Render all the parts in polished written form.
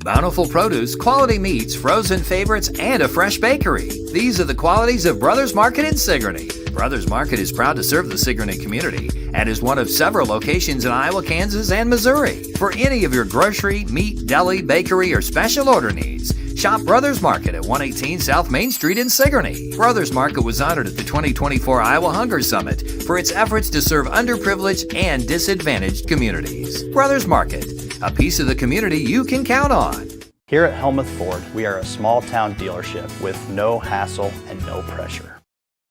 Bountiful produce, quality meats, frozen favorites, and a fresh bakery. These are the qualities of Brothers Market in Sigourney. Brothers Market is proud to serve the Sigourney community and is one of several locations in Iowa, Kansas, and Missouri. For any of your grocery, meat, deli, bakery, or special order needs, shop Brothers Market at 118 South Main Street in Sigourney. Brothers Market was honored at the 2024 Iowa Hunger Summit for its efforts to serve underprivileged and disadvantaged communities. Brothers Market, a piece of the community you can count on. Here at Helmuth Ford, we are a small town dealership with no hassle and no pressure.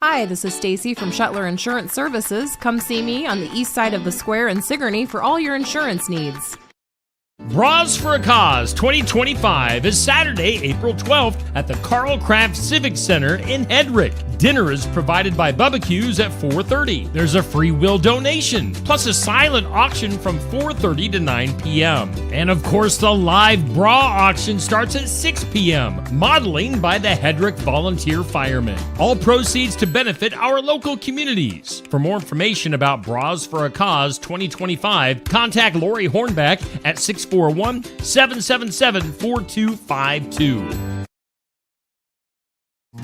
Hi, this is Stacy from Shuttler Insurance Services. Come see me on the east side of the square in Sigourney for all your insurance needs. Bras for a Cause 2025 is Saturday, April 12th at the Carl Craft Civic Center in Hedrick. Dinner is provided by Bubba-Q's at 4:30. There's a free will donation, plus a silent auction from 4:30 to 9 p.m. And of course, the live bra auction starts at 6 p.m., modeling by the Hedrick Volunteer Firemen. All proceeds to benefit our local communities. For more information about Bras for a Cause 2025, contact Lori Hornback at 641-777-4252.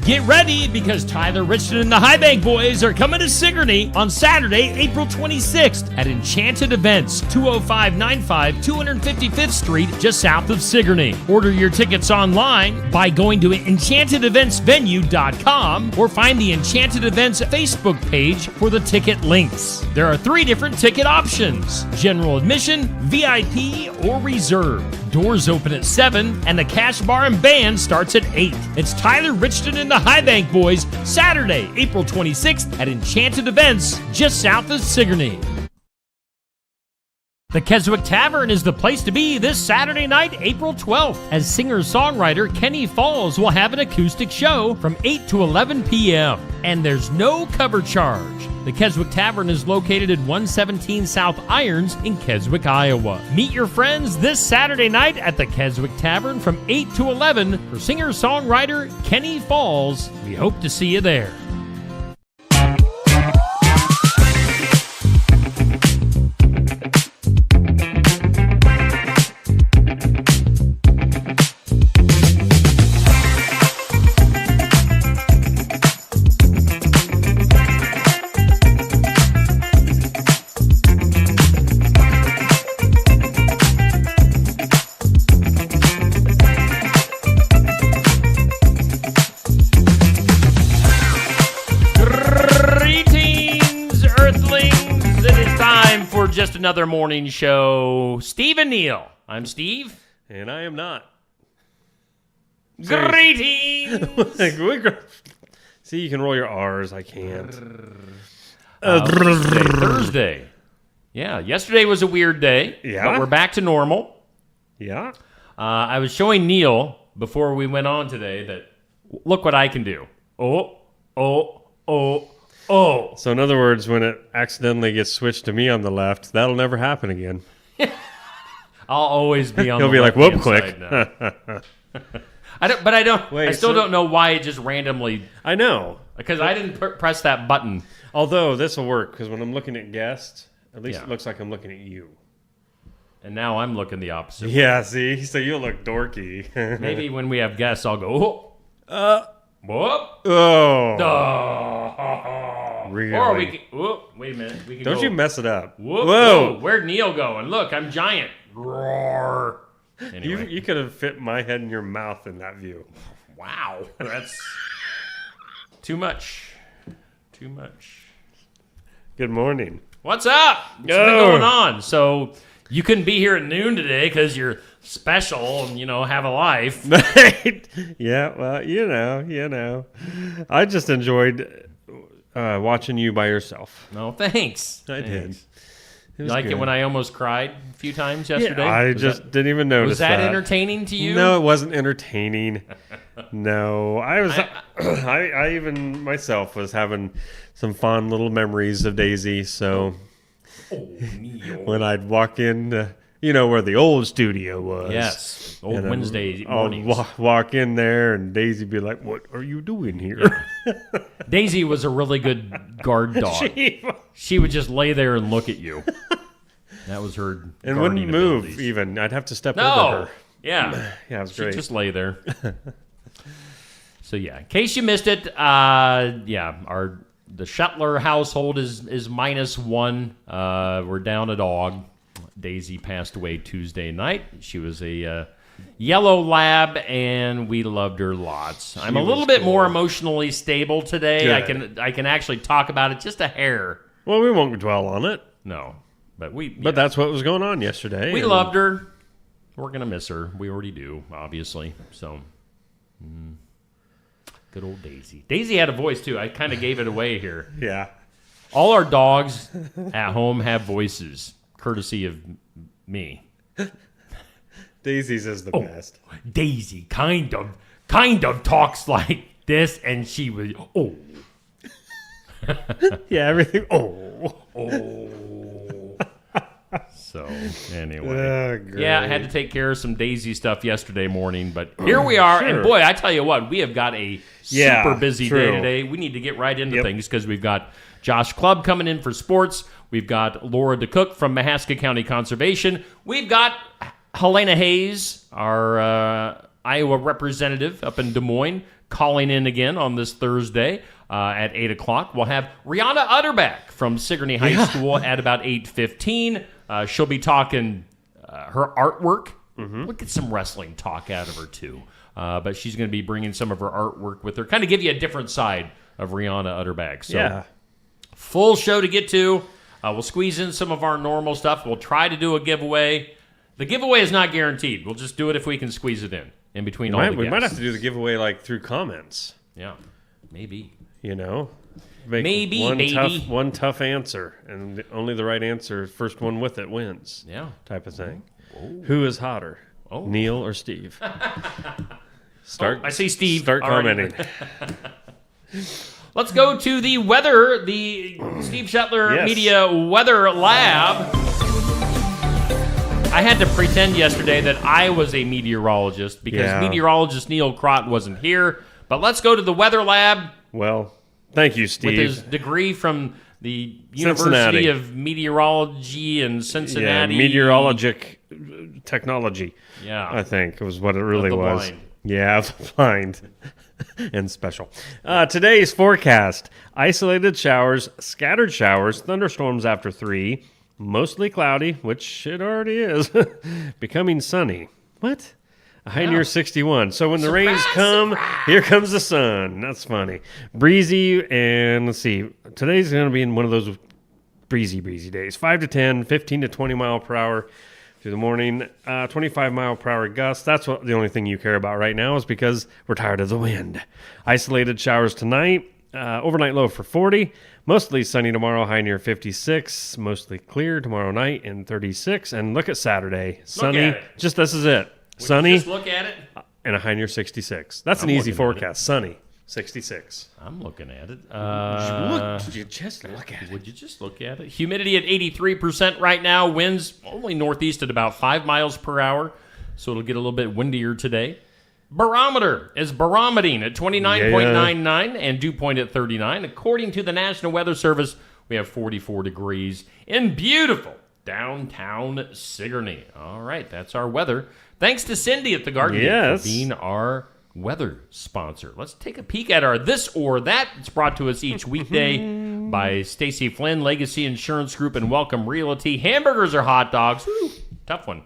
Get ready because Tyler Richardson and the High Bank Boys are coming to Sigourney on Saturday, April 26th at Enchanted Events, 20595 255th Street, just south of Sigourney. Order your tickets online by going to enchantedeventsvenue.com or find the Enchanted Events Facebook page for the ticket links. There are 3 different ticket options: general admission, VIP, or reserve. Doors open at 7 and the cash bar and band starts at 8. It's Tyler Richardson and the High Bank Boys, Saturday, April 26th at Enchanted Events, just south of Sigourney. The Keswick Tavern is the place to be this Saturday night, April 12th, as singer-songwriter Kenny Falls will have an acoustic show from 8 to 11 p.m. And there's no cover charge. The Keswick Tavern is located at 117 South Irons in Keswick, Iowa. Meet your friends this Saturday night at the Keswick Tavern from 8 to 11 for singer-songwriter Kenny Falls. We hope to see you there. Just another morning show. Steve and Neil. I'm Steve. And I am not. Greetings. See, you can roll your R's. I can't. Thursday. Yeah, yesterday was a weird day. Yeah. But we're back to normal. Yeah. I was showing Neil before we went on today that look what I can do. Oh. So in other words, when it accidentally gets switched to me on the left, that'll never happen again. I'll always be on He'll the be like, whoop, click. now. I still don't know why it just randomly. I know. Because I didn't press that button. Although this will work, because when I'm looking at guests, at least it looks like I'm looking at you. And now I'm looking the opposite way. Yeah, see? So you'll look dorky. Maybe when we have guests, I'll go, whoop. Really? Or we can, wait a minute. We can Don't you mess it up. Whoa. Where'd Neil go? And look, I'm giant. Roar. Anyway. You could have fit my head in your mouth in that view. Wow. That's too much. Good morning. What's up? What's been going on? So you couldn't be here at noon today because you're special and, have a life. Yeah, well, you know. I just enjoyed watching you by yourself. No, thanks. I did. You like it when I almost cried a few times yesterday? Yeah, I didn't even notice was that entertaining to you? No, it wasn't entertaining. No, I even myself was having some fond little memories of Daisy. So when I'd walk in, where the old studio was. Yes, old Wednesday mornings. I'll walk in there and Daisy'd be like, "What are you doing here?" Daisy was a really good guard dog. She would just lay there and look at you. That was her. And wouldn't move abilities. even. I'd have to step over her. Yeah. Yeah, it was She great. just lay there. So, yeah, in case you missed it, the Shuttler household is -1. We're down a dog. Daisy passed away Tuesday night. She was a yellow lab, and we loved her lots. I'm a little bit more emotionally stable today. Good. I can actually talk about it just a hair. Well, we won't dwell on it. No, but But that's what was going on yesterday. we loved her. We're gonna miss her. We already do, obviously. So, good old Daisy. Daisy had a voice too. I kind of gave it away here. Yeah. All our dogs at home have voices, courtesy of me. Daisy's is the best. Daisy kind of talks like this, and she was Yeah, everything. So anyway, Great. yeah, I had to take care of some Daisy stuff yesterday morning, but here we are. Sure. And boy, I tell you what, we have got a Yeah, super busy true. day today. We need to get right into things because we've got Josh Clubb coming in for sports. We've got Laura DeCook from Mahaska County Conservation. We've got Helena Hayes, our Iowa representative up in Des Moines, calling in again on this Thursday at 8 o'clock. We'll have Rihanna Utterback from Sigourney High School at about 8:15. She'll be talking her artwork. We'll get some wrestling talk out of her, too. But she's going to be bringing some of her artwork with her, kind of give you a different side of Rihanna Utterback. So, Yeah. full show to get to. We'll squeeze in some of our normal stuff. We'll try to do a giveaway. The giveaway is not guaranteed. We'll just do it if we can squeeze it in between all the We might guests. have to do the giveaway like through comments. Yeah, maybe. You know, make Maybe, one baby. tough answer, and only the right answer, first one with it wins. Yeah. Type of thing. Who is hotter, Neil or Steve? Start. I see Steve. Start already. commenting. Let's go to the weather, the Steve Shuttler Yes. Media Weather Lab. I had to pretend yesterday that I was a meteorologist because Yeah. meteorologist Neil Crott wasn't here. But let's go to the Weather Lab Well, thank you, Steve. with his degree from the Cincinnati. University of Meteorology in Cincinnati. Yeah, meteorologic technology. Yeah. I think was what it really the was. blind. Yeah, the blind and special. Today's forecast: isolated showers, scattered showers, thunderstorms after 3, mostly cloudy, which it already is, becoming sunny. What? A high near 61. So when the rains come, here comes the sun. That's funny. Breezy, and let's see. Today's going to be in one of those breezy days. 5 to 10, 15 to 20 mile per hour through the morning. 25 mile per hour gusts. That's what the only thing you care about right now is because we're tired of the wind. Isolated showers tonight. Overnight low for 40. Mostly sunny tomorrow, high near 56. Mostly clear tomorrow night and 36. And look at Saturday. Sunny. at it. Just this is it. Sunny Just look at it. and a high near 66. That's an I'm easy looking at forecast. Sunny, 66. I'm looking at it. You just look at it. Would you just look at it? Humidity at 83% right now. Winds only northeast at about 5 miles per hour. So it'll get a little bit windier today. Barometer is barometing at 29.99 and dew point at 39. According to the National Weather Service, we have 44 degrees in beautiful downtown Sigourney. All right, that's our weather. Thanks to Cindy at the Garden Gate Yes. for being our weather sponsor. Let's take a peek at our This or That. It's brought to us each weekday by Stacy Flynn, Legacy Insurance Group, and Welcome Realty. Hamburgers or hot dogs? Whew, tough one.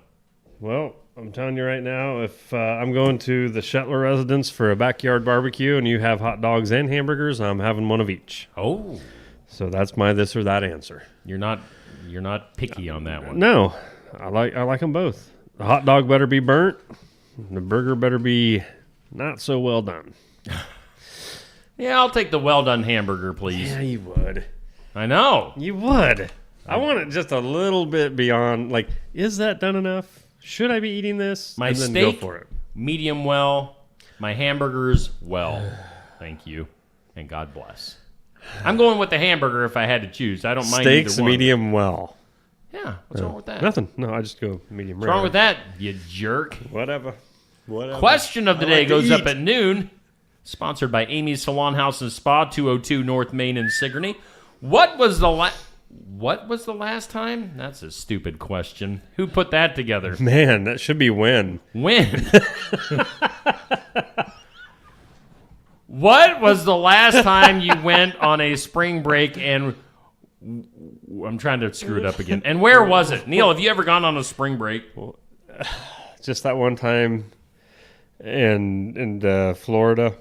Well, I'm telling you right now, if I'm going to the Shuttler residence for a backyard barbecue and you have hot dogs and hamburgers, I'm having one of each. Oh, So that's my this or that answer. you're not picky on that one. No, I like them both. The hot dog better be burnt. The burger better be not so well done. Yeah, I'll take the well done hamburger, please. Yeah, you would. I know. You would. I want it just a little bit beyond, like, is that done enough? Should I be eating this? My and then steak, go for it. medium well. My hamburgers, well. Thank you, and God bless. I'm going with the hamburger if I had to choose. I don't mind Steaks either one. medium well. Yeah, what's wrong with that? Nothing. No, I just go medium What's rare. wrong with that, you jerk? Whatever. Question of the day like to goes up eat. at noon. Sponsored by Amy's Salon House and Spa, 202 North Main in Sigourney. What was the What was the last time? That's a stupid question. Who put that together? Man, that should be when. When? What was the last time you went on a spring break and I'm trying to screw it up again. And where was it? Neil, have you ever gone on a spring break? Just that one time in Florida.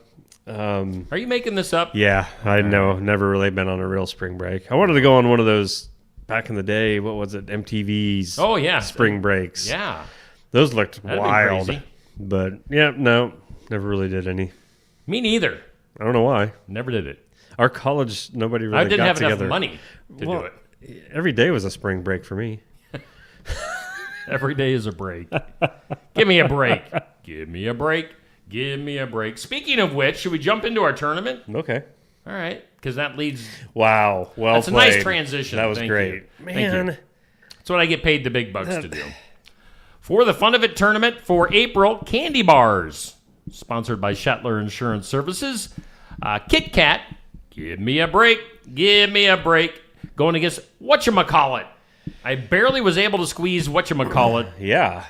Are you making this up? Yeah, I know. Never really been on a real spring break. I wanted to go on one of those back in the day. What was it? MTV's spring breaks. Yeah. Those looked That'd wild. be crazy. But, yeah, no, never really did any. Me neither. I don't know why. Never did it. Our college, nobody really got together. I didn't have enough money to do it. Every day was a spring break for me. Every day is a break. Give me a break. Give me a break. Give me a break. Speaking of which, should we jump into our tournament? Okay. All right, because that leads... Wow, well That's played. a nice transition. That was Thank great. you. Man. Thank you. That's what I get paid the big bucks to do. For the Fun of It tournament for April, candy bars. Sponsored by Shetler Insurance Services. Kit Kat, give me a break. Give me a break. Going against whatchamacallit. I barely was able to squeeze whatchamacallit Yeah.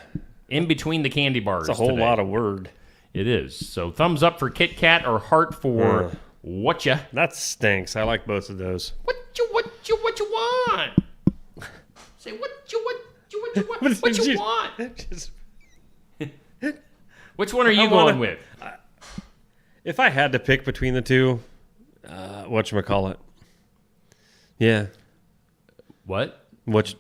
in between the candy bars. It's a whole today. lot of word. It is. So thumbs up for Kit Kat or heart for whatcha. That stinks. I like both of those. What you want? Say what you want? Which one are you going with? If I had to pick between the two, whatchamacallit. Yeah. What? What?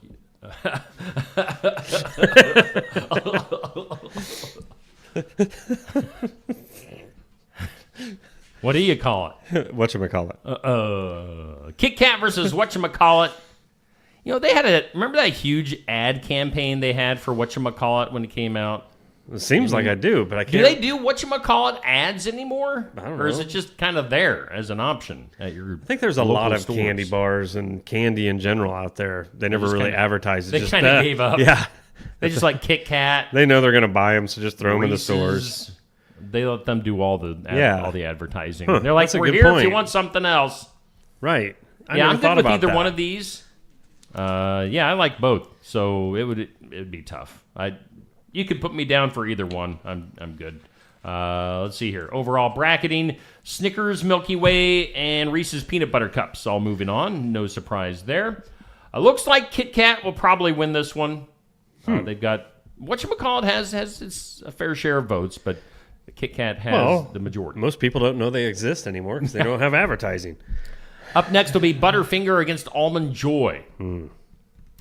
What do you call it? Whatchamacallit. Kit Kat versus whatchamacallit. You know, they had remember that huge ad campaign they had for whatchamacallit when it came out? It seems like I do, but I can't. Do they do whatchamacallit ads anymore? I don't know. Or is it just kind of there as an option at your I think there's a lot of stores? candy bars and candy in general out there. They never really kinda- advertise it. They kind of gave up. Yeah. They just like Kit Kat. They know they're going to buy them, so just throw them in the Reese's. stores. They let them do all the advertising. Huh, They're like, that's a we're good here if you point. want something else. Right. I Yeah, never I'm good thought with about either that. one of these. Yeah, I like both. So it'd be tough. You could put me down for either one. I'm good. Let's see here. Overall bracketing: Snickers, Milky Way, and Reese's Peanut Butter Cups. All moving on. No surprise there. Looks like Kit Kat will probably win this one. They've got whatchamacallit has its a fair share of votes, but Kit Kat has the majority. Most people don't know they exist anymore because they don't have advertising. Up next will be Butterfinger against Almond Joy.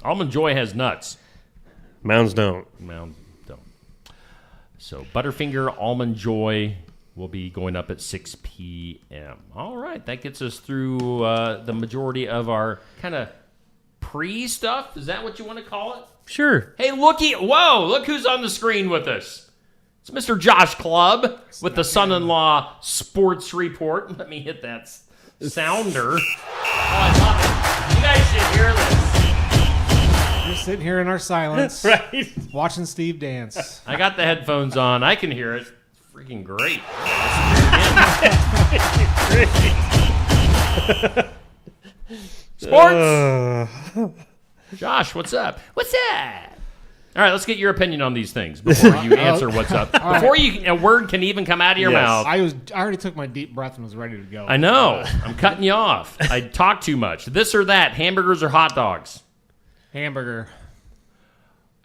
Almond Joy has nuts. Mounds don't. Mound don't. So Butterfinger, Almond Joy will be going up at 6 p.m. All right, that gets us through the majority of our kind of pre-stuff. Is that what you want to call it? Sure. Hey, whoa, look who's on the screen with us. It's Mr. Josh Clubb with the Son-in-Law Sports Report. Let me hit that sounder. Oh, I love it. You guys should hear this. We're sitting here in our silence, Right. watching Steve dance. I got the headphones on. I can hear it. It's freaking great. Sports. Josh, what's up? What's up? All right, let's get your opinion on these things before you answer what's up. Before a word can even come out of your Yes. mouth. I already took my deep breath and was ready to go. I know. I'm cutting you off. I talk too much. This or that, hamburgers or hot dogs? Hamburger.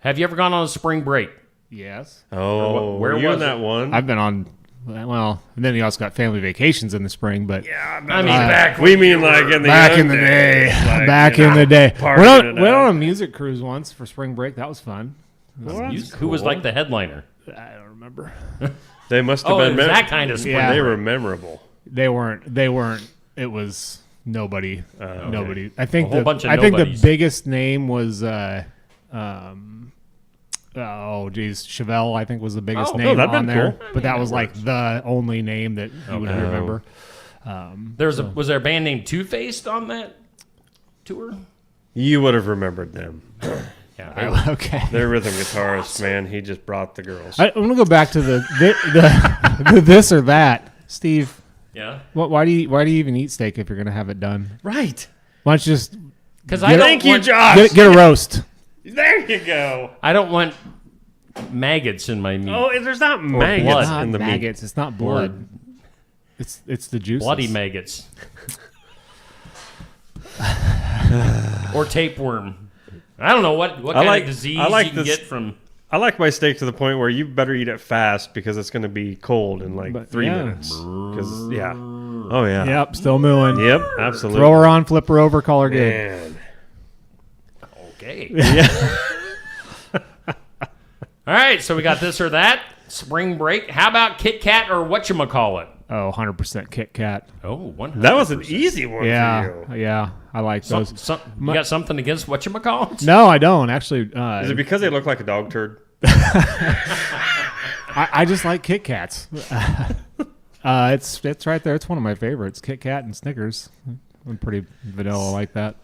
Have you ever gone on a spring break? Yes. Oh, Where were you was in that it? one? I've been on, well, and then you also got family vacations in the spring, but I mean, back we mean like in the back young in the day. days, like, Back you in know, the day. partying it Went on out. a music cruise once for spring break. That was fun. Who was like the headliner? I don't remember. They must have Oh, been it was that kind of spring. Yeah. They were memorable. They weren't. It was nobody. Nobody. I think A whole bunch of I think the nobodies. biggest name was Chevelle, I think, was the biggest Oh, name that'd on been there. cool. But that was like the only name that you would remember. Was there a band named Two Faced on that tour? You would have remembered them. Yeah, Okay. Their rhythm guitarist, man, he just brought the girls. I'm gonna go back to the this or that, Steve. yeah. Why do you even eat steak if you're gonna have it done? Right. Why don't you just Because I don't Thank you, want, Josh. Get a roast. There you go. I don't want maggots in my meat. Oh, there's not maggots blood. in the meat. Maggots. It's not blood. It's the juices. Bloody maggots. Or tapeworm. I don't know what kind of disease you can get from. I like my steak to the point where you better eat it fast because it's going to be cold in like 3 minutes. Because oh yeah. Yep, still mooing. Yep, absolutely. Throw her on, flip her over, call her good. Man. Okay. Yeah. All right, so we got this or that. Spring break. How about Kit Kat or whatchamacallit? Oh, 100% Kit Kat. Oh, 100%. That was an easy one for Yeah, you. yeah. I like those. You got something against whatchamacallit? No, I don't actually. Is it because they look like a dog turd? I just like Kit Kats. It's right there. It's one of my favorites. Kit Kat and Snickers. I'm pretty vanilla like that.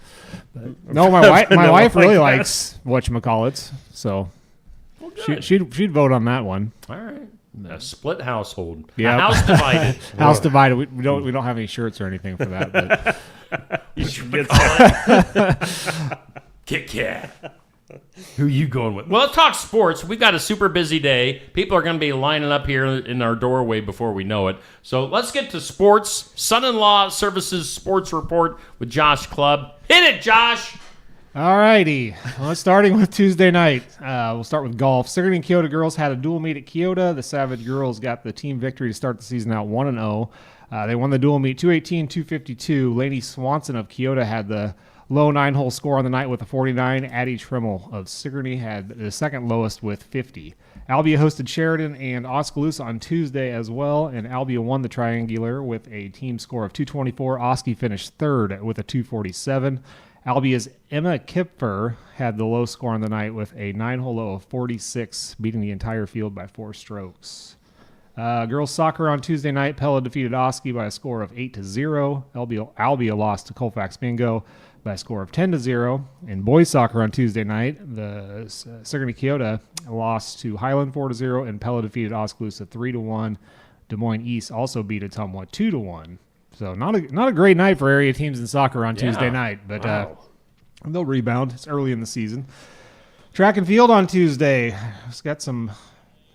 But, no, my wife really likes whatchamacallits, so she'd vote on that one. All right. A split household. Yeah. A house divided. House divided. We don't have any shirts or anything for that. But You should get that. Kit Kat. Who you going with? Well, let's talk sports. We've got a super busy day. People are going to be lining up here in our doorway before we know it. So let's get to sports. Son-in-law Services Sports Report with Josh Clubb. Hit it, Josh! all righty. Well, starting with Tuesday night, we'll start with golf. Sigourney and Kyoto girls had a dual meet at Kyoto. The Savage girls got the team victory to start the season out 1-0. They won the dual meet 218-252. Lainey Swanson of Kyoto had the low 9-hole score on the night with a 49. Addie Trimmel of Sigourney had the second lowest with 50. Albia hosted Sheridan and Oskaloosa on Tuesday as well, and Albia won the triangular with a team score of 224. Osky finished third with a 247. Albia's Emma Kipfer had the low score on the night with a 9-hole low of 46, beating the entire field by 4 strokes. Girls soccer on Tuesday night, Pella defeated Osky by a score of 8-0. Albia lost to Colfax Bingo by a score of 10-0. In boys soccer on Tuesday night, the Sigourney Kyoto lost to Highland 4-0, and Pella defeated Oskaloosa 3-1. Des Moines East also beat Atumwa 2-1. So not a great night for area teams in soccer on Tuesday night, but they'll rebound. It's early in the season. Track and field on Tuesday. It's got some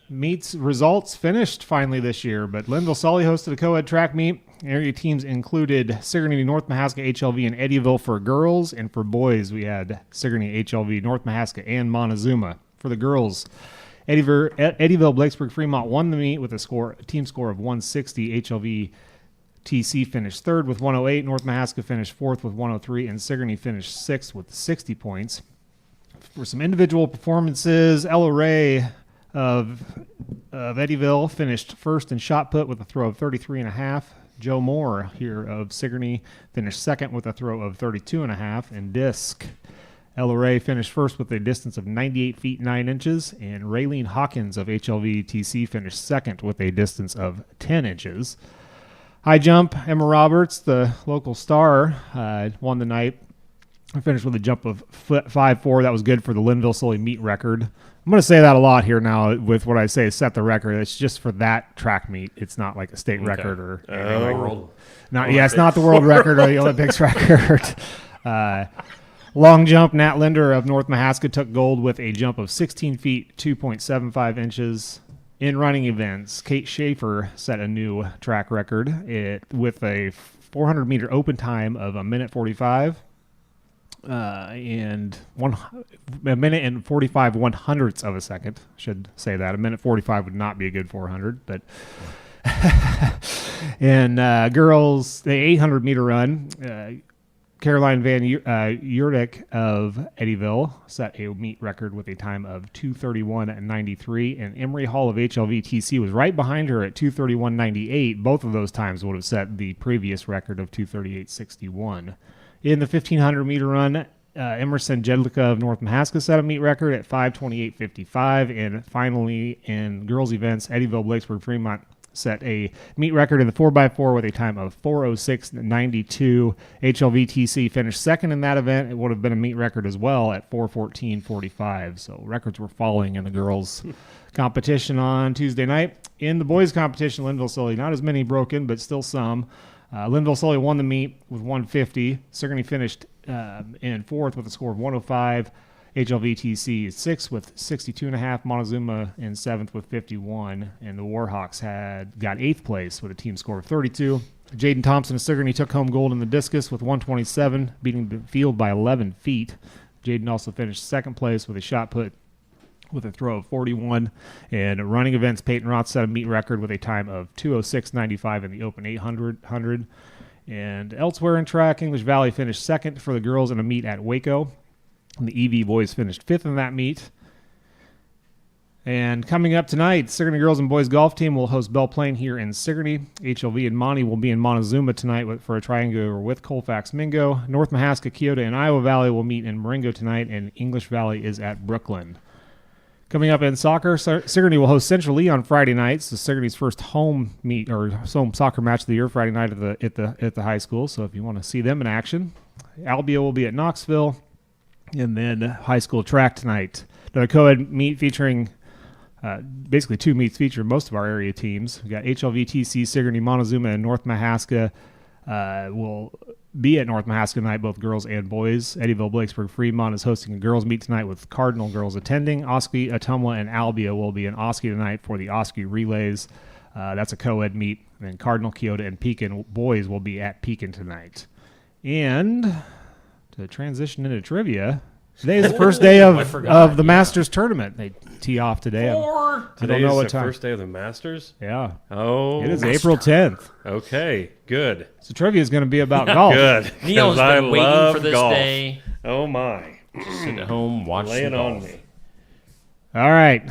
meets results finished finally this year, but Linville Sully hosted a co-ed track meet. Area teams included Sigourney, North Mahaska, HLV, and Eddyville for girls, and for boys we had Sigourney, HLV, North Mahaska, and Montezuma. For the girls, Eddyville, Blakesburg, Fremont won the meet with a team score of 160. HLV TC finished third with 108. North Mahaska finished fourth with 103, and Sigourney finished sixth with 60 points. For some individual performances, Ella Ray of Eddyville finished first in shot put with a throw of 33.5. Joe Moore here of Sigourney finished second with a throw of 32.5. And disc, Ella Ray finished first with a distance of 98 feet 9 inches, and Raylene Hawkins of HLV TC finished second with a distance of 10 inches. High jump, Emma Roberts, the local star, won the night. Finished with a jump of 5.4. That was good for the Linville Sully meet record. I'm going to say that a lot here now with what I say set the record. It's just for that track meet. It's not like a state record or World. it's not the world record or the Olympics record. Long jump, Nat Linder of North Mahaska took gold with a jump of 16 feet, 2.75 inches. In running events, Kate Schaefer set a new track record with a 400-meter open time of 1:45 and a minute and 45 1/100ths of a second. Should say that. 1:45 would not be a good 400, but and girls, the 800-meter run, Caroline Van Urich of Eddyville set a meet record with a time of 2:31.93, and Emery Hall of HLV TC was right behind her at 2:31.98. Both of those times would have set the previous record of 2:38.61. In the 1,500-meter run, Emerson Jedlicka of North Mahaska set a meet record at 5:28.55, and finally in girls events, Eddyville, Blakesburg, Fremont set a meet record in the 4x4 with a time of 4:06.92. HLV TC finished second in that event. It would have been a meet record as well at 4:14.45. So records were falling in the girls' competition on Tuesday night. In the boys' competition, Linville Sully, not as many broken, but still some. Linville Sully won the meet with 150. Sigourney finished in fourth with a score of 105. HLVTC is sixth with 62.5. Montezuma in seventh with 51. And the Warhawks got eighth place with a team score of 32. Jaden Thompson of Sigourney took home gold in the discus with 127, beating the field by 11 feet. Jaden also finished second place with a shot put with a throw of 41. And running events, Peyton Roth set a meet record with a time of 2:06.95 in the open 800. And elsewhere in track, English Valley finished second for the girls in a meet at Waco. And the EV boys finished fifth in that meet. And coming up tonight, Sigourney girls and boys golf team will host Belle Plaine here in Sigourney. HLV and Monty will be in Montezuma tonight for a triangular with Colfax Mingo. North Mahaska, Kyoto, and Iowa Valley will meet in Marengo tonight, and English Valley is at Brooklyn. Coming up in soccer, Sigourney will host Central Lee on Friday night. So Sigourney's first home meet or home soccer match of the year, Friday night at the high school. So if you want to see them in action, Albia will be at Knoxville. And then high school track tonight. The co-ed meet featuring basically two meets feature most of our area teams. We got HLVTC, Sigourney, Montezuma, and North Mahaska will be at North Mahaska tonight, both girls and boys. Eddyville, Blakesburg, Fremont is hosting a girls meet tonight with Cardinal girls attending. Osky, Ottumwa, and Albia will be in Osky tonight for the Osky relays. That's a co-ed meet. And then Cardinal, Kyoto, and Pekin boys will be at Pekin tonight. And to transition into trivia, today is the first day of the Masters tournament. They tee off today. I don't know what time. First day of the Masters? Yeah. Oh. It is April 10th. Okay, good. So trivia is going to be about golf. Good. Neil's been waiting for this day. Oh, my. Sit at home, watch Lay some it golf. on me. All right.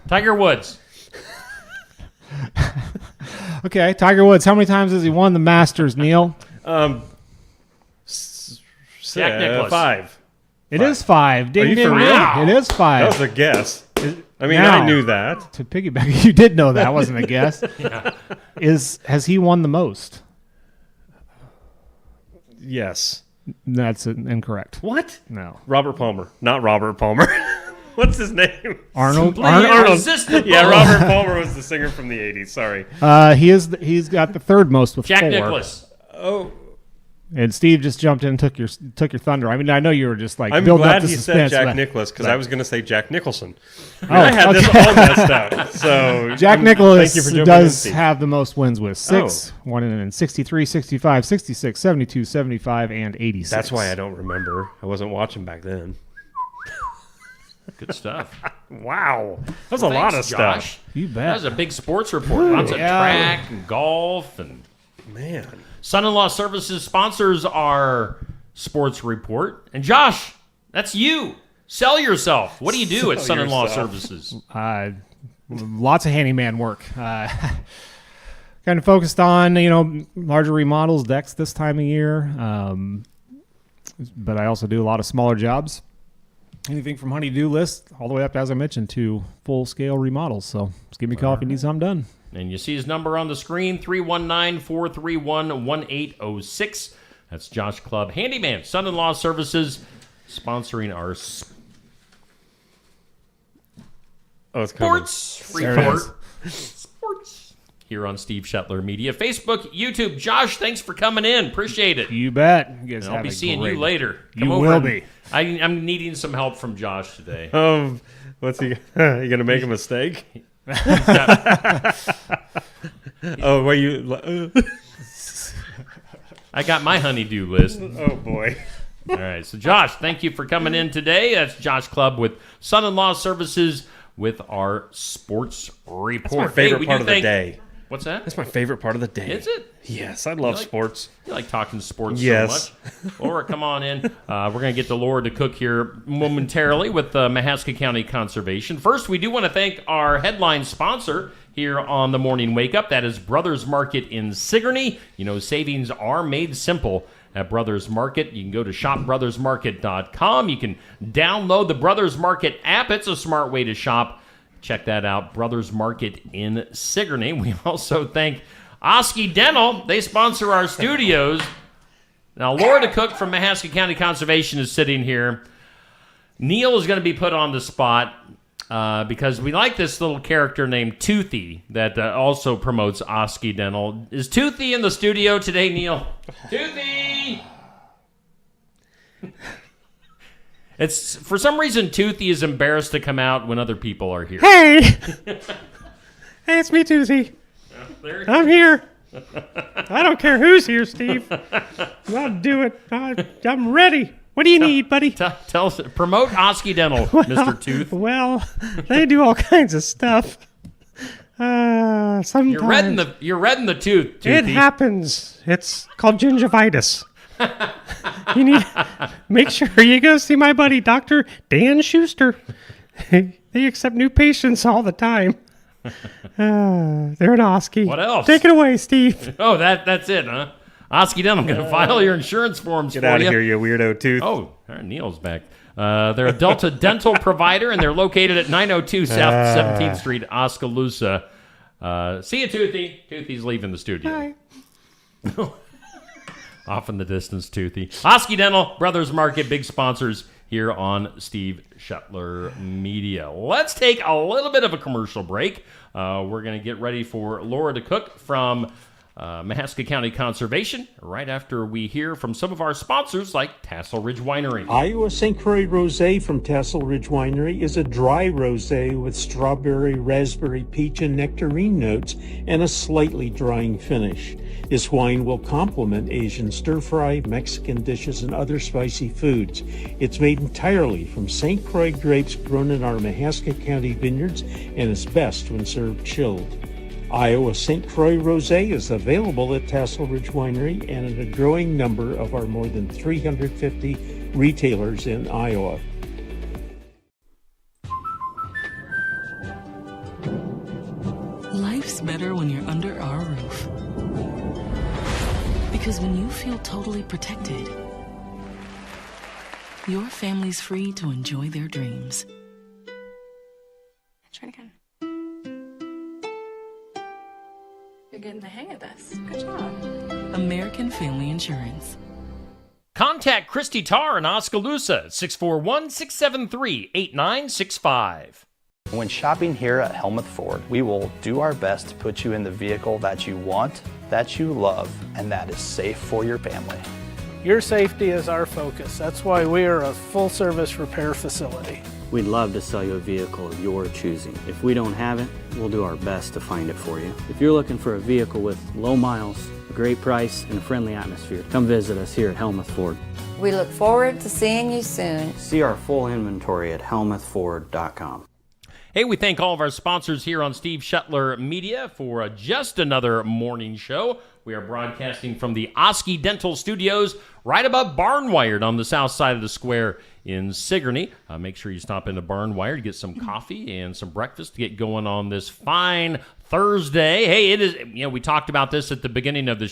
Tiger Woods. Okay, Tiger Woods. How many times has he won the Masters, Neil? Jack Nicklaus. 5. It is 5. Ding, Are you ding, for ding. real? It is 5. That was a guess. I mean, Now, I knew that. To piggyback, you did know that wasn't a guess. Has he won the most? Yes. That's incorrect. What? No. Robert Palmer. Not Robert Palmer. What's his name? Arnold. Irresistible. Yeah, Robert Palmer was the singer from the 80s. Sorry. He's got the third most with Jack 4. Nicklaus. Oh, And Steve just jumped in and took your thunder. I mean, I know you were just like I'm building up glad the he suspense. said Jack but- Nicklaus because I was going to say Jack Nicholson. Oh, I had this okay. all messed up. So Jack thank Nicklaus you for jumping in, does Steve. have the most wins with 6. Won in 63, 65, 66, 72, 75, and 86. That's why I don't remember. I wasn't watching back then. Good stuff. Wow. That was a lot of Thanks, stuff. Josh. You That was bet. a big sports report. Lots of Yeah. track and golf. And Man. Son-in-Law Services sponsors our sports report. And Josh, that's you. Sell yourself. What do you do at Sell Son-in-Law yourself. Services? Lots of handyman work. Kind of focused on, larger remodels, decks this time of year. But I also do a lot of smaller jobs. Anything from honey-do list all the way up, as I mentioned, to full-scale remodels. So just give me a call if you need something done. And you see his number on the screen, 319-431-1806. That's Josh Clubb, Handyman, Son-in-Law Services, sponsoring our Oh, it's coming. sports There it report. Sports. Here on Steve Shetler Media. Facebook, YouTube. Josh, thanks for coming in. Appreciate it. You bet. You guys And I'll have be a seeing great- you later. You over will and- be. I'm needing some help from Josh today. What's he? You going to make a mistake? Oh, were you? I got my honeydew list. Oh, boy. All right. So, Josh, thank you for coming in today. That's Josh Clubb with Son-in-Law Services with our sports report. That's my favorite we part do of the thank- day. What's that? That's my favorite part of the day. Is it? Yes, I love sports. You like talking sports Yes. so much. Laura, come on in. We're going to get to Laura to cook here momentarily with Mahaska County Conservation. First, we do want to thank our headline sponsor here on the Morning Wake Up. That is Brothers Market in Sigourney. Savings are made simple at Brothers Market. You can go to shopbrothersmarket.com. You can download the Brothers Market app. It's a smart way to shop. Check that out, Brothers Market in Sigourney. We also thank Osky Dental. They sponsor our studios. Now, Laura DeCook from Mahaska County Conservation is sitting here. Neil is going to be put on the spot because we like this little character named Toothy that also promotes Osky Dental. Is Toothy in the studio today, Neil? Toothy! It's for some reason Toothy is embarrassed to come out when other people are here. Hey! Hey, it's me, Toothy. I'm here. I don't care who's here, Steve. I'll do it. I'm ready. What do you need, buddy? Tell us, promote Osky Dental, Mr. Tooth. Well, they do all kinds of stuff. Sometimes You're red in the tooth, Toothy. it happens. It's called gingivitis. You need make sure you go see my buddy, Dr. Dan Schuster. They accept new patients all the time. They're an Osky. What else? Take it away, Steve. Oh, that's it, huh? Osky Dental, I'm going to file your insurance forms for you. Get out of here, you weirdo tooth. Oh, Neil's back. They're a Delta dental provider, and they're located at 902 South 17th Street, Oskaloosa. See you, Toothy. Toothy's leaving the studio. Bye. Off in the distance, Toothy. Osky Dental, Brothers Market, big sponsors here on Steve Shuttler Media. Let's take a little bit of a commercial break. We're going to get ready for Laura to cook from Mahaska County Conservation right after we hear from some of our sponsors like Tassel Ridge Winery. Iowa St. Croix Rosé from Tassel Ridge Winery is a dry rosé with strawberry, raspberry, peach, and nectarine notes and a slightly drying finish. This wine will complement Asian stir-fry, Mexican dishes, and other spicy foods. It's made entirely from St. Croix grapes grown in our Mahaska County vineyards and is best when served chilled. Iowa St. Croix Rosé is available at Tassel Ridge Winery and in a growing number of our more than 350 retailers in Iowa. Life's better when you're under our roof. Because when you feel totally protected, your family's free to enjoy their dreams. Try it again. You're getting the hang of this. Good job. American Family Insurance. Contact Christy Tarr in Oskaloosa at 641-673-8965. When shopping here at Helmuth Ford, we will do our best to put you in the vehicle that you want, that you love, and that is safe for your family. Your safety is our focus. That's why we are a full-service repair facility. We'd love to sell you a vehicle of your choosing. If we don't have it, we'll do our best to find it for you. If you're looking for a vehicle with low miles, a great price, and a friendly atmosphere, come visit us here at Helmuth Ford. We look forward to seeing you soon. See our full inventory at helmuthford.com. Hey, we thank all of our sponsors here on Steve Shuttler Media for just another morning show. We are broadcasting from the Osky Dental Studios right above Barnwired on the south side of the square in Sigourney. Make sure you stop into Barnwired to get some coffee and some breakfast to get going on this fine Thursday. Hey, it is, we talked about this at the beginning of the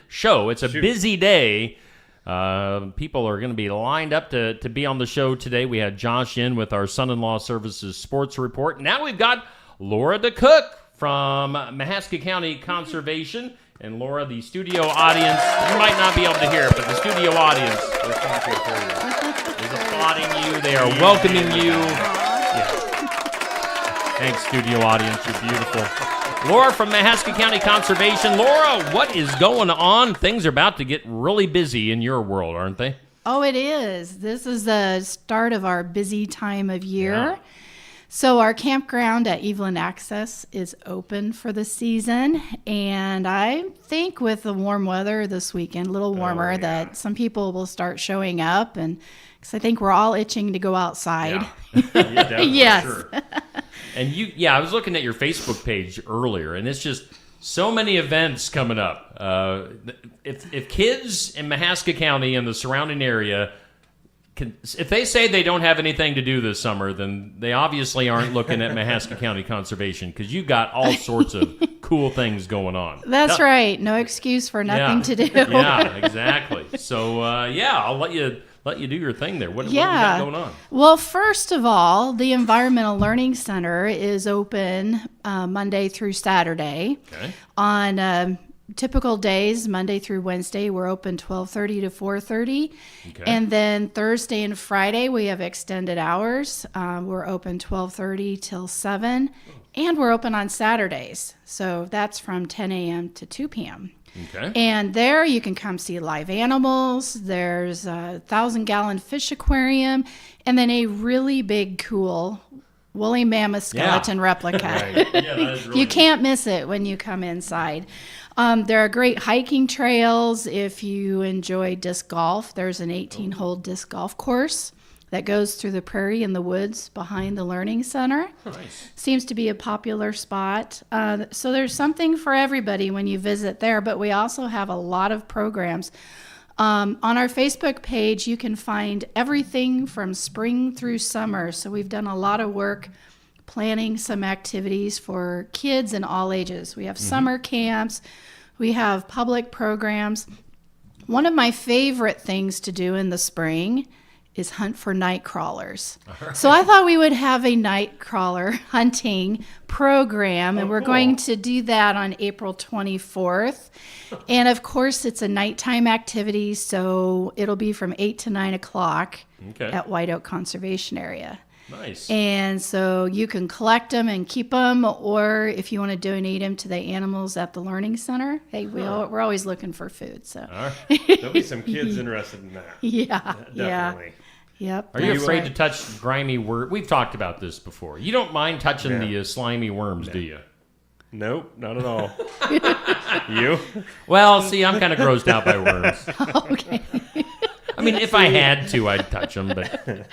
show. It's a busy day. People are going to be lined up to be on the show today. We had Josh in with our son-in-law services sports report. Now we've got Laura to cook from Mahaska County Conservation. And Laura, the studio audience, you might not be able to hear it, but the studio audience is applauding you. They are welcoming you. Yeah. Thanks, studio audience. You're beautiful. Laura from Mahaska County Conservation. Laura, what is going on? Things are about to get really busy in your world, aren't they? Oh, it is. This is the start of our busy time of year. Yeah. So our campground at Evelyn Access is open for the season. And I think with the warm weather this weekend, a little warmer, that some people will start showing up. And because I think we're all itching to go outside. Yeah, yes. Sure. And I was looking at your Facebook page earlier, and it's just so many events coming up. If kids in Mahaska County and the surrounding area, if they say they don't have anything to do this summer, then they obviously aren't looking at Mahaska County Conservation, because you've got all sorts of cool things going on. That's right. No excuse for nothing to do. Yeah, exactly. So, I'll let you do your thing there. What do you got going on? Well, first of all, the Environmental Learning Center is open Monday through Saturday. Okay. On typical days, Monday through Wednesday, we're open 12:30 to 4:30. Okay. And then Thursday and Friday, we have extended hours. We're open 12:30 till 7. And we're open on Saturdays. So that's from 10 a.m. to 2 p.m. Okay. And there you can come see live animals. There's a 1,000-gallon fish aquarium, and then a really big, cool woolly mammoth skeleton replica. Right. Yeah, that is really you can't miss it when you come inside. There are great hiking trails. If you enjoy disc golf, there's an 18-hole disc golf course that goes through the prairie and the woods behind the Learning Center. Nice. Seems to be a popular spot. So there's something for everybody when you visit there, but we also have a lot of programs. On our Facebook page, you can find everything from spring through summer. So we've done a lot of work planning some activities for kids in all ages. We have summer camps. We have public programs. One of my favorite things to do in the spring is hunt for night crawlers. Right. So I thought we would have a night crawler hunting program, and we're going to do that on April 24th. And of course, it's a nighttime activity, so it'll be from 8 to 9 o'clock at White Oak Conservation Area. Nice. And so you can collect them and keep them, or if you want to donate them to the animals at the Learning Center. Hey, we're always looking for food. So there'll be some kids interested in that. Yeah, definitely. Yep. Are you afraid to touch grimy worms? We've talked about this before. You don't mind touching the slimy worms, do you? Nope, not at all. You? Well, see, I'm kind of grossed out by worms. Okay. I mean, if I had to, I'd touch them, but yeah.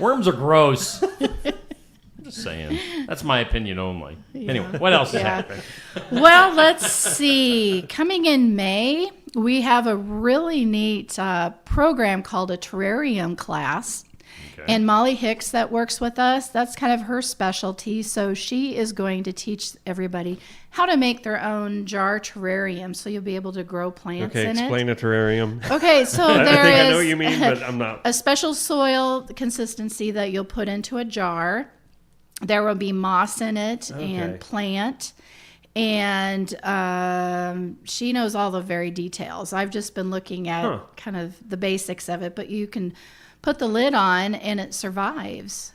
Worms are gross. I'm just saying. That's my opinion only. Yeah. Anyway, what else has happened? Well, let's see. Coming in May, we have a really neat program called a terrarium class. Okay. And Molly Hicks that works with us, that's kind of her specialty. So she is going to teach everybody how to make their own jar terrarium. So you'll be able to grow plants in it. Okay, explain a terrarium. Okay, so I there think is I know what you mean, but I'm not. A special soil consistency that you'll put into a jar. There will be moss in it and plant. And she knows all the very details. I've just been looking at kind of the basics of it, but you can put the lid on and it survives.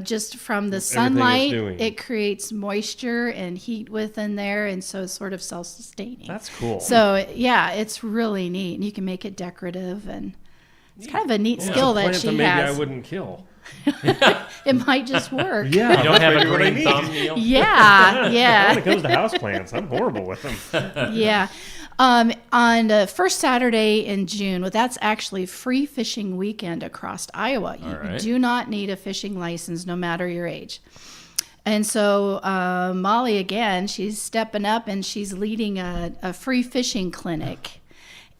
Just from the sunlight, it creates moisture and heat within there, and so it's sort of self-sustaining. That's cool. So, yeah, it's really neat. And you can make it decorative, and it's kind of a neat skill that she maybe has. I wouldn't kill. It might just work. Yeah, you don't have a green thumb, Neil? Yeah. When it comes to houseplants, I'm horrible with them. Yeah. On the first Saturday in June, that's actually free fishing weekend across Iowa. You do not need a fishing license no matter your age. And so Molly, again, she's stepping up and she's leading a free fishing clinic.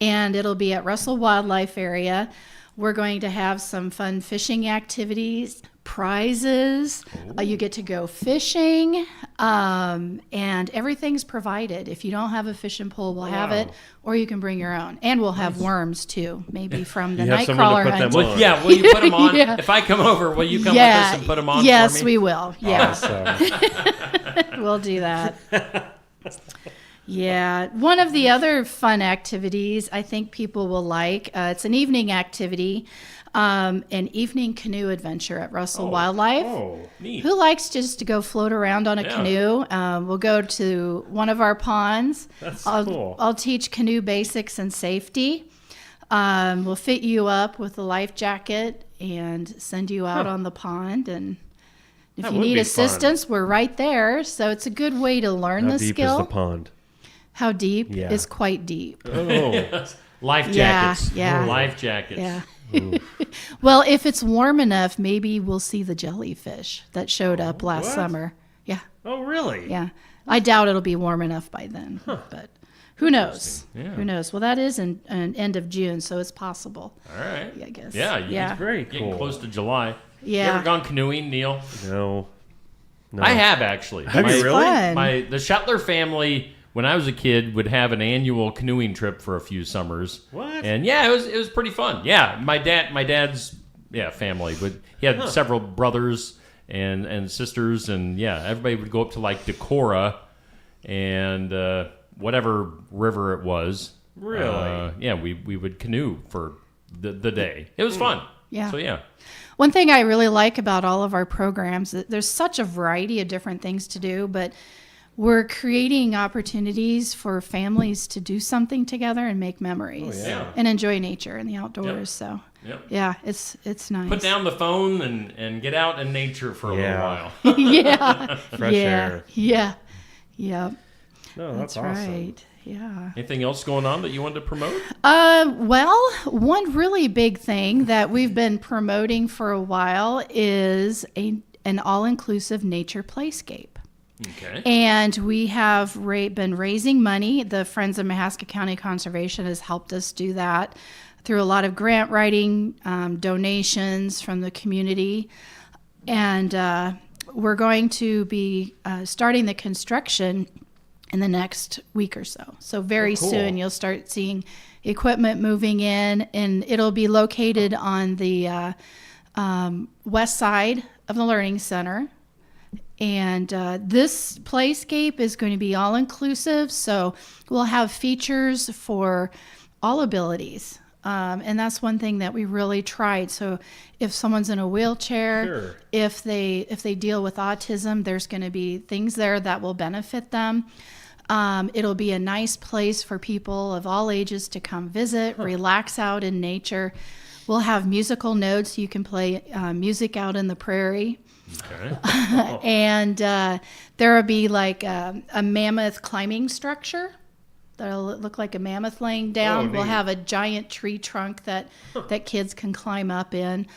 And it'll be at Russell Wildlife Area. We're going to have some fun fishing activities, prizes. You get to go fishing, and everything's provided. If you don't have a fishing pole, we'll have it, or you can bring your own. And we'll have worms, too, maybe from the nightcrawler hunt. Will you put them on? If I come over, will you come with us and put them on yes, for me? we will. Yeah. We'll do that. Yeah. One of the other fun activities I think people will like, it's an evening activity, an evening canoe adventure at Russell Wildlife. Oh, neat. Who likes just to go float around on a canoe? We'll go to one of our ponds. That's cool. I'll teach canoe basics and safety. We'll fit you up with a life jacket and send you out on the pond. And if you need assistance, we're right there. So it's a good way to learn the skill. How deep is the pond? How deep? Yeah. Is quite deep. Oh. Life jackets. Yeah. Life jackets. Yeah. Well, if it's warm enough, maybe we'll see the jellyfish that showed up last summer. Yeah. Oh, really? Yeah. I doubt it'll be warm enough by then, but who knows? Yeah. Who knows? Well, that is in end of June, so it's possible. All right. I guess. Yeah. Yeah. It's very cool. Getting close to July. Yeah. You ever gone canoeing, Neil? No. I have, actually. Have you really? Fun. The Shuttler family, when I was a kid, would have an annual canoeing trip for a few summers. What? And yeah, it was pretty fun. Yeah, my dad's family he had several brothers and sisters, and everybody would go up to like Decorah, and whatever river it was. Really? Yeah, we would canoe for the day. It was fun. Yeah. So yeah. One thing I really like about all of our programs, there's such a variety of different things to do, but we're creating opportunities for families to do something together and make memories and enjoy nature and the outdoors. So yeah, it's nice. Put down the phone and get out in nature for a little while. Yeah. Fresh air. Yeah. Yeah. No, that's right. awesome. Yeah. Anything else going on that you wanted to promote? Well, one really big thing that we've been promoting for a while is an all-inclusive nature playscape. Okay. And we have been raising money. The Friends of Mahaska County Conservation has helped us do that through a lot of grant writing, donations from the community. And we're going to be starting the construction in the next week or so. So very soon you'll start seeing equipment moving in, and it'll be located on the west side of the Learning Center. And this playscape is going to be all inclusive, so we'll have features for all abilities. And that's one thing that we really tried. So if someone's in a wheelchair, if they deal with autism, there's going to be things there that will benefit them. It'll be a nice place for people of all ages to come visit, relax out in nature. We'll have musical notes. You can play music out in the prairie. Okay. And there will be like a mammoth climbing structure that'll look like a mammoth laying down. We'll have a giant tree trunk that kids can climb up in.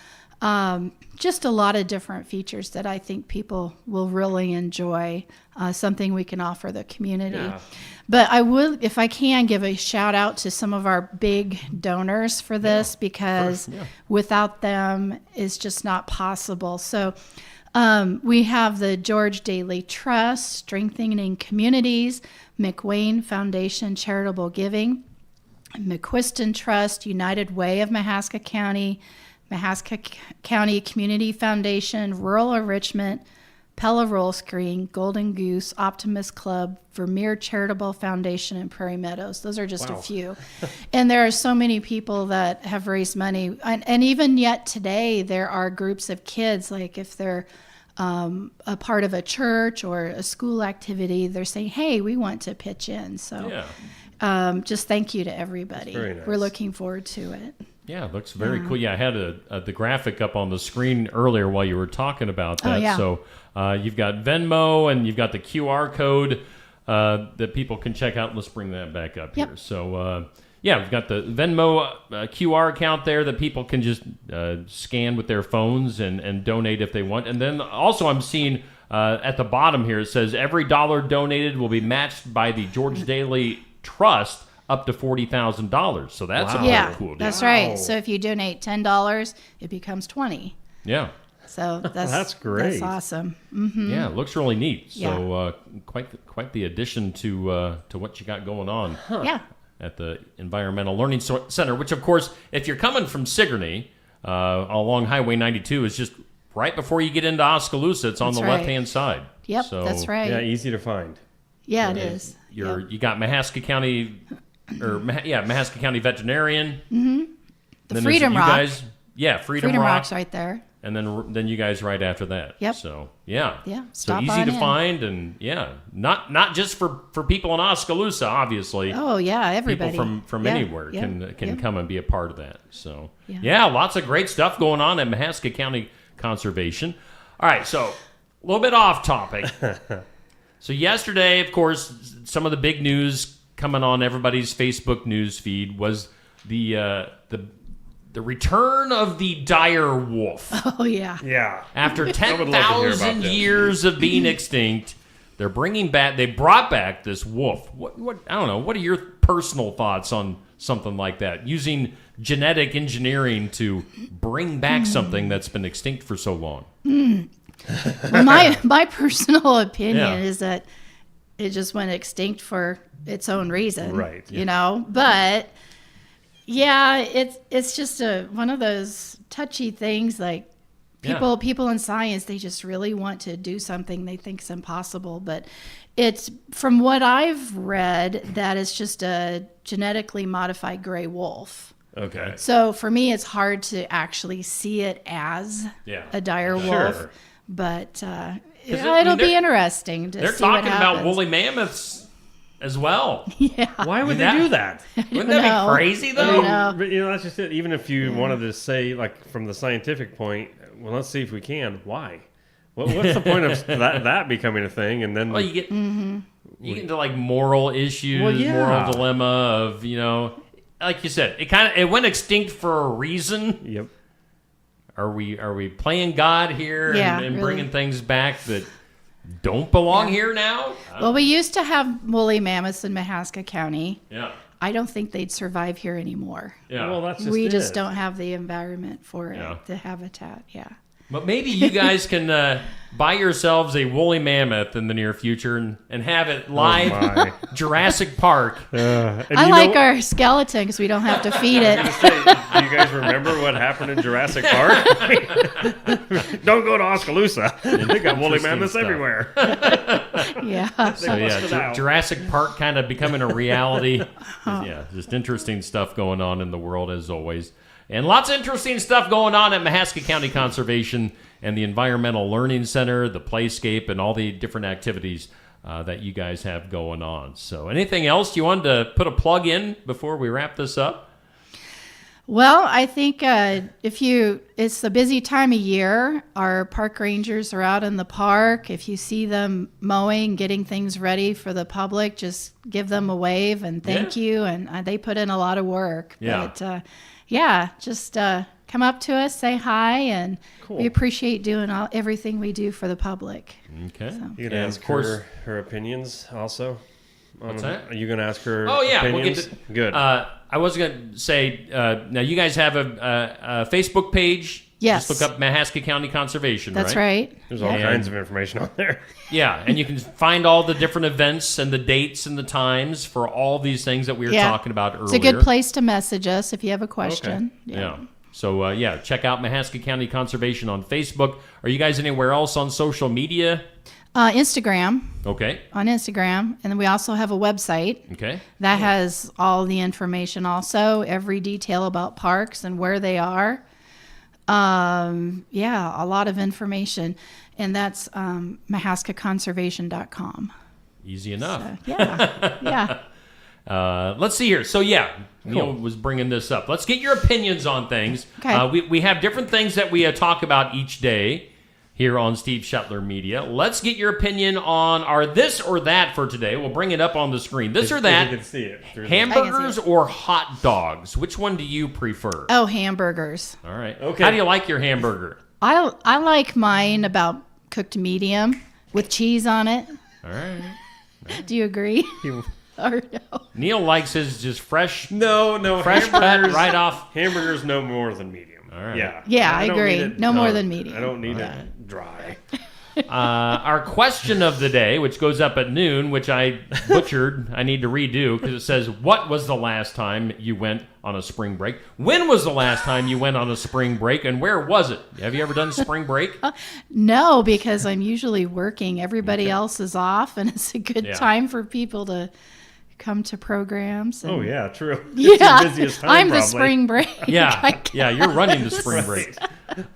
Just a lot of different features that I think people will really enjoy, something we can offer the community. Yeah. But I would, if I can, give a shout out to some of our big donors for this, because without them, it's just not possible. So we have the George Daly Trust, Strengthening Communities, McWayne Foundation Charitable Giving, McQuiston Trust, United Way of Mahaska County, Mahaska County Community Foundation, Rural Enrichment, Pella Roll Screen, Golden Goose, Optimist Club, Vermeer Charitable Foundation, and Prairie Meadows. Those are just a few. And there are so many people that have raised money. And even yet today, there are groups of kids, like if they're a part of a church or a school activity, they're saying, hey, we want to pitch in. So just thank you to everybody. Nice. We're looking forward to it. Yeah, it looks very cool. Yeah, I had the graphic up on the screen earlier while you were talking about that. So you've got Venmo and you've got the QR code that people can check out. Let's bring that back up here. So, we've got the Venmo QR account there that people can just scan with their phones and donate if they want. And then also I'm seeing at the bottom here, it says every dollar donated will be matched by the George Daly Trust up to $40,000. So that's a pretty cool deal. That's right. So if you donate $10, it becomes $20. Yeah. So that's great. That's awesome. Mm-hmm. Yeah, it looks really neat. So quite the addition to what you got going on. Yeah. At the Environmental Learning Center, which of course, if you're coming from Sigourney along Highway 92, is just right before you get into Oskaloosa. It's on the left-hand side. Yep, so, that's right. Yeah, easy to find. Yeah, it is. You got Mahaska County, Mahaska County Veterinarian. Mm-hmm. The Freedom Rock. Guys, Freedom Rock's right there. And then you guys right after that. Yep. So so easy to find, and not just for people in Oskaloosa, obviously. Oh yeah, everybody people from anywhere can come and be a part of that. So lots of great stuff going on at Mahaska County Conservation. All right, so a little bit off topic. So yesterday, of course, some of the big news coming on everybody's Facebook news feed was the return of the dire wolf. Oh, yeah. Yeah. After 10,000 years of being extinct, they brought back this wolf. What I don't know, what are your personal thoughts on something like that? Using genetic engineering to bring back something that's been extinct for so long. Well, my personal opinion is that it just went extinct for its own reason. Right. You know, but... yeah, it's just one of those touchy things. Like, People in science, they just really want to do something they think is impossible. But it's, from what I've read, that it's just a genetically modified gray wolf. Okay. So for me, it's hard to actually see it as a dire wolf. But it'll be interesting to see what happens. They're talking about woolly mammoths as well. Yeah. Why would they do that? Wouldn't that be crazy, though? But, that's just it. Even if you wanted to say, like, from the scientific point, well, let's see if we can. Why? What's the point of that becoming a thing? And then, well, you get into like moral issues, moral dilemma of, like you said, it went extinct for a reason. Yep. Are we playing God here and really bringing things back that don't belong here now? Well, we used to have woolly mammoths in Mahaska County. Yeah. I don't think they'd survive here anymore. Yeah. Well, that's just we just don't have the environment for it, the habitat. Yeah. But maybe you guys can buy yourselves a woolly mammoth in the near future and have it live Jurassic Park. I like our skeleton because we don't have to feed it. Do you guys remember what happened in Jurassic Park? Don't go to Oskaloosa. They got woolly mammoths everywhere. Yeah. So Jurassic Park kind of becoming a reality. Yeah, just interesting stuff going on in the world as always. And lots of interesting stuff going on at Mahaska County Conservation and the Environmental Learning Center, the Playscape, and all the different activities that you guys have going on. So anything else you wanted to put a plug in before we wrap this up? Well, I think it's a busy time of year. Our park rangers are out in the park. If you see them mowing, getting things ready for the public, just give them a wave and thank you. And they put in a lot of work. Yeah. But, just come up to us, say hi, and we appreciate doing everything we do for the public. Okay. So. You can ask her opinions also. What's that? Are you going to ask her opinions? opinions? We'll get to, Good. I was going to say, now you guys have a Facebook page. Yes. Just look up Mahaska County Conservation, That's right. There's all kinds of information on there. Yeah, and you can find all the different events and the dates and the times for all these things that we were talking about earlier. It's a good place to message us if you have a question. Okay. Yeah. So, check out Mahaska County Conservation on Facebook. Are you guys anywhere else on social media? Instagram. Okay. On Instagram. And then we also have a website. Okay. That has all the information also, every detail about parks and where they are. A lot of information. And that's mahaskaconservation.com. Easy enough. So, yeah. Let's see here. So, Neil was bringing this up. Let's get your opinions on things. Okay. We have different things that we talk about each day here on Steve Shetler Media. Let's get your opinion on our this or that for today. We'll bring it up on the screen. This or that. You can see it. Hamburgers or hot dogs? Which one do you prefer? Oh, hamburgers. All right. Okay. How do you like your hamburger? I like mine about cooked medium with cheese on it. All right. Do you agree? Or no? Neil likes his just fresh. No. Fresh cut right off. Hamburgers no more than medium. All right. Yeah, I agree. No more than medium. I don't need it dry. Our question of the day, which goes up at noon, which I butchered, I need to redo because it says, what was the last time you went on a spring break? When was the last time you went on a spring break, and where was it? Have you ever done spring break? No, because I'm usually working. Everybody else is off, and it's a good time for people to come to programs. And, true. Yeah, it's your busiest time, I'm probably. the spring break. Yeah, you're running the spring break.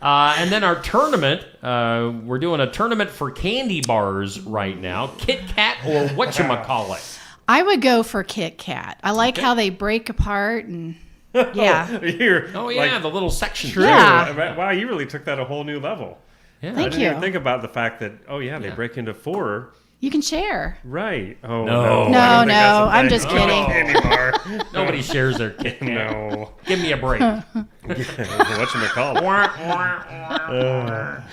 And then our tournament, we're doing a tournament for candy bars right now. Kit Kat or whatchamacallit? I would go for Kit Kat. I like how they break apart and the little section. True. Yeah. Wow, you really took that a whole new level. Yeah. Thank I didn't you. even think about the fact that they break into 4. You can share. Right. Oh No. no. I don't think that's a I'm thing. just kidding. Candy bar. Nobody shares their Kit Kat. No. Give me a break. Whatchamacallit?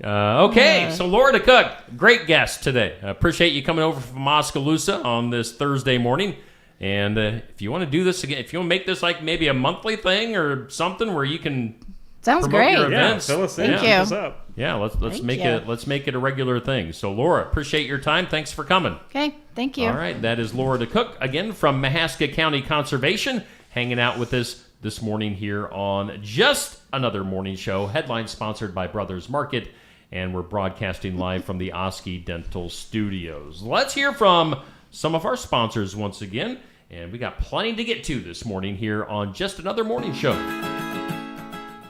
Okay, so Laura the Cook, great guest today. I appreciate you coming over from Oskaloosa on this Thursday morning. And if you want to do this again, if you want to make this like maybe a monthly thing or something where you can Sounds promote great. your events. Fill us in. Thank Keep you. us up. Yeah, let's make you. it a regular thing. So Laura, appreciate your time. Thanks for coming. Okay, thank you. All right, that is Laura the Cook again from Mahaska County Conservation, hanging out with us this morning here on Just Another Morning Show, headline sponsored by Brothers Market, and we're broadcasting live from the Osky Dental Studios. Let's hear from some of our sponsors once again, and we got plenty to get to this morning here on Just Another Morning Show.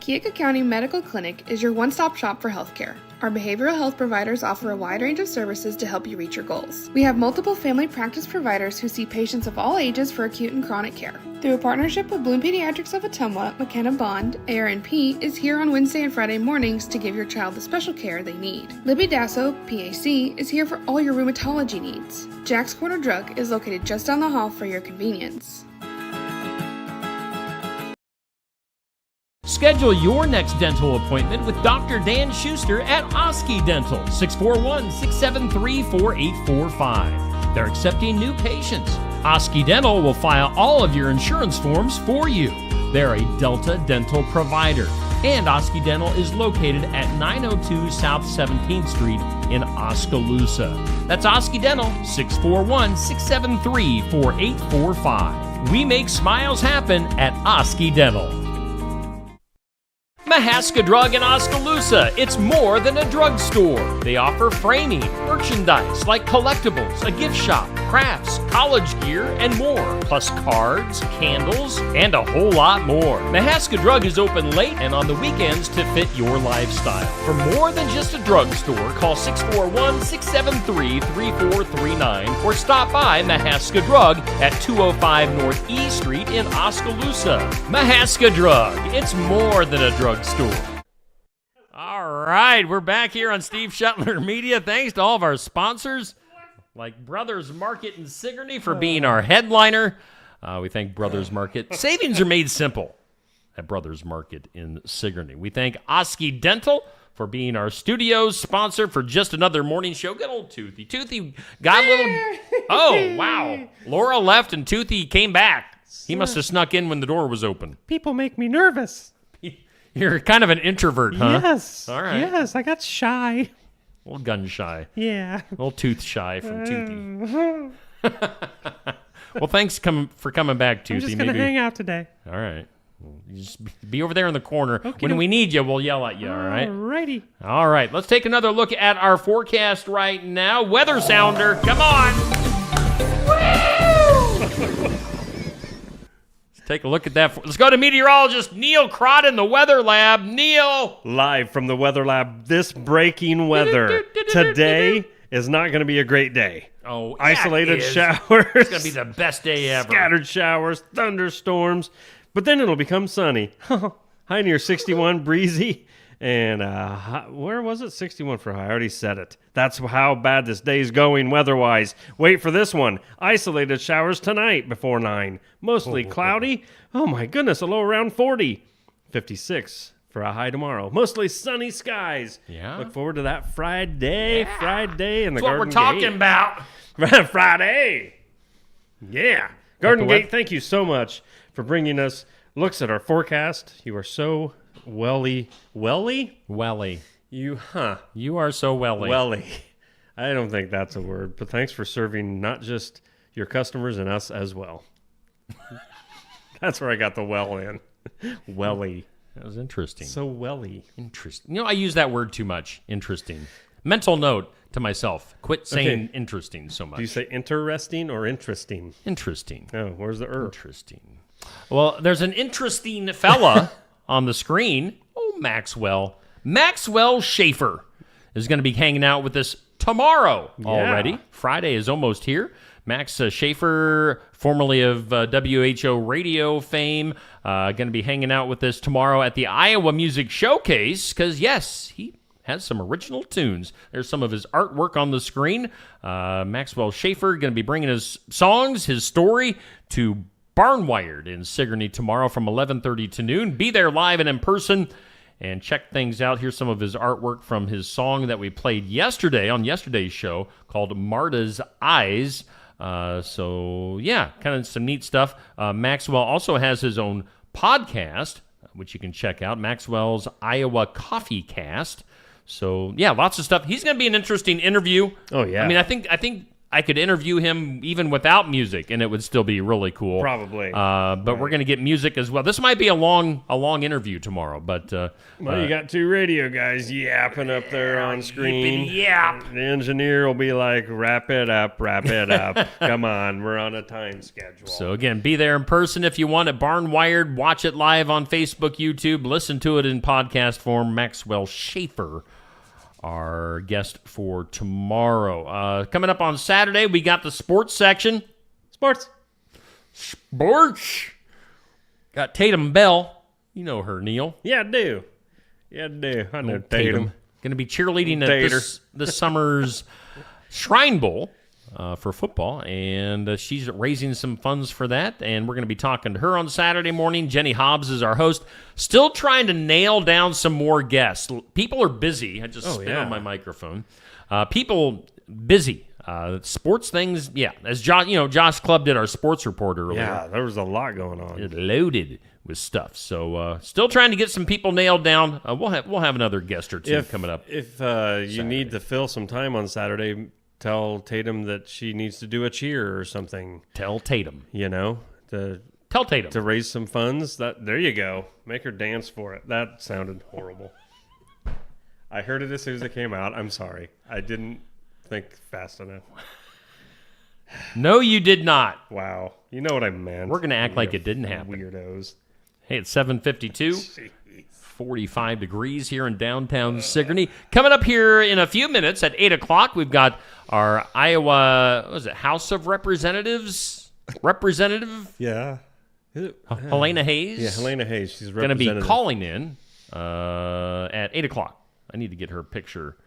Keokuk County Medical Clinic is your one-stop shop for healthcare. Our behavioral health providers offer a wide range of services to help you reach your goals. We have multiple family practice providers who see patients of all ages for acute and chronic care. Through a partnership with Bloom Pediatrics of Ottumwa, McKenna Bond, ARNP is here on Wednesday and Friday mornings to give your child the special care they need. Libby Dasso, PAC, is here for all your rheumatology needs. Jack's Corner Drug is located just down the hall for your convenience. Schedule your next dental appointment with Dr. Dan Schuster at Osky Dental, 641-673-4845. They're accepting new patients. Osky Dental will file all of your insurance forms for you. They're a Delta dental provider. And Osky Dental is located at 902 South 17th Street in Oskaloosa. That's Osky Dental, 641-673-4845. We make smiles happen at Osky Dental. Mahaska Drug in Oskaloosa. It's more than a drugstore. They offer framing, merchandise like collectibles, a gift shop, crafts, college gear, and more. Plus cards, candles, and a whole lot more. Mahaska Drug is open late and on the weekends to fit your lifestyle. For more than just a drugstore, call 641-673-3439 or stop by Mahaska Drug at 205 North E Street in Oskaloosa. Mahaska Drug. It's more than a drugstore. All right, we're back here on Steve Shuttler Media. Thanks to all of our sponsors, like Brothers Market and Sigourney for being our headliner. We thank Brothers Market. Savings are made simple at Brothers Market in Sigourney. We thank Osky Dental for being our studio's sponsor for Just Another Morning Show. Good old Toothy. Toothy got a little... Oh, wow. Laura left and Toothy came back. He must have snuck in when the door was open. People make me nervous. You're kind of an introvert, huh? Yes. All right. Yes, I got shy. A little gun shy. Yeah. A little tooth shy from Toothy. Well, thanks for coming back, Toothy. I'm just going to hang out today. All right. Well, you just be over there in the corner. Okay. When we need you, we'll yell at you, all right? Alrighty. All right. Let's take another look at our forecast right now. Weather Sounder, come on. Take a look at that. Let's go to meteorologist Neil Crott in the Weather Lab. Neil! Live from the Weather Lab, this breaking weather. Today is not going to be a great day. Oh, yeah, Isolated it is. showers. It's going to be the best day ever. Scattered showers, thunderstorms. But then it'll become sunny. High near 61, breezy. And where was it? 61 for high. I already said it. That's how bad this day's going weather-wise. Wait for this one. Isolated showers tonight before 9. Mostly cloudy. Oh my goodness, a low around 40. 56 for a high tomorrow. Mostly sunny skies. Yeah. Look forward to that Friday. Yeah. Friday in the Garden Gate. That's what we're talking about. Friday. Yeah. Garden Gate, thank you so much for bringing us looks at our forecast. You are so... Welly. You are so welly. Welly. I don't think that's a word, but thanks for serving not just your customers and us as well. That's where I got the well in. Welly. That was interesting. So welly. Interesting. You know, I use that word too much. Interesting. Mental note to myself. Quit saying interesting so much. Do you say interesting or interesting? Interesting. Oh, where's the Interesting. Well, there's an interesting fella on the screen. Oh, Maxwell. Maxwell Schaefer is going to be hanging out with us tomorrow already. Friday is almost here. Max Schaefer, formerly of WHO radio fame, going to be hanging out with us tomorrow at the Iowa Music Showcase because, yes, he has some original tunes. There's some of his artwork on the screen. Maxwell Schaefer going to be bringing his songs, his story to Barnwired in Sigourney tomorrow from 11:30 to noon. Be there live and in person and check things out. Here's some of his artwork from his song that we played yesterday on yesterday's show called Marta's Eyes. So, yeah, kind of some neat stuff. Maxwell also has his own podcast, which you can check out, Maxwell's Iowa Coffee Cast. So, yeah, lots of stuff. He's going to be an interesting interview. Oh, yeah. I mean, I think I could interview him even without music, and it would still be really cool. Probably. But we're going to get music as well. This might be a long interview tomorrow, but well, you got two radio guys yapping up there on screen. Yap. The engineer will be like, wrap it up. Come on, we're on a time schedule. So again, be there in person if you want at Barn Wired. Watch it live on Facebook, YouTube. Listen to it in podcast form. Maxwell Schaefer, our guest for tomorrow. Coming up on Saturday, we got the sports section. Sports. Got Tatum Bell. You know her, Neil. Yeah, I do. I know Tatum. Going to be cheerleading at this summer's Shrine Bowl for football, and she's raising some funds for that, and we're going to be talking to her on Saturday morning. Jenny Hobbs is our host. Still trying to nail down some more guests. People are busy. I just spit on my microphone. People busy. Sports things, as Josh Clubb did our sports report earlier. Yeah, there was a lot going on. It loaded with stuff. So still trying to get some people nailed down. We'll have another guest or two coming up. If you need to fill some time on Saturday, tell Tatum that she needs to do a cheer or something. Tell Tatum. Tell Tatum. To raise some funds. There you go. Make her dance for it. That sounded horrible. I heard it as soon as it came out. I'm sorry. I didn't think fast enough. No, you did not. Wow. You know what I meant. We're going to act like it didn't happen. Weirdos. Hey, it's 7:52. 45 degrees here in downtown Sigourney. Coming up here in a few minutes at 8 o'clock, we've got our Iowa, House of Representative? Yeah. Helena Hayes. Yeah, Helena Hayes. She's going to be calling in at 8 o'clock. I need to get her picture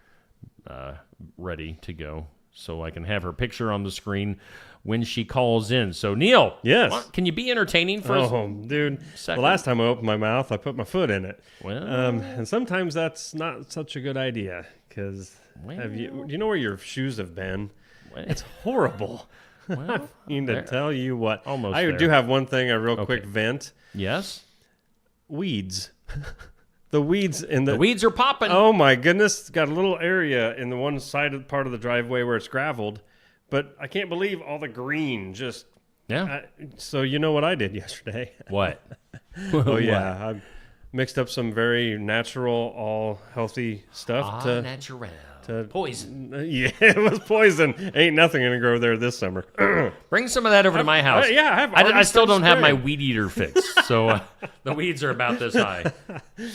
ready to go so I can have her picture on the screen when she calls in. So, Neil, yes, can you be entertaining for dude, second? The last time I opened my mouth, I put my foot in it. Well, and sometimes that's not such a good idea because do you know where your shoes have been? It's horrible. Well, I mean to tell you what. Almost I there. do have one thing, a real quick vent. Yes? Weeds. The weeds are popping. Oh my goodness! Got a little area in the one side of part of the driveway where it's graveled, but I can't believe all the green just. Yeah. So you know what I did yesterday? What? Oh yeah, I mixed up some very natural, all healthy stuff. Natural. Poison. Yeah, it was poison. Ain't nothing gonna grow there this summer. Bring some of that over to my house. I still don't have my weed eater fixed, so the weeds are about this high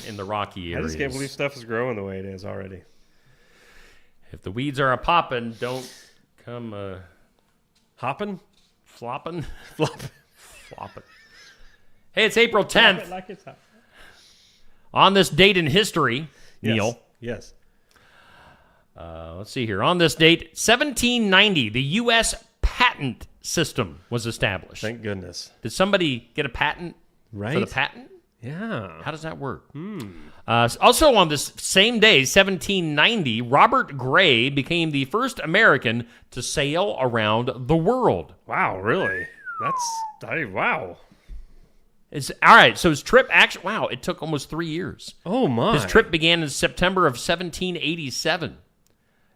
in the rocky areas. I just can't believe stuff is growing the way it is already. If the weeds are a popping, don't come hopping, flopping, flopping. Hey, it's April 10th. Like it's hot. On this date in history, Neil. Yes. Let's see here. On this date, 1790, the U.S. patent system was established. Thank goodness. Did somebody get a patent for the patent? Yeah. How does that work? Also on this same day, 1790, Robert Gray became the first American to sail around the world. Wow, really? Wow. All right, so his trip it took almost 3 years. Oh, my. His trip began in September of 1787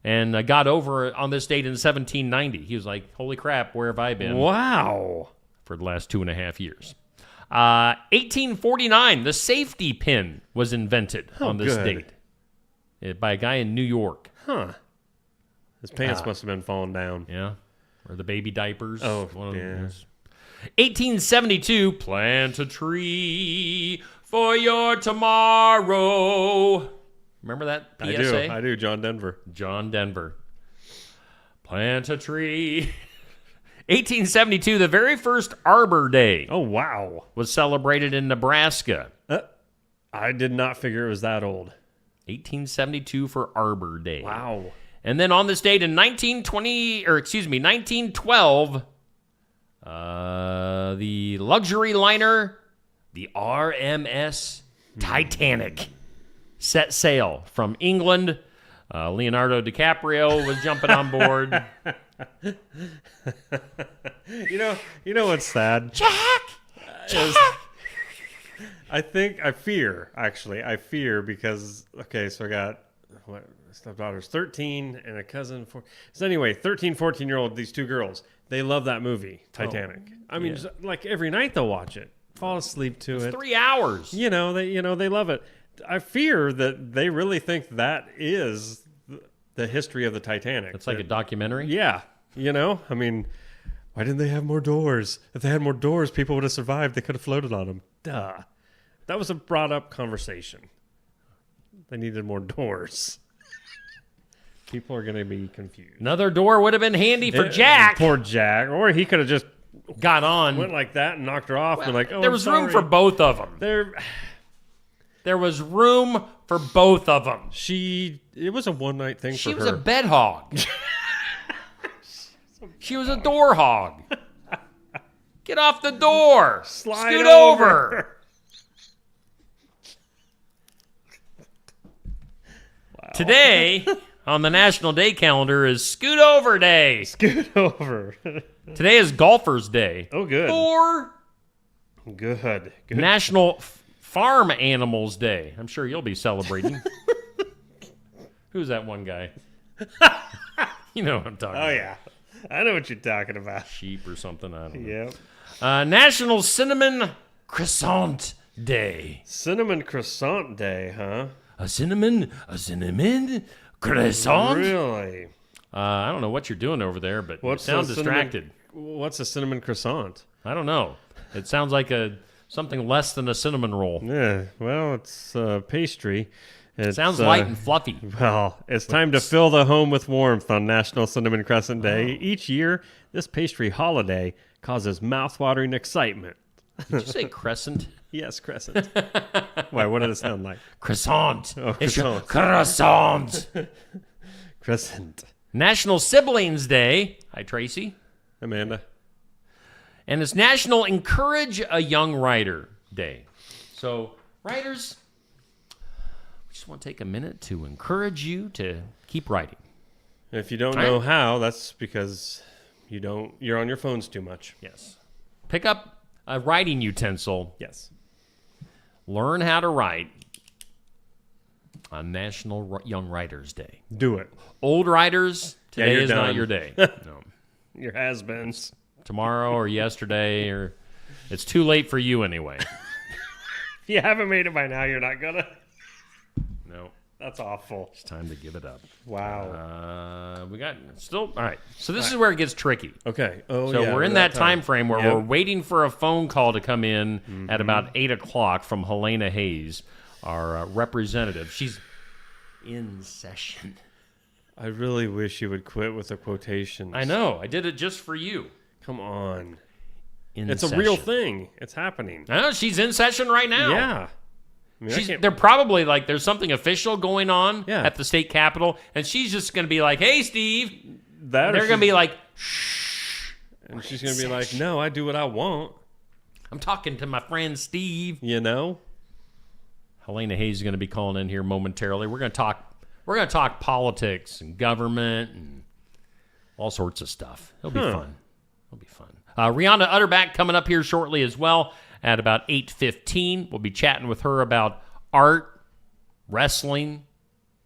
and got over on this date in 1790. He was like, holy crap, where have I been? Wow. For the last 2.5 years. 1849, the safety pin was invented on this date by a guy in New York. Huh. His pants must have been falling down. Yeah. Or the baby diapers. Oh, yeah. 1872, plant a tree for your tomorrow. Remember that PSA? I do. John Denver. Plant a tree. 1872, the very first Arbor Day. Oh, wow. Was celebrated in Nebraska. I did not figure it was that old. 1872 for Arbor Day. Wow. And then on this date in 1912, the luxury liner, the RMS Titanic, set sail from England. Leonardo DiCaprio was jumping on board. You know what's sad? Jack! I fear because, okay, so I got stepdaughter's 13 and a cousin 4. So anyway, 13, 14-year-old, these two girls, they love that movie, Titanic. I mean, just, like every night they'll watch it, fall asleep to it. 3 hours. They love it. I fear that they really think that is the history of the Titanic. It's like a documentary? Yeah. I mean, why didn't they have more doors? If they had more doors, people would have survived. They could have floated on them. Duh. That was a brought up conversation. They needed more doors. People are going to be confused. Another door would have been handy for Jack. Poor Jack. Or he could have just got on. Went like that and knocked her off. And like, oh, there was room for both of them. There was room for both of them. It was a one-night thing for her. She was a bed hog. She was a door hog. Get off the door. Scoot over. Wow. Today, on the National Day calendar, is Scoot Over Day. Scoot over. Today is Golfer's Day. Oh, good. Or Good. National Farm Animals Day. I'm sure you'll be celebrating. Who's that one guy? You know what I'm talking about. Oh, yeah. I know what you're talking about. Sheep or something. I don't know. Yep. National Cinnamon Croissant Day. Cinnamon Croissant Day, huh? A cinnamon croissant? Really? I don't know what you're doing over there, but you sound distracted. What's a cinnamon croissant? I don't know. It sounds like something less than a cinnamon roll. Yeah, well, it's pastry. It sounds light and fluffy. Well, it's time to fill the home with warmth on National Cinnamon Crescent Day. Each year, this pastry holiday causes mouth-watering excitement. Did you say crescent? Yes, crescent. Why, what did it sound like? Croissant. Oh, croissant. Croissant. Crescent. National Siblings Day. Hi, Tracy. Amanda. And it's National Encourage a Young Writer Day. So, writers, we just want to take a minute to encourage you to keep writing. If you don't know how, that's because you're on your phones too much. Yes. Pick up a writing utensil. Yes. Learn how to write on National Young Writers Day. Do it. Old writers, today is not your day. No. Your has-beens. Tomorrow or yesterday, or it's too late for you anyway. If you haven't made it by now, you're not gonna. No. That's awful. It's time to give it up. Wow. We got still all right. So this is where it gets tricky. Okay. Oh, so yeah, we're in that time frame where we're waiting for a phone call to come in at about 8:00 from Helena Hayes, our representative. She's in session. I really wish you would quit with the quotations. I know. I did it just for you. Come on. It's a real thing. It's happening. I know. She's in session right now. Yeah. I mean, they're probably like, there's something official going on at the state capitol, and she's just going to be like, hey, Steve. They're going to be like, shh. And she's going to be like, no, I do what I want. I'm talking to my friend Steve. You know? Helena Hayes is going to be calling in here momentarily. We're going to talk politics and government and all sorts of stuff. It'll be fun. It'll be fun. Rihanna Utterback coming up here shortly as well at about 8:15. We'll be chatting with her about art, wrestling,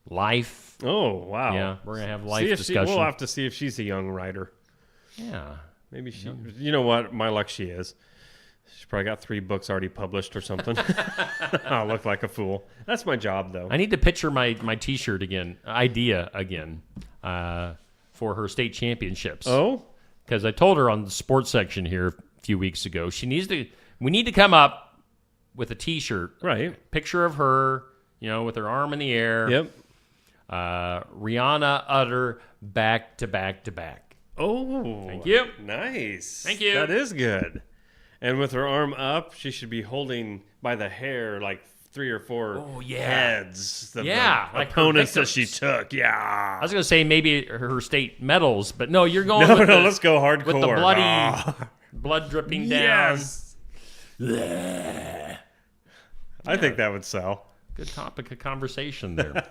life. Oh, wow. Yeah, we're going to have life discussion. We'll have to see if she's a young writer. Yeah. Maybe she... You know what? My luck she is. She's probably got 3 books already published or something. I'll look like a fool. That's my job, though. I need to picture my T-shirt idea again for her state championships. Oh? Because I told her on the sports section here a few weeks ago, we need to come up with a T-shirt. Right. Picture of her, with her arm in the air. Yep. Rihanna Utter back to back to back. Oh. Thank you. Nice. Thank you. That is good. And with her arm up, she should be holding by the hair like 3 or 4 heads. The like opponents that she took. Yeah. I was going to say maybe her state medals, but no, you're going let's go hardcore. With the blood dripping down. Yes. I think that would sell. Good topic of conversation there.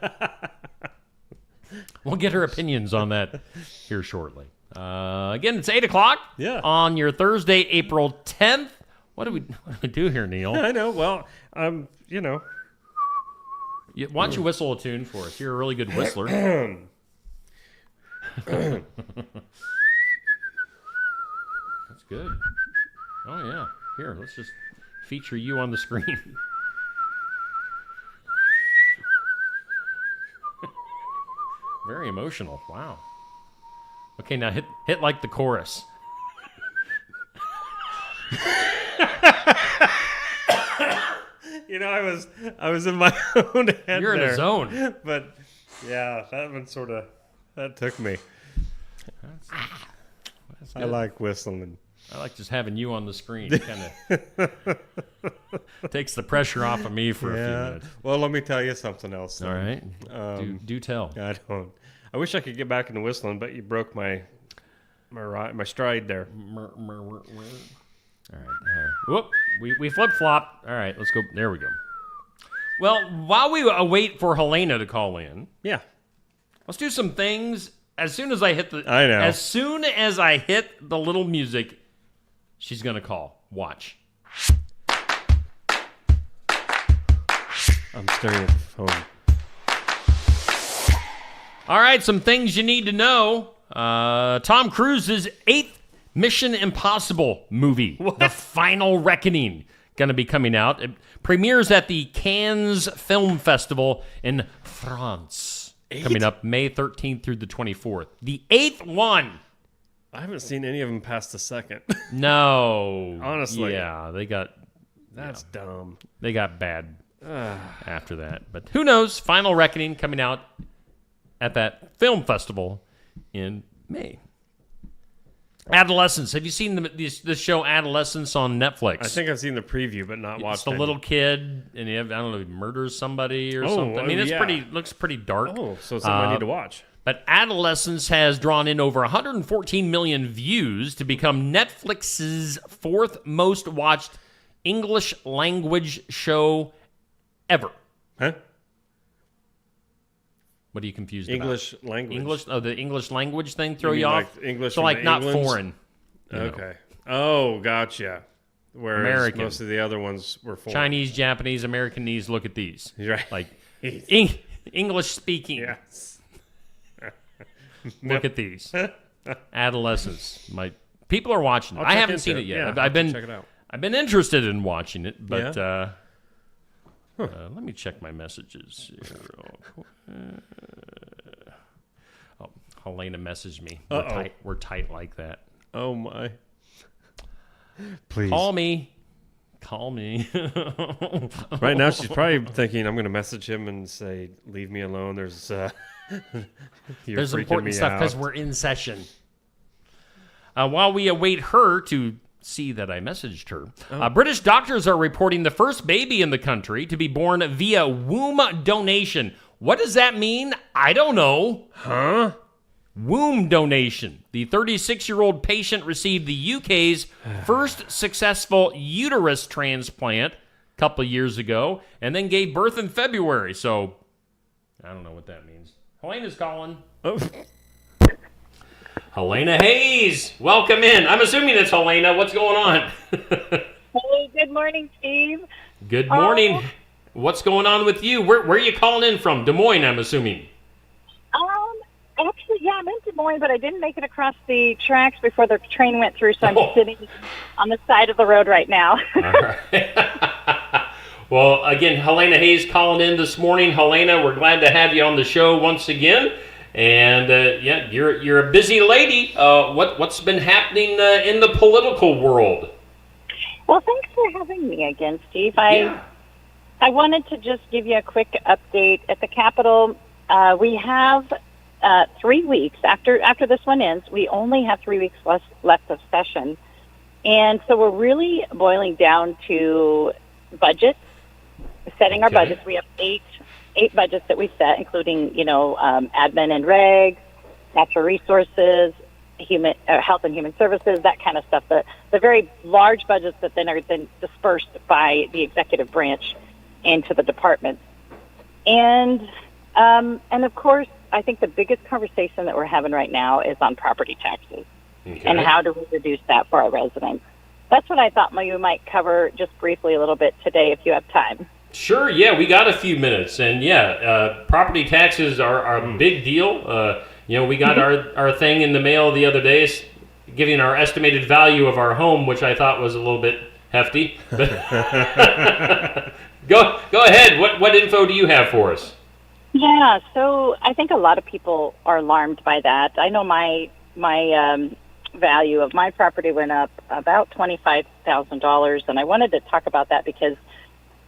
We'll get her opinions on that here shortly. Again, it's 8:00 on your Thursday, April 10th. What do we do here, Neil? I know. Well, Why don't you whistle a tune for us? You're a really good whistler. That's good. Oh, yeah. Here, let's just feature you on the screen. Very emotional. Wow. Okay, now hit like the chorus. You know, I was in my own head. You're in a zone. But yeah, that one that took me. That's I good. like whistling. I like just having you on the screen. Kind of takes the pressure off of me for a few minutes. Well, let me tell you something else. All right. Do tell. I don't. I wish I could get back into whistling, but you broke my stride there. All right. Whoop. We flip-flop. All right, let's go. There we go. Well, while we await for Helena to call in, yeah, let's do some things. As soon as I hit the little music, she's gonna call. Watch. I'm staring at the phone. All right, some things you need to know. Tom Cruise's 8th Mission Impossible movie, The Final Reckoning, going to be coming out. It premieres at the Cannes Film Festival in France. Coming up May 13th through the 24th. The 8th one. I haven't seen any of them past the second. No. Honestly. Yeah, they got... That's dumb. They got bad after that. But who knows? Final Reckoning coming out at that film festival in May. Adolescence. Have you seen the show Adolescence on Netflix? I think I've seen the preview, but not watched it. It's the little kid, and I don't know, he murders somebody or something. I mean, looks pretty dark. Oh, so it's something I need to watch. But Adolescence has drawn in over 114 million views to become Netflix's 4th most watched English language show ever. Huh? What are you confused English about? language. The English language thing throw you you off? Like English so from like not England? foreign. Okay. Oh, gotcha. Whereas American. most of the other ones were foreign. Chinese, Japanese, Americanese, look at these. Right. Like English speaking. Yes. Look at these. Adolescence. People are watching it. I'll I check haven't into seen it. it yet. Yeah, I've been check it out. I've been interested in watching it, but Yeah? let me check my messages here real quick. Oh, Helena messaged me. We're tight like that. Oh my. Please. Call me. Right now she's probably thinking I'm going to message him and say, leave me alone. There's important stuff because we're in session. While we await her to see that I messaged her, British doctors are reporting the first baby in the country to be born via womb donation. What does that mean? I don't know. Huh? Womb donation. The 36-year-old patient received the UK's first successful uterus transplant a couple of years ago and then gave birth in February. So, I don't know what that means. Helena's calling. Oh. Helena Hayes, welcome in. I'm assuming it's Helena. What's going on? Hey, good morning, Steve. Good morning. What's going on with you? Where are you calling in from? Des Moines, I'm assuming. Actually, yeah, I'm in Des Moines, but I didn't make it across the tracks before the train went through, so I'm sitting on the side of the road right now. All right. Well, again, Helena Hayes calling in this morning. Helena, we're glad to have you on the show once again. And yeah, you're a busy lady. What's been happening in the political world? Well, thanks for having me again, Steve. I wanted to just give you a quick update. At the Capitol, we have 3 weeks. After this one ends, we only have 3 weeks left of session. And so we're really boiling down to budgets, setting our budgets. We have eight budgets that we set, including, admin and regs, natural resources, health and human services, that kind of stuff. The very large budgets that then are dispersed by the executive branch into the departments. And of course, I think the biggest conversation that we're having right now is on property taxes and how do we reduce that for our residents. That's what I thought you might cover just briefly a little bit today if you have time. Sure, yeah, we got a few minutes. And property taxes are a big deal. We got our thing in the mail the other day giving our estimated value of our home, which I thought was a little bit hefty. Go ahead. What info do you have for us? Yeah, so I think a lot of people are alarmed by that. I know my value of my property went up about $25,000, and I wanted to talk about that because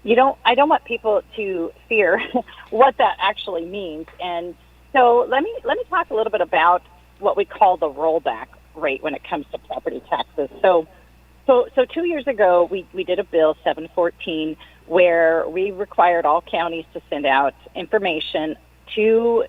I don't want people to fear what that actually means. And so let me talk a little bit about what we call the rollback rate when it comes to property taxes. So 2 years ago, we did a bill 714 where we required all counties to send out information to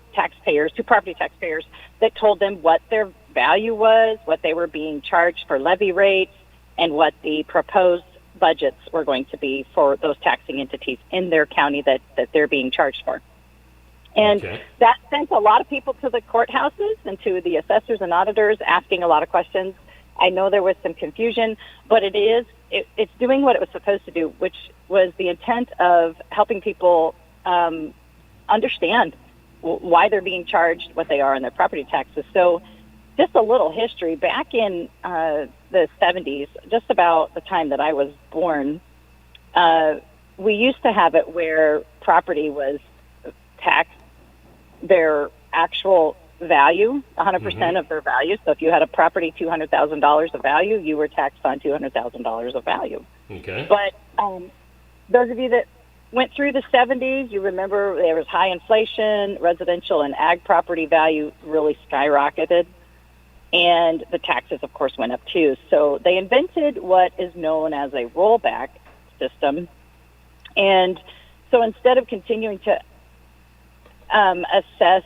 property taxpayers that told them what their value was, what they were being charged for levy rates, and what the proposed budgets were going to be for those taxing entities in their county that they're being charged for. And that sent a lot of people to the courthouses and to the assessors and auditors asking a lot of questions. I know there was some confusion, but it's doing what it was supposed to do, which was the intent of helping people understand why they're being charged what they are in their property taxes. So just a little history. Back in the 70s, just about the time that I was born, we used to have it where property was taxed their actual value, 100% of their value. So if you had a property, $200,000 of value, you were taxed on $200,000 of value. Okay. But those of you that went through the 70s, you remember there was high inflation, residential and ag property value really skyrocketed, and the taxes, of course, went up too. So they invented what is known as a rollback system. And so instead of continuing to assess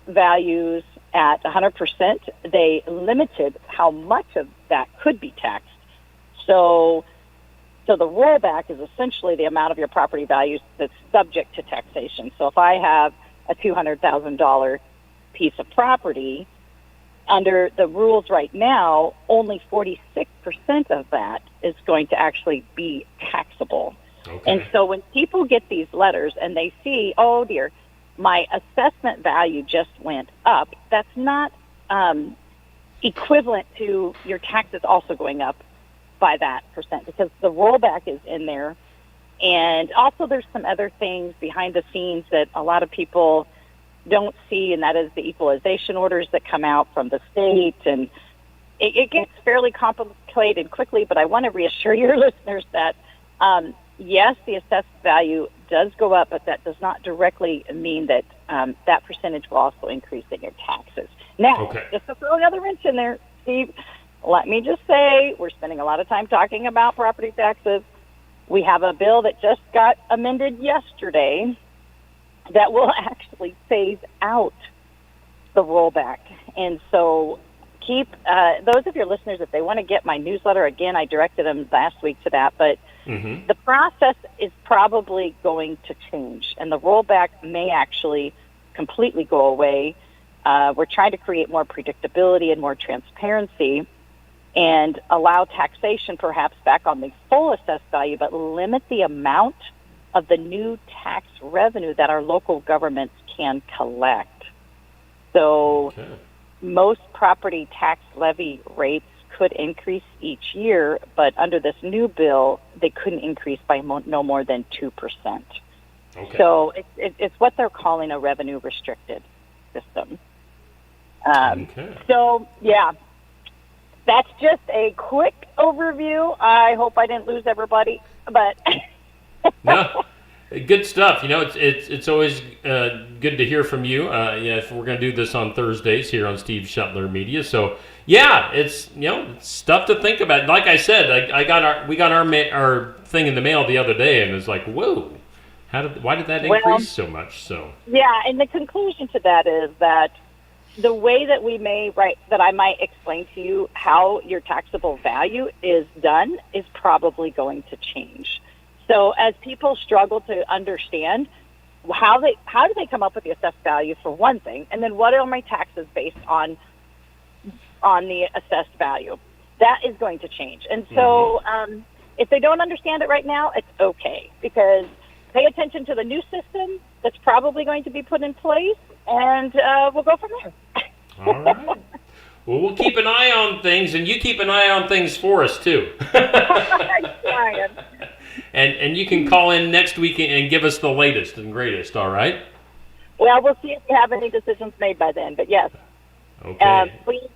values at 100%, they limited how much of that could be taxed. So the rollback is essentially the amount of your property values that's subject to taxation. So if I have a $200,000 piece of property, under the rules right now, only 46% of that is going to actually be taxable. Okay. And so when people get these letters and they see, oh dear, my assessment value just went up, that's not equivalent to your taxes also going up by that percent, because the rollback is in there. And also there's some other things behind the scenes that a lot of people don't see, and that is the equalization orders that come out from the state. And it gets fairly complicated quickly, but I want to reassure your listeners that yes, the assessed value does go up, but that does not directly mean that that percentage will also increase in your taxes. Now, just to throw another wrench in there, Steve, let me just say we're spending a lot of time talking about property taxes. We have a bill that just got amended yesterday that will actually phase out the rollback. And so keep those of your listeners, if they want to get my newsletter, again, I directed them last week to that, but the process is probably going to change, and the rollback may actually completely go away. We're trying to create more predictability and more transparency and allow taxation perhaps back on the full assessed value, but limit the amount of the new tax revenue that our local governments can collect. So most property tax levy rates could increase each year, but under this new bill, they couldn't increase by no more than 2%. So it's what they're calling a revenue restricted system. So, yeah, that's just a quick overview. I hope I didn't lose everybody, but... No, good stuff. It's always good to hear from you. If we're going to do this on Thursdays here on Steve Shuttler Media, so yeah, it's stuff to think about. Like I said, we got our thing in the mail the other day, and it's like, whoa, why did that increase so much? So yeah, and the conclusion to that is that the way that I might explain to you how your taxable value is done is probably going to change. So as people struggle to understand how do they come up with the assessed value for one thing, and then what are my taxes based on the assessed value, that is going to change. And so if they don't understand it right now, it's okay, because pay attention to the new system that's probably going to be put in place, and we'll go from there. All right. Well, we'll keep an eye on things, and you keep an eye on things for us, too. Brian. And you can call in next week and give us the latest and greatest, all right? Well, we'll see if we have any decisions made by then, but yes. Okay. Please,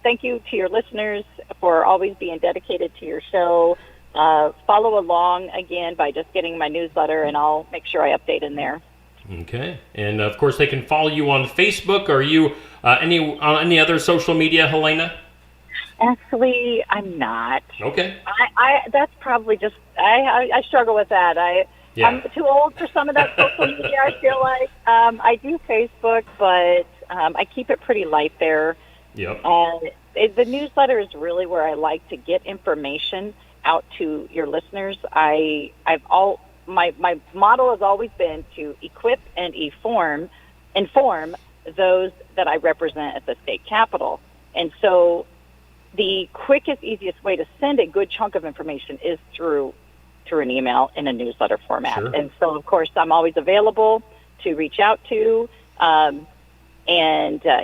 thank you to your listeners for always being dedicated to your show. Follow along, again, by just getting my newsletter, and I'll make sure I update in there. Okay. And, of course, they can follow you on Facebook. Are you on any other social media, Helena? Actually, I'm not. Okay. I that's probably just, I struggle with that. I'm too old for some of that social media, I feel like. I do Facebook, but I keep it pretty light there. Yep. The newsletter is really where I like to get information out to your listeners. My motto has always been to equip and inform those that I represent at the state capitol. And so the quickest, easiest way to send a good chunk of information is through an email in a newsletter format. Sure. And so, of course, I'm always available to reach out to. And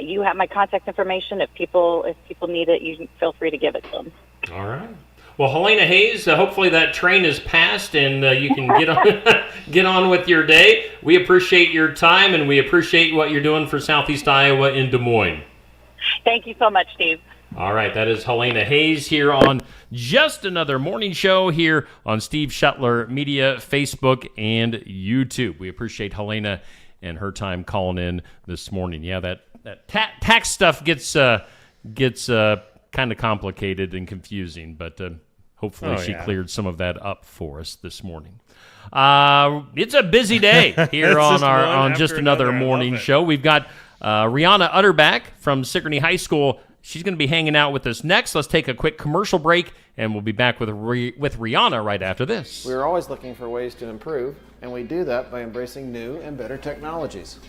you have my contact information. If people need it, you can feel free to give it to them. All right. Well, Helena Hayes, hopefully that train is passed and you can get on with your day. We appreciate your time, and we appreciate what you're doing for Southeast Iowa in Des Moines. Thank you so much, Steve. All right, that is Helena Hayes here on Just Another Morning Show here on Steve Shuttler Media, Facebook, and YouTube. We appreciate Helena and her time calling in this morning. Yeah, that tax stuff gets kind of complicated and confusing, but hopefully she cleared some of that up for us this morning. It's a busy day here on Just Another Morning Show. We've got Rihanna Utterback from Sigourney High School. She's going to be hanging out with us next. Let's take a quick commercial break, and we'll be back with Rihanna right after this. We're always looking for ways to improve, and we do that by embracing new and better technologies.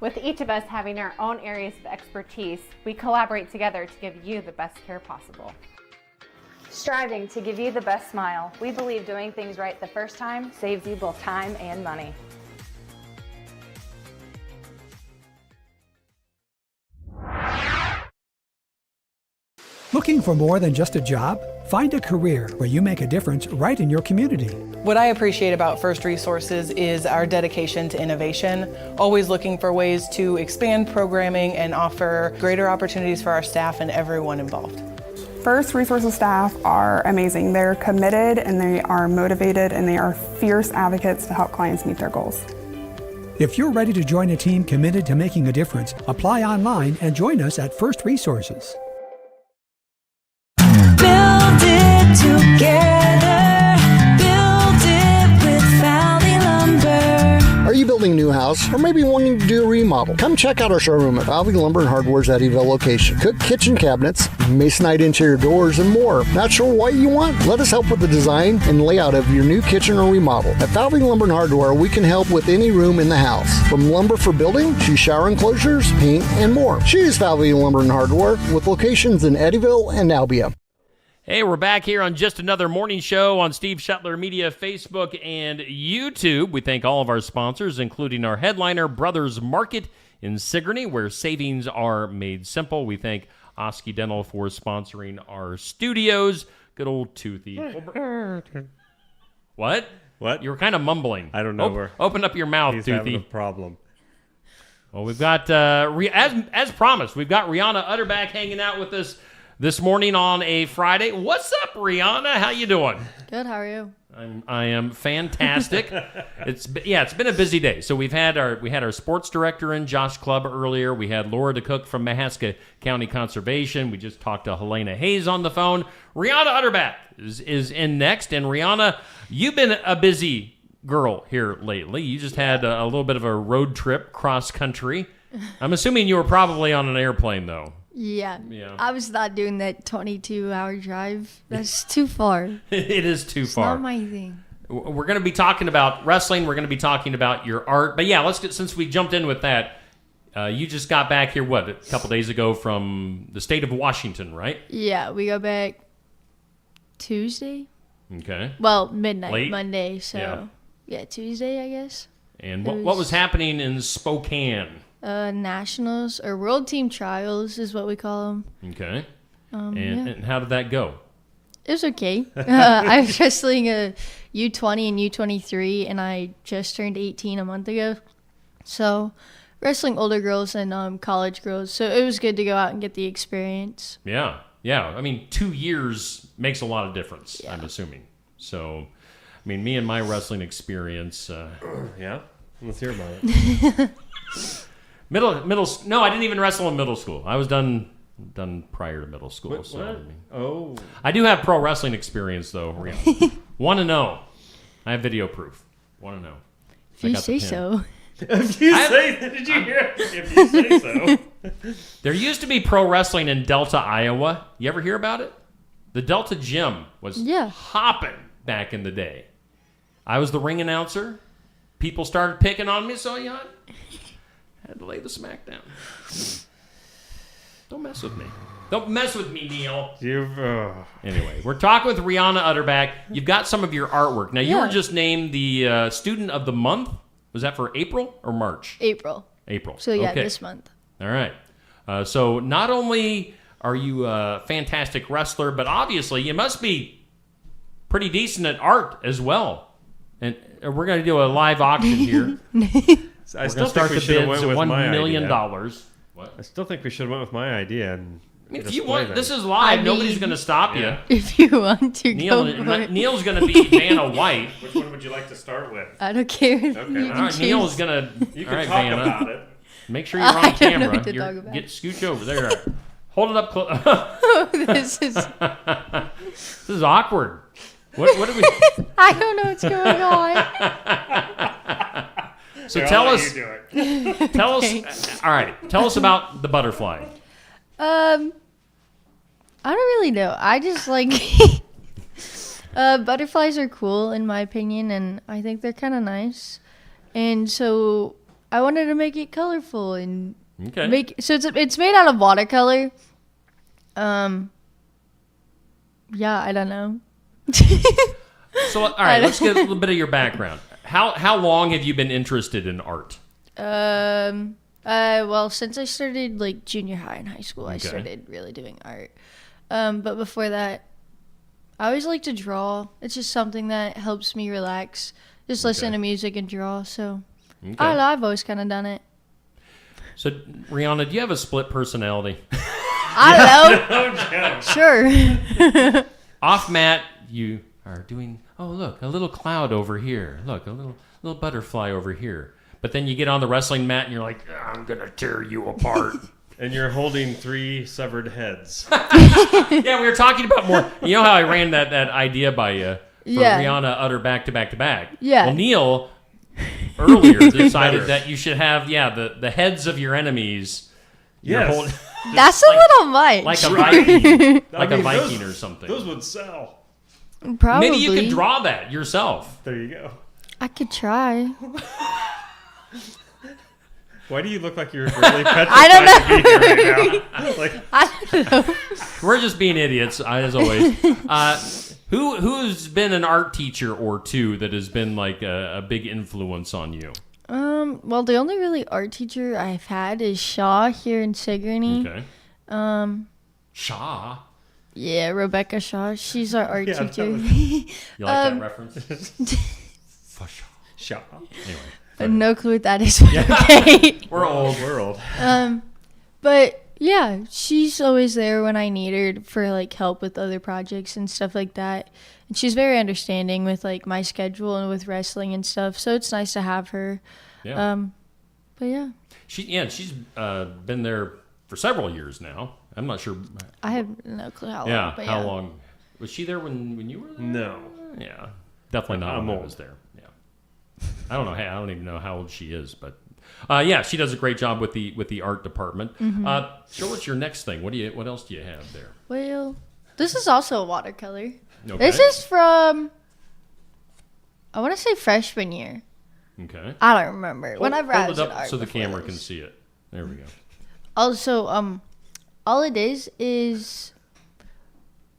With each of us having our own areas of expertise, we collaborate together to give you the best care possible. Striving to give you the best smile, we believe doing things right the first time saves you both time and money. Looking for more than just a job? Find a career where you make a difference right in your community. What I appreciate about First Resources is our dedication to innovation, always looking for ways to expand programming and offer greater opportunities for our staff and everyone involved. First Resources staff are amazing. They're committed and they are motivated and they are fierce advocates to help clients meet their goals. If you're ready to join a team committed to making a difference, apply online and join us at First Resources. Build it together. Build it with Valley Lumber. Are you building a new house or maybe wanting to do a remodel? Come check out our showroom at Valley Lumber and Hardware's Eddyville location. Cook kitchen cabinets, masonite interior doors, and more. Not sure what you want? Let us help with the design and layout of your new kitchen or remodel. At Valley Lumber and Hardware, we can help with any room in the house, from lumber for building to shower enclosures, paint, and more. Choose Valley Lumber and Hardware with locations in Eddyville and Albia. Hey, we're back here on Just Another Morning Show on Steve Shuttler Media, Facebook, and YouTube. We thank all of our sponsors, including our headliner, Brothers Market in Sigourney, where savings are made simple. We thank Osky Dental for sponsoring our studios. Good old Toothy. What? What? You were kind of mumbling. I don't know. Open up your mouth, He's Toothy. having a problem. Well, we've got, as promised, we've got Rihanna Utterback hanging out with us this morning on a Friday. What's up, Rihanna? How you doing? Good. How are you? I am fantastic. It's been a busy day. So we had our sports director in, Josh Clubb, earlier. We had Laura DeCook from Mahaska County Conservation. We just talked to Helena Hayes on the phone. Rihanna Utterback is in next. And Rihanna, you've been a busy girl here lately. You just had a little bit of a road trip cross country. I'm assuming you were probably on an airplane though. Yeah. I was not doing that 22-hour drive. That's too far. It is too far. It's not my thing. We're going to be talking about wrestling. We're going to be talking about your art. But yeah, since we jumped in with that, you just got back here, a couple days ago from the state of Washington, right? Yeah, we got back Tuesday. Okay. Well, midnight Late? Monday, so Yeah. yeah, Tuesday, I guess. And what was happening in Spokane? Nationals or World Team Trials is what we call them. Okay. Yeah. And how did that go? It was okay. I was wrestling a U20 and U23, and I just turned 18 a month ago. So, wrestling older girls and college girls. So, it was good to go out and get the experience. Yeah. Yeah. I mean, 2 years makes a lot of difference, I'm assuming. So, I mean, me and my wrestling experience. Yeah? Let's hear about it. No, I didn't even wrestle in middle school. I was done prior to middle school. What? So, I mean, Oh. I do have pro wrestling experience, though. 1-0. I have video proof. 1-0. If you say so. If you say so. Did you hear? If you say so. There used to be pro wrestling in Delta, Iowa. You ever hear about it? The Delta Gym was hopping back in the day. I was the ring announcer. People started picking on me, so I had to lay the smack down. Don't mess with me. Don't mess with me, Neil. Anyway, we're talking with Rihanna Utterback. You've got some of your artwork. Now, you were just named the Student of the Month. Was that for April or March? April. So, yeah, okay. this month. All right. So, not only are you a fantastic wrestler, but obviously you must be pretty decent at art as well. And we're going to do a live auction here. I still think we should have went with $1 million. What? I still think we should have went with my idea. And I mean, if you want, this is live. Nobody's going to stop you. If you want to go for it. Neil's going to be Vanna White. Which one would you like to start with? I don't care. Okay. You All right, Neil's going to... You can talk about it. Make sure you're on camera. I don't know what to talk about. Scooch over. There you are. Hold it up close. This is... This is awkward. What do we... I don't know what's going on. So Here, tell I'll us... let you do it. Tell us... All right. Tell us about the butterfly. I don't really know. I just like... butterflies are cool, in my opinion, and I think they're kind of nice. And so I wanted to make it colorful and so it's made out of watercolor. Yeah, I don't know. So all right, let's get a little bit of your background. How long have you been interested in art? Well, since I started like junior high and high school, I started really doing art. But before that, I always like to draw. It's just something that helps me relax. Just listen to music and draw. So I've always kind of done it. So Rihanna, do you have a split personality? I don't know. Sure. Off mat, you are doing. Oh, look, a little cloud over here. Look, a little butterfly over here. But then you get on the wrestling mat and you're like, I'm gonna tear you apart. And you're holding 3 severed heads. Yeah, we were talking about more. You know how I ran that idea by you for Rihanna Utter back to back to back. Yeah. Well, Neil earlier decided that you should have the heads of your enemies. Yes. That's a little much. Like a Viking, a Viking or something. Those would sell. Probably. Maybe you could draw that yourself. There you go. I could try. Why do you look like you're really petrified I don't know. to be here right now? Like, I don't know. We're just being idiots, as always. Who's been an art teacher or two that has been like a big influence on you? Well, the only really art teacher I've had is Shaw here in Sigourney. Okay. Shaw? Yeah, Rebecca Shaw. She's our art teacher. You like that reference? Shaw. Anyway. No clue what that is. Okay. We're old. But yeah, she's always there when I need her for like help with other projects and stuff like that. And she's very understanding with like my schedule and with wrestling and stuff. So it's nice to have her. Yeah. But yeah. She's been there for several years now. I'm not sure. I have no clue how long. Yeah. But How long? Was she there when you were there? No. Yeah. Definitely not when I old. was there. I don't know. Hey, I don't even know how old she is, but yeah, she does a great job with the art department. Mm-hmm. Show us your next thing. What else do you have there? Well, this is also a watercolor. Okay. This is from, I want to say freshman year. Okay. I don't remember. Whenever I was it in up art so the before camera this. can see it. There we go. Also, all it is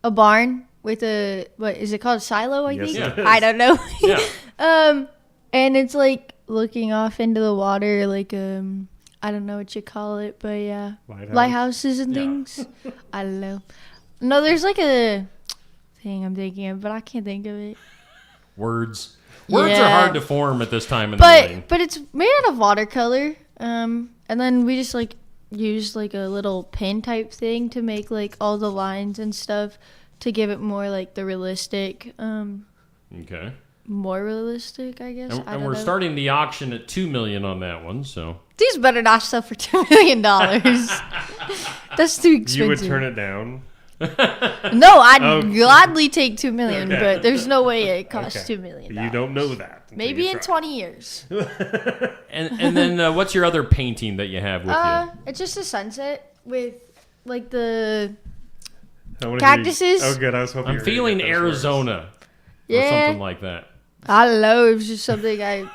a barn with a, what is it called? Silo, I Yes, think. it is. I don't know. Yeah. And it's like looking off into the water, like I don't know what you call it, but yeah, lighthouses and things. I don't know. No, there's like a thing I'm thinking of, but I can't think of it. Words are Yeah. hard to form at this time in the morning. But it's made out of watercolor. And then we just like used like a little pen type thing to make like all the lines and stuff to give it more like the realistic. Okay. More realistic, I guess. And we're starting the auction at $2 million on that one. So These better not sell for $2 million. That's too expensive. You would turn it down? No, I'd gladly take $2 million, Okay. but there's no way it costs $2 million. You don't know that. until Maybe you in try. 20 years. and then what's your other painting that you have with you? It's just a sunset with like the I wanna hear you- cactuses. Oh, good. I was hoping I'm you were gonna feeling get those Arizona or Yeah. something like that. I don't know. It was just something I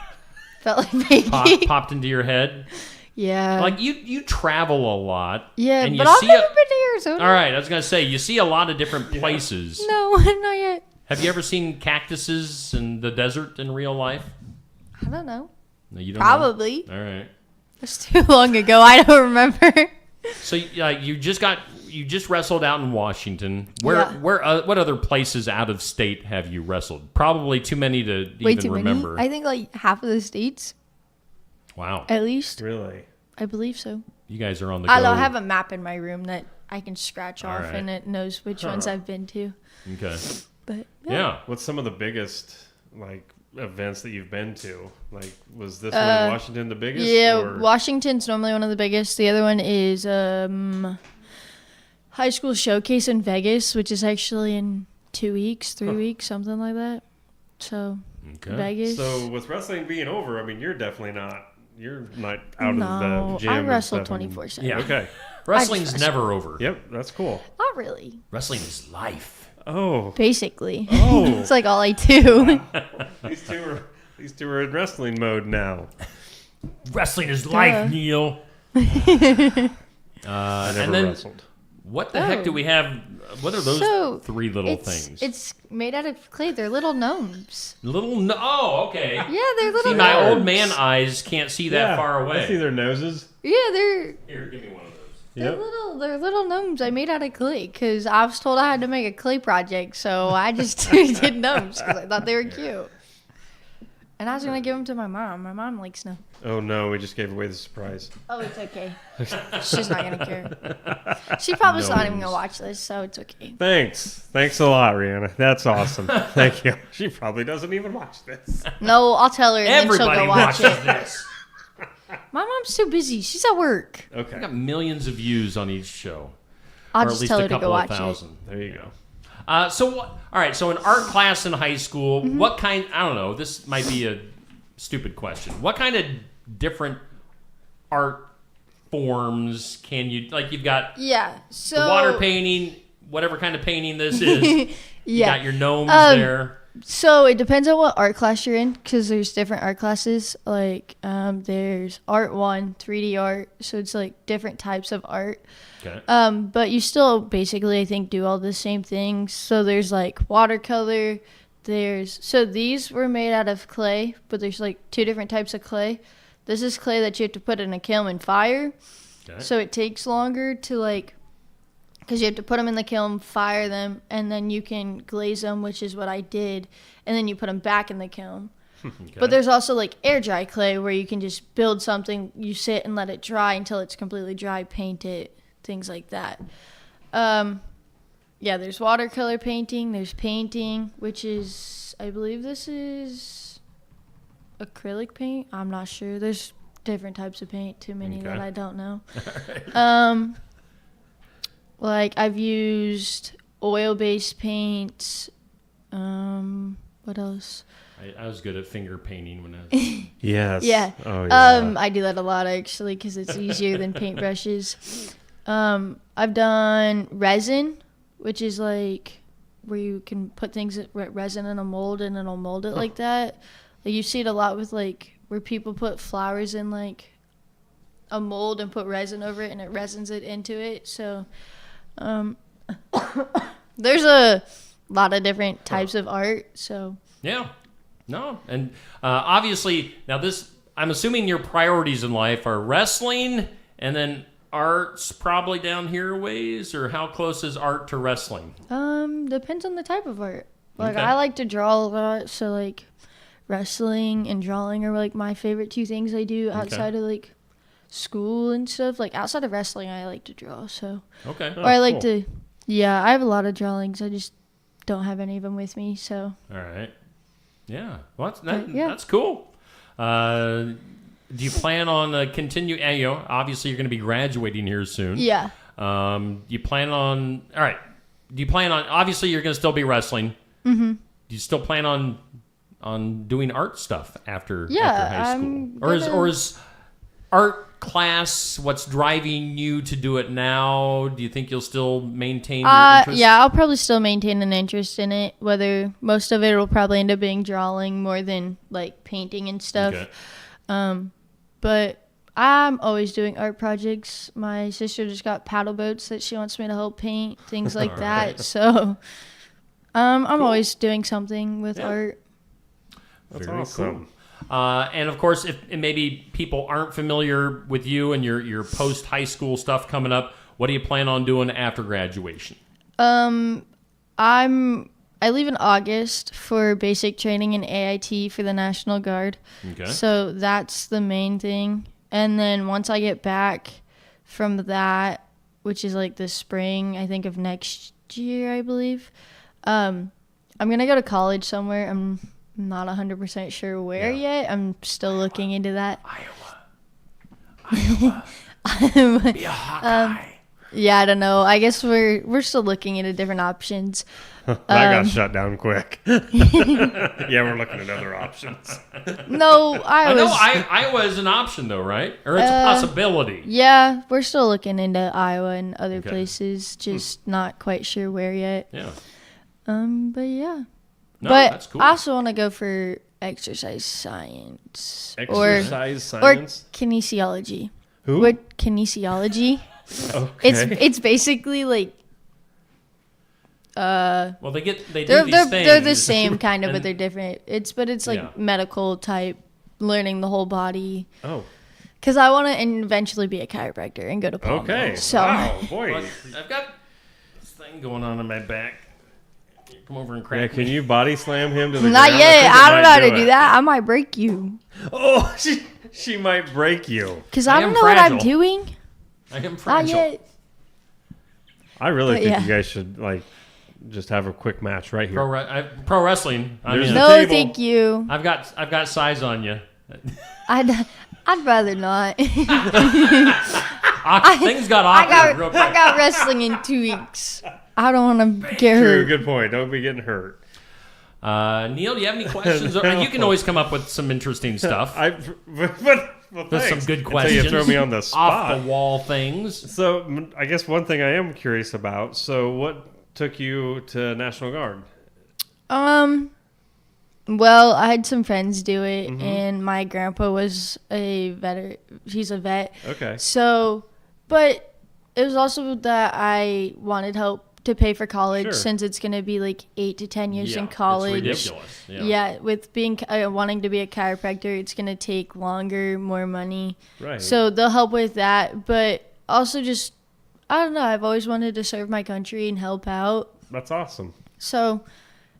felt like making. Popped into your head. Yeah. Like you travel a lot. Yeah, and you but I've see never been to Arizona. All right, I was gonna say you see a lot of different places. No, not yet. Have you ever seen cactuses in the desert in real life? I don't know. No, you don't. Probably. Know? All right. That's too long ago. I don't remember. So you just wrestled out in Washington. What other places out of state have you wrestled? Probably too many to Way even too remember. many. I think like half of the states. Wow. At least. Really? I believe so. You guys are on the go. I don't have a map in my room that I can scratch off, right. and it knows which ones I've been to. Okay. But yeah. What's some of the biggest like events that you've been to? Like, was this one in Washington the biggest? Yeah, or? Washington's normally one of the biggest. The other one is High School Showcase in Vegas, which is actually in 2 weeks, 3 weeks, something like that. So, Vegas. So with wrestling being over, I mean, you're definitely not. You're not out No, of the gym. I and wrestle stuff. 24/7. Yeah. Okay. Wrestling's never over. Yep, that's cool. Not really. Wrestling is life. Oh. Basically. Oh. It's like all I do. These two are in wrestling mode now. Wrestling is life, Neil. I never and then wrestled. what the heck do we have? What are those three little things? It's made out of clay. They're little gnomes. Oh, okay. Yeah, they're little See, my gnomes. old man eyes can't see that far away. I see their noses. Yeah, they're Here, give me one of those. they're little gnomes I made out of clay because I was told I had to make a clay project, so I just did gnomes because I thought they were cute. And I was gonna give them to my mom. My mom likes them. Oh no, we just gave away the surprise. Oh, it's okay. She's not gonna care. She probably's not even gonna watch this, so it's okay. Thanks a lot, Rihanna. That's awesome. Thank you. She probably doesn't even watch this. No, I'll tell her, and Everybody then she'll go watch watches it. this. My mom's too busy. She's at work. Okay. We got millions of views on each show. I'll or just at least tell a her to couple go of watch it. thousand. There you go. All right. So in art class in high school, Mm-hmm. what kind? I don't know. This might be a stupid question. What kind of different art forms can you like? You've got so the water painting, whatever kind of painting this is. You got your gnomes there. So it depends on what art class you're in, because there's different art classes. Like there's Art 1, 3D art, so it's like different types of art. Okay. But you still basically, I think, do all the same things. So there's like watercolor. So these were made out of clay, but there's like two different types of clay. This is clay that you have to put in a kiln and fire. Okay. So it takes longer to because you have to put them in the kiln, fire them, and then you can glaze them, which is what I did, and then you put them back in the kiln. Okay. But there's also like air dry clay where you can just build something, you sit and let it dry until it's completely dry, paint it, things like that. There's watercolor painting, there's painting, which is, I believe this is acrylic paint. I'm not sure. There's different types of paint, too many that I don't know. Like I've used oil-based paints. What else? I was good at finger painting when I was. Yes. Yeah. Oh, yeah. I do that a lot actually because it's easier than paintbrushes. I've done resin, which is like where you can put things resin in a mold and it'll mold it like that. Like you see it a lot with like where people put flowers in like a mold and put resin over it and it resins it into it. So there's a lot of different types of art. So Yeah. No. And obviously, now I'm assuming your priorities in life are wrestling and then art's probably down here a ways, or how close is art to wrestling? Depends on the type of art. Like, Okay. I like to draw a lot, so like wrestling and drawing are like my favorite two things I do outside of like school and stuff. Like outside of wrestling, I like to draw. So Okay. or I like cool. to. Yeah, I have a lot of drawings. I just don't have any of them with me. So All right. Yeah. Well, yeah. that's cool. Do you plan on continue? Obviously you're going to be graduating here soon. Yeah. You plan on? All right. Do you plan on? Obviously you're going to still be wrestling. Mm-hmm. Do you still plan on doing art stuff after high school, I'm or is art class what's driving you to do it now? Do you think you'll still maintain your interest? Yeah, I'll probably still maintain an interest in it. Whether most of it will probably end up being drawing more than like painting and stuff. Okay. But I'm always doing art projects. My sister just got paddle boats that she wants me to help paint, things like that. Right. So I'm always doing something with art. That's Very awesome. cool. And of course, if maybe people aren't familiar with you and your post high school stuff coming up, what do you plan on doing after graduation? I leave in August for basic training in AIT for the National Guard. Okay. So that's the main thing. And then once I get back from that, which is like the spring, I think of next year, I believe, I'm going to go to college somewhere. I'm not 100% sure where yet. I'm still looking into that. Iowa. Be a Hawkeye. Yeah, I don't know. I guess we're still looking into different options. That got shut down quick. Yeah, we're looking at other options. No, Iowa is an option though, right? Or it's a possibility. Yeah, we're still looking into Iowa and other places, just not quite sure where yet. Yeah. But yeah. No, but that's cool. I also want to go for exercise science. Exercise science? Or kinesiology. Who? What kinesiology? Okay. It's basically like well, they do these they're the things. same kind of, but they're different. It's like Yeah. medical type, learning the whole body. Oh. Because I want to eventually be a chiropractor and go to Palm. Okay. So Wow, boy. But I've got this thing going on in my back. Come over and Yeah, crack can me. you body slam him to the not ground? yet. think I it don't know how might to do it. that. I might break you. Oh, she might break you. Because I don't know what I'm doing. I am Not fragile. yet. I really But think yeah. you guys should just have a quick match right here. Pro wrestling. There's a No, table. thank you. I've got size on you. I'd rather not. Things got awkward real quick. I got wrestling in 2 weeks. I don't want to get True, hurt. good point. Don't be getting hurt. Neil, do you have any questions? Or you can always come up with some interesting stuff. Well, There's some thanks. good Until questions. you throw me on the spot. Off the wall things. So I guess one thing I am curious about. So what took you to National Guard? Well, I had some friends do it, Mhm. and my grandpa was a vet. He's a vet. Okay. So, but it was also that I wanted help to pay for college, Sure. since it's going to be like 8 to 10 years Yeah, in it's college. ridiculous. Yeah. Yeah, with being wanting to be a chiropractor, it's going to take longer, more money. Right. So they'll help with that, but also just, I don't know, I've always wanted to serve my country and help out. That's awesome. So,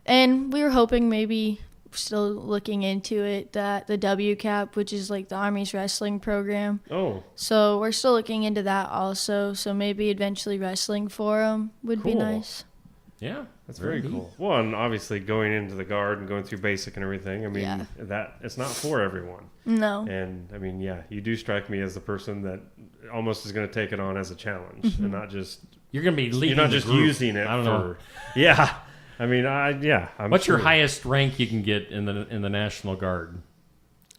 and we were hoping, maybe still looking into it, that the WCAP, which is like the Army's wrestling program. Oh. So we're still looking into that also. So maybe eventually wrestling for them would be Cool. nice. Yeah, That's very cool. Well, and obviously going into the Guard and going through basic and everything, I mean, Yeah. that it's not for everyone. No. And I mean, yeah, you do strike me as the person that almost is going to take it on as a challenge and not just. You're going to be leading You're not the just group. using it I don't for. know. Yeah. I mean, I'm What's your sure. highest rank you can get in the National Guard?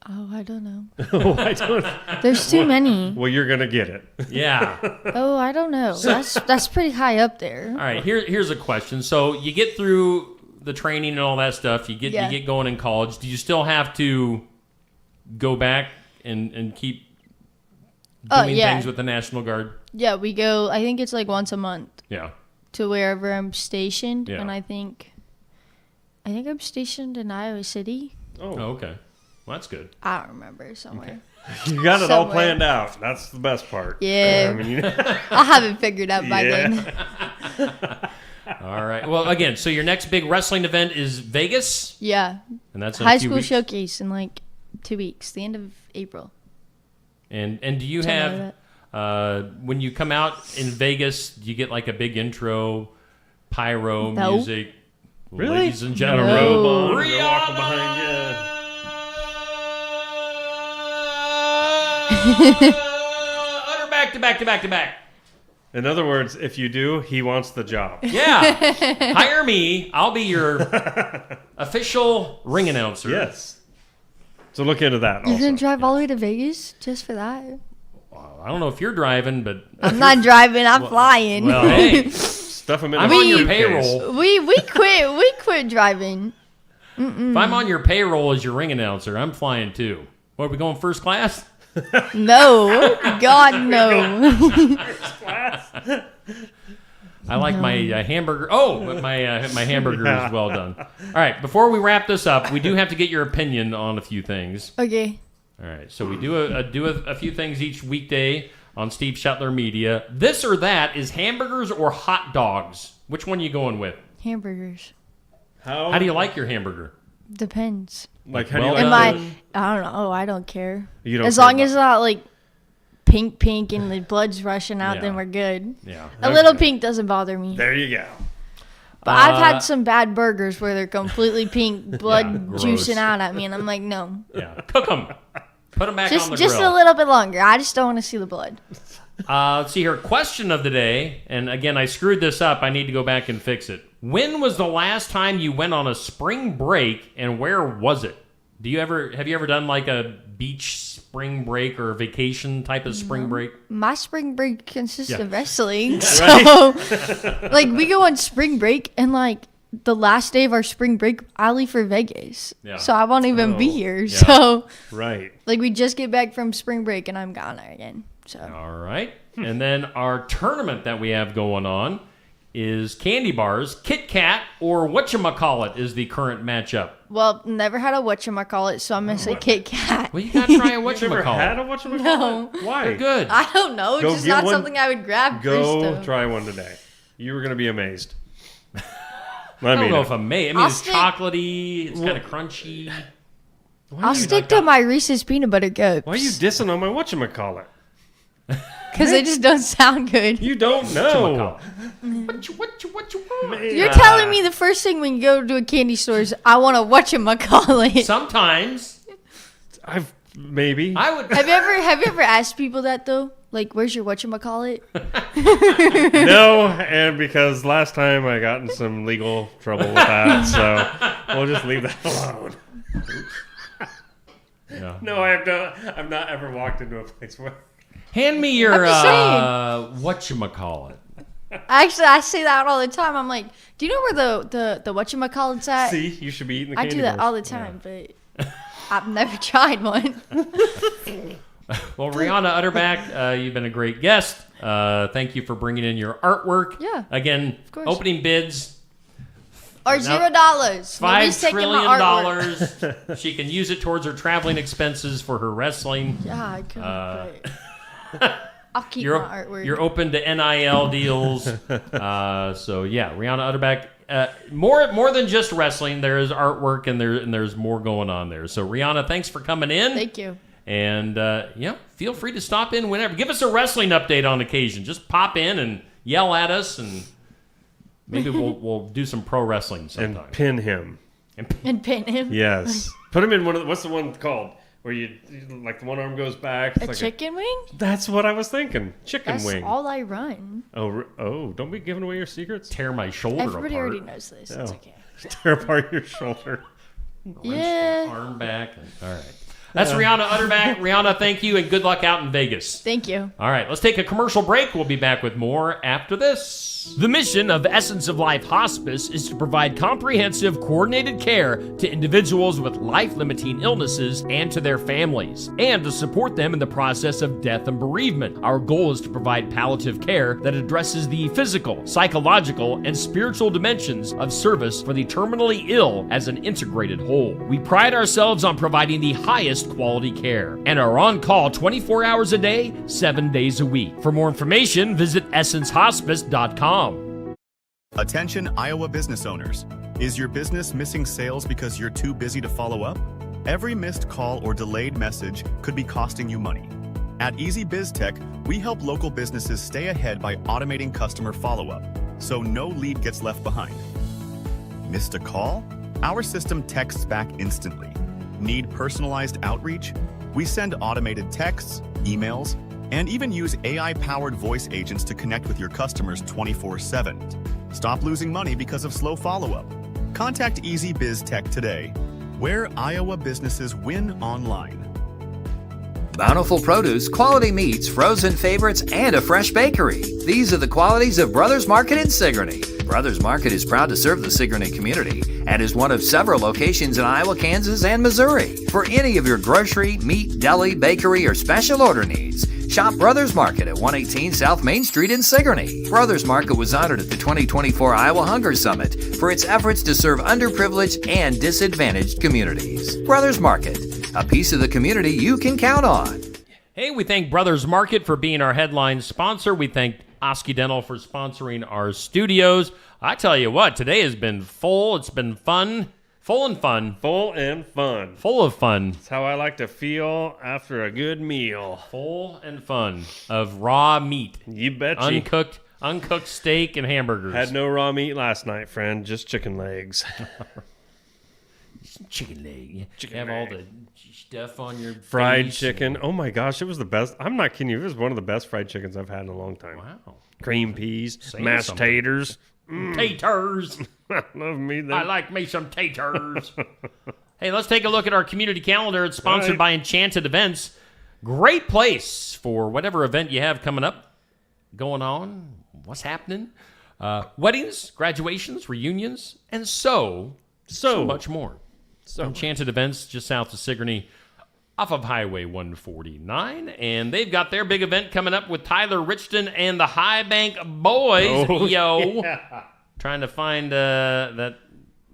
Oh, I don't know. Oh, I don't. There's too many. Well, you're gonna get it. Yeah. Oh, I don't know. That's pretty high up there. All right. Here's a question. So you get through the training and all that stuff. You Yeah. get going in college. Do you still have to go back and keep doing things with the National Guard? Yeah, we go, I think it's like once a month. Yeah. To wherever I'm stationed, Yeah. and I think I think I'm stationed in Iowa City. Oh, okay. Well, that's good. I don't remember, somewhere. You got it all planned out. That's the best part. Yeah. I'll have it figured out by then. All right. Well, again, so your next big wrestling event is Vegas? Yeah. And that's in High a few school weeks? showcase in like 2 weeks, the end of April. And do you Something have, when you come out in Vegas, do you get like a big intro, pyro, No. music? Really? Ladies and gentlemen, Got a robe on, they're Rihanna! walking behind you. Utter back to back to back to back. In other words, if you do, he wants the job. Yeah. Hire me. I'll be your official ring announcer. Yes. So look into that You're also. going to drive all the way to Vegas just for that? I don't know if you're driving, but I'm not driving, I'm flying. Well, hey, stuff him in I'm a on your suitcase. payroll. We quit driving. If I'm on your payroll as your ring announcer, I'm flying too. What, are we going first class? No. God, no. I like my hamburger. Oh, but my hamburger is well done. All right, before we wrap this up, we do have to get your opinion on a few things. Okay. All right, so we do a few things each weekday on Steve Shetler Media. This or that is hamburgers or hot dogs. Which one are you going with? Hamburgers. How do you like your hamburger? Depends. Like, how do you Well like done? I don't know. I don't care. You don't as care long as it's not like pink and the blood's rushing out, then Yeah. we're good. Yeah. A little pink doesn't bother me. There you go. But I've had some bad burgers where they're completely pink, blood Yeah, gross. juicing out at me, and I'm like, no. Yeah, cook them. Put them back on the Just grill. a little bit longer. I just don't want to see the blood. Let's see here. Question of the day, and again, I screwed this up. I need to go back and fix it. When was the last time you went on a spring break, and where was it? Have you ever done like a beach spring break or vacation type of spring break? My spring break consists Yeah. of wrestling. Right. So, like, we go on spring break, and like the last day of our spring break, I leave for Vegas. Yeah. So I won't even be here. Yeah. So, right. like, we just get back from spring break, and I'm gone again. So, All right. And then our tournament that we have going on is candy bars, Kit Kat, or whatchamacallit is the current matchup. well, never had a whatchamacallit, so I'm going to say Kit Kat. Well, you got to try a You never had a whatchamacallit. No. Why? They're good. I don't know. It's Go just get not one. something I would grab first. Go though. try one today. You were going to be amazed. I don't know if I'm made. I mean, I'll it's stick- chocolatey. It's kind of crunchy. I'll stick to my Reese's peanut butter cups. Why are you dissing on my whatchamacallit? Because they just don't sound good. You don't know. What you want? You're telling me the first thing when you go to a candy store is I want a whatchamacallit. Sometimes. Maybe. I would. Have you ever asked people that though? Like, where's your whatchamacallit? No, and because last time I got in some legal trouble with that, so we'll just leave that alone. Yeah. No, I've not ever walked into a place where. Hand me your I'm whatchamacallit. Actually, I say that all the time. I'm like, do you know where the whatchamacallit's at? See, you should be eating the I candy do that bars. all the time, but I've never tried one. Well, Rihanna Utterback, you've been a great guest. Thank you for bringing in your artwork. Yeah, Again, of course. opening bids. Or $0. Nobody's $5 taking trillion. my artwork. She can use it towards her traveling expenses for her wrestling. Yeah, I could. But I'll keep You're, my artwork. you're open to NIL deals. So yeah, Rihanna Utterback. More than just wrestling. There is artwork and there's more going on there. So Rihanna, thanks for coming in. Thank you. And feel free to stop in whenever. Give us a wrestling update on occasion. Just pop in and yell at us, and maybe we'll do some pro wrestling sometime. And pin him. And pin him. Yes. Put him in one of what's the one called? Where you like the one arm goes back. It's A like chicken wing? That's what I was thinking. Chicken That's wing. all I run. Oh, don't be giving away your secrets. Tear my shoulder Everybody apart. already knows this. It's okay. Tear apart your shoulder. Yeah. Arm back. All That's Rihanna Utterback. Rihanna, thank you, and good luck out in Vegas. Thank you. All right, let's take a commercial break. We'll be back with more after this. The mission of Essence of Life Hospice is to provide comprehensive, coordinated care to individuals with life-limiting illnesses and to their families, and to support them in the process of death and bereavement. Our goal is to provide palliative care that addresses the physical, psychological, and spiritual dimensions of service for the terminally ill as an integrated whole. We pride ourselves on providing the highest quality care and are on call 24 hours a day, 7 days a week. For more information, visit essencehospice.com. Attention Iowa business owners. Is your business missing sales because you're too busy to follow up? Every missed call or delayed message could be costing you money. At Easy Biz Tech, we help local businesses stay ahead by automating customer follow-up, so no lead gets left behind. Missed a call? Our system texts back instantly. Need personalized outreach? We send automated texts, emails, and even use AI-powered voice agents to connect with your customers 24/7. Stop losing money because of slow follow-up. Contact Easy Biz Tech today, where Iowa businesses win online. Bountiful produce, quality meats, frozen favorites, and a fresh bakery. These are the qualities of Brothers Market in Sigourney. Brothers Market is proud to serve the Sigourney community and is one of several locations in Iowa, Kansas, and Missouri. For any of your grocery, meat, deli, bakery, or special order needs, shop Brothers Market at 118 South Main Street in Sigourney. Brothers Market was honored at the 2024 Iowa Hunger Summit for its efforts to serve underprivileged and disadvantaged communities. Brothers Market, a piece of the community you can count on. Hey, we thank Brothers Market for being our headline sponsor. We thank Osky Dental for sponsoring our studios. I tell you what, today has been full. It's been fun. Full and fun. Full and fun. Full of fun. That's how I like to feel after a good meal. Full and fun of raw meat. You betcha. Uncooked steak and hamburgers. Had no raw meat last night, friend. Just chicken legs. Chicken leg. You have all the stuff on your fried face. Chicken. Oh my gosh, it was the best. I'm not kidding you. It was one of the best fried chickens I've had in a long time. Wow. Cream peas, Saying mashed something. taters. Taters. I love me that. I like me some taters. Hey, let's take a look at our community calendar. It's sponsored by Enchanted Events. Great place for whatever event you have coming up, going on, what's happening. Weddings, graduations, reunions, and so much more. So Enchanted Events just south of Sigourney off of Highway 149. And they've got their big event coming up with Tyler Richton and the High Bank Boys. Yeah. Trying to find that.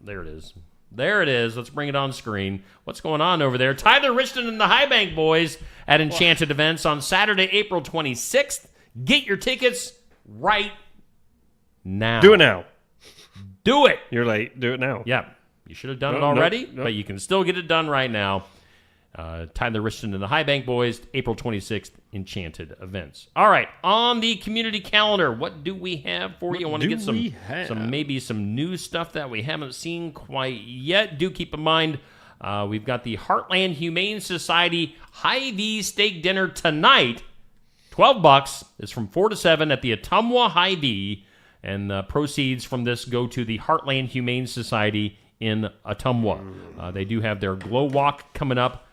There it is. There it is. Let's bring it on screen. What's going on over there? Tyler Richton and the High Bank Boys at Enchanted Events on Saturday, April 26th. Get your tickets right now. Do it now. Do it. You're late. Do it now. Yeah. You should have done it already, but you can still get it done right now. Tyler Richton and the High Bank Boys, April 26th, Enchanted Events. All right, on the community calendar, what do we have for you? I want to get maybe some new stuff that we haven't seen quite yet. Do keep in mind, we've got the Heartland Humane Society Hy-Vee Steak Dinner tonight. $12. It's from 4 to 7 at the Ottumwa Hy-Vee, and the proceeds from this go to the Heartland Humane Society in Ottumwa. They do have their Glow Walk coming up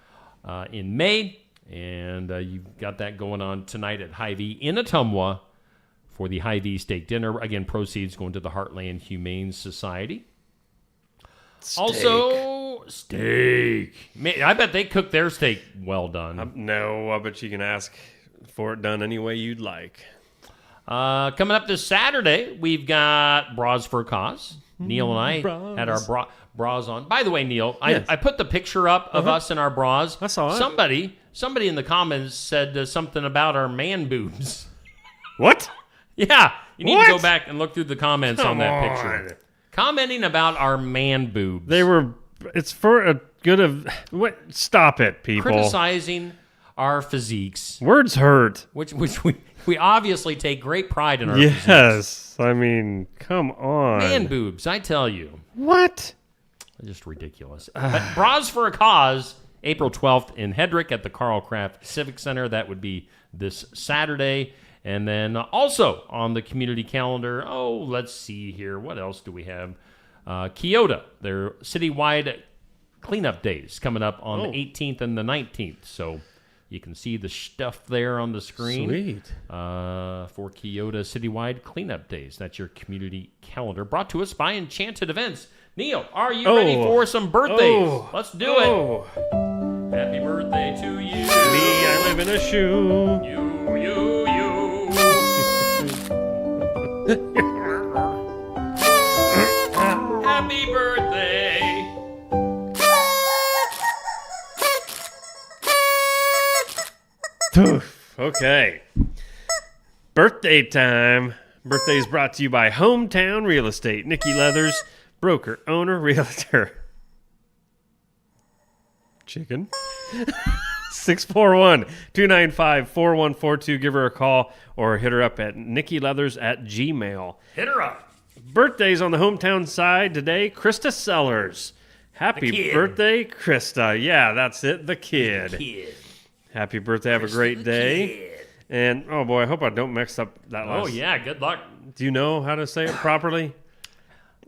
in May, and you've got that going on tonight at Hy-Vee in Ottumwa for the Hy-Vee Steak Dinner. Again, proceeds going to the Heartland Humane Society. Also, steak. Man, I bet they cook their steak well done. No, I bet you can ask for it done any way you'd like. Coming up this Saturday, we've got Bras for a Cause. Neil and I had our bras on. By the way, Neil, Yes. I put the picture up of us in our bras. I saw it. Somebody in the comments said something about our man boobs. What? Yeah, you need to go What? back and look through the comments on that picture. Commenting about our man boobs. It's for a good of... What? Stop it, people. Criticizing our physiques. Words hurt. Which we obviously take great pride in our physiques. Yes. I mean, come on. Man boobs, I tell you. What? Just ridiculous. But Bras for a Cause, April 12th in Hedrick at the Carl Craft Civic Center. That would be this Saturday. And then also on the community calendar, let's see here. What else do we have? Kyoto, their citywide cleanup days coming up on the 18th and the 19th. So you can see the stuff there on the screen. Sweet. For Keota Citywide Cleanup Days. That's your community calendar brought to us by Enchanted Events. Neil, are you ready for some birthdays? Let's do it. Happy birthday to you. Me, I live in a shoe. You. Happy birthday. Okay. Birthday time. Birthday is brought to you by Hometown Real Estate. Nikki Leathers, broker, owner, realtor. Chicken. 641-295-4142. Give her a call or hit her up at nikkileathers@gmail.com. Hit her up. Birthdays on the hometown side today. Krista Sellers. Happy birthday, Krista. Yeah, that's it. The kid. Happy birthday. Have a great day. And, oh boy, I hope I don't mix up that last. Oh, yeah. Good luck. Do you know how to say it properly?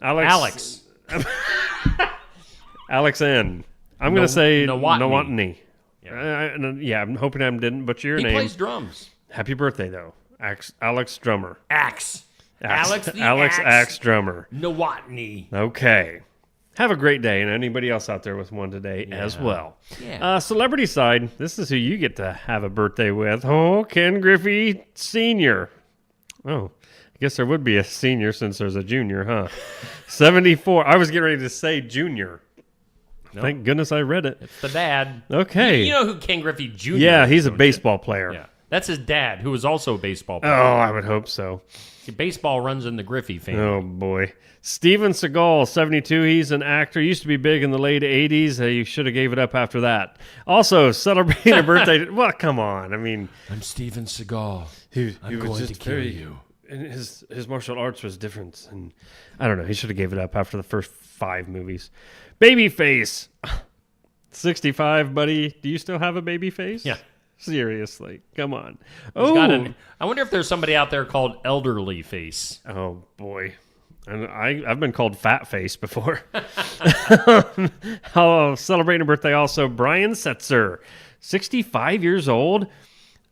Alex. Alex N. I'm going to say Nowotny. Yeah, I'm hoping I didn't butcher your name. He plays drums. Happy birthday, though. Alex Drummer. Alex the Axe Drummer. Nowotny. Okay. Have a great day, and anybody else out there with one today as well. Yeah. Celebrity side, this is who you get to have a birthday with. Oh, Ken Griffey Sr. Oh, I guess there would be a senior since there's a junior, huh? 74. I was getting ready to say junior. Nope. Thank goodness I read it. It's the dad. Okay. You know who Ken Griffey Jr. Yeah, is, he's a baseball player. Yeah. That's his dad, who was also a baseball player. Oh, I would hope so. See, baseball runs in the Griffey family. Oh, boy. Steven Seagal, 72. He's an actor. Used to be big in the late 80s. You should have gave it up after that. Also, celebrating a birthday. Well, come on. I mean, I'm Steven Seagal. I'm going to kill you. And his martial arts was different. And I don't know. He should have gave it up after the first 5 movies. Babyface. 65, buddy. Do you still have a baby face? Yeah. Seriously. Come on. I wonder if there's somebody out there called Elderly Face. Oh, boy. And I've been called Fat Face before. Celebrating a birthday also, Brian Setzer, 65 years old.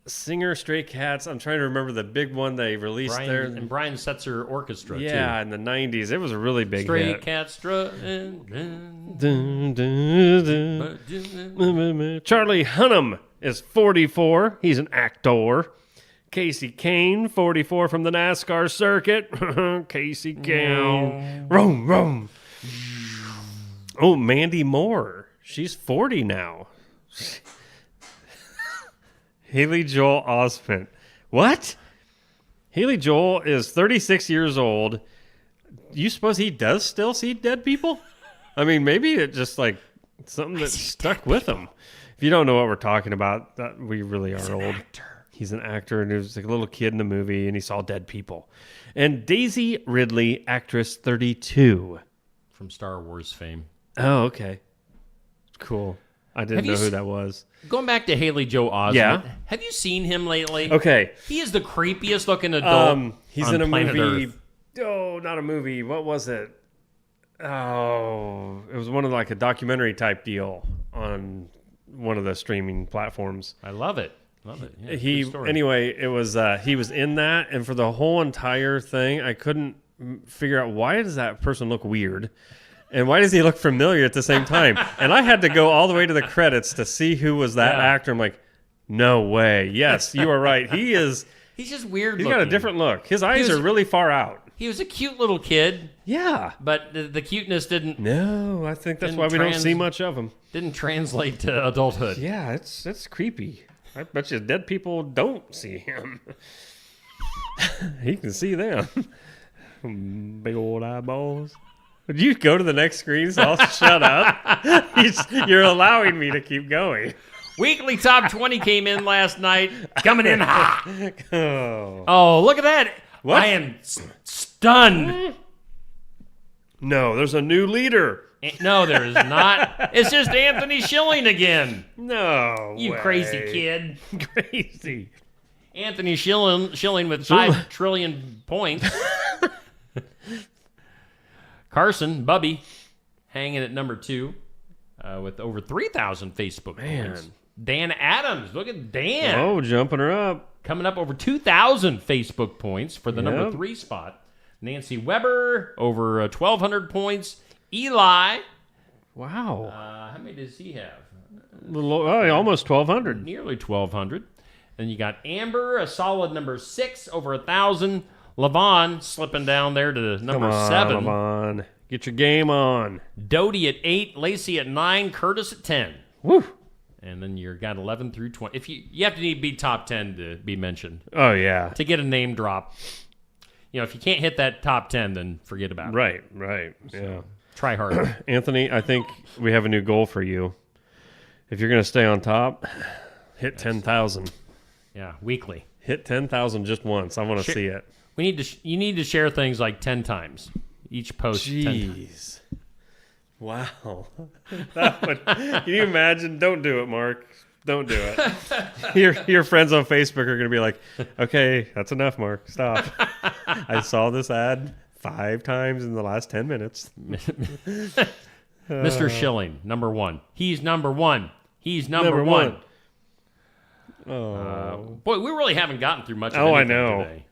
Singer, Stray Cats. I'm trying to remember the big one they released there. And Brian Setzer Orchestra, too. Yeah, in the 90s. It was a really big Stray hit. Cats. Charlie Hunnam is 44. He's an actor. Casey Kane, 44 from the NASCAR circuit. Casey Kane. Rome. Oh, Mandy Moore. She's 40 now. Haley Joel Osment. What? Haley Joel is 36 years old. You suppose he does still see dead people? I mean, maybe it's just like something that stuck with him. If you don't know what we're talking about, that we really are old. He's an actor, and he was like a little kid in the movie, and he saw dead people. And Daisy Ridley, actress 32. From Star Wars fame. Oh, okay. Cool. I didn't know who that was. Going back to Haley Joel Osment. Yeah. Have you seen him lately? Okay. He is the creepiest looking adult he's on in a planet movie. Earth. Oh, not a movie. What was it? Oh, it was one of like a documentary type deal on one of the streaming platforms. I love it. Love it. Yeah, it was he was in that, and for the whole entire thing, I couldn't figure out why does that person look weird, and why does he look familiar at the same time? And I had to go all the way to the credits to see who was that actor. I'm like, no way. Yes, you are right. He's just weird. He's got a different look. His eyes are really far out. He was a cute little kid. Yeah. But the cuteness didn't... No, I think that's why we don't see much of him. Didn't translate to adulthood. Yeah, it's creepy. I bet you dead people don't see him. He can see them. Big old eyeballs. Would you go to the next screen so I'll shut up? You're allowing me to keep going. Weekly Top 20 came in last night. Coming in hot. Oh, look at that. What? I am stunned. No, there's a new leader. No, there is not. It's just Anthony Schilling again. No You way. crazy kid. Crazy. Anthony Schilling with 5 trillion points. Carson, Bubby, hanging at number 2. with over 3,000 Facebook points. Dan Adams, look at Dan. Oh, jumping her up. Coming up over 2,000 Facebook points for the number 3 spot. Nancy Weber, over 1,200 points. Eli. Wow. How many does he have? Almost 1,200. Nearly 1,200. Then you got Amber, a solid number 6, over 1,000. Levon slipping down there to number 7. Levon. Get your game on. Dodie at 8, Lacey at 9, Curtis at 10. Woo. And then you got 11 through 20. If you have to be top 10 to be mentioned. Oh, yeah. To get a name drop. If you can't hit that top 10, then forget about it. Right. So, yeah. Try harder. Anthony, I think we have a new goal for you. If you're going to stay on top, hit 10,000. Yeah, weekly. Hit 10,000 just once. I want to see it. You need to share things like 10 times. Each post. Jeez. 10 times. Wow. Can you imagine? Don't do it, Mark. Don't do it. Your friends on Facebook are going to be like, okay, that's enough, Mark. Stop. I saw this ad 5 times in the last 10 minutes. Mr. Schilling, number 1. He's number 1. He's number 1. Oh. Boy, we really haven't gotten through much of I anything know. today.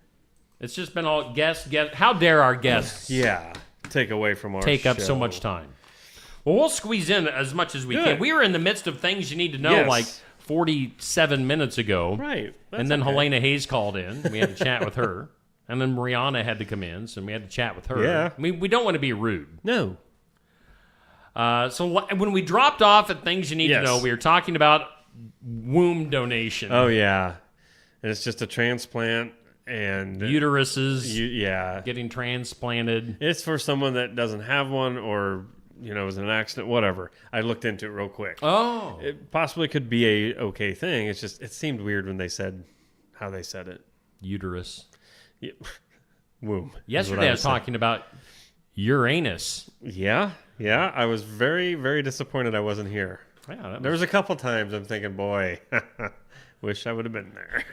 It's just been all guess. How dare our guests take away from our take up show. so much time. Well, we'll squeeze in as much as we can. We were in the midst of things you need to know like 47 minutes ago. Right. And then Helena Hayes called in. We had to chat with her. And then Mariana had to come in, so we had to chat with her. Yeah. We don't want to be rude. No. So when we dropped off at things you need to know, we were talking about womb donation. Oh, yeah. And it's just a transplant and uteruses getting transplanted. It's for someone that doesn't have one or it was an accident, whatever. I looked into it real quick. Oh. It possibly could be a okay thing. It's just, it seemed weird when they said how they said it. Uterus. Yeah. Womb. Yesterday I was talking about Uranus. Yeah. I was very, very disappointed I wasn't here. Yeah, there was a couple times I'm thinking, boy, wish I would have been there.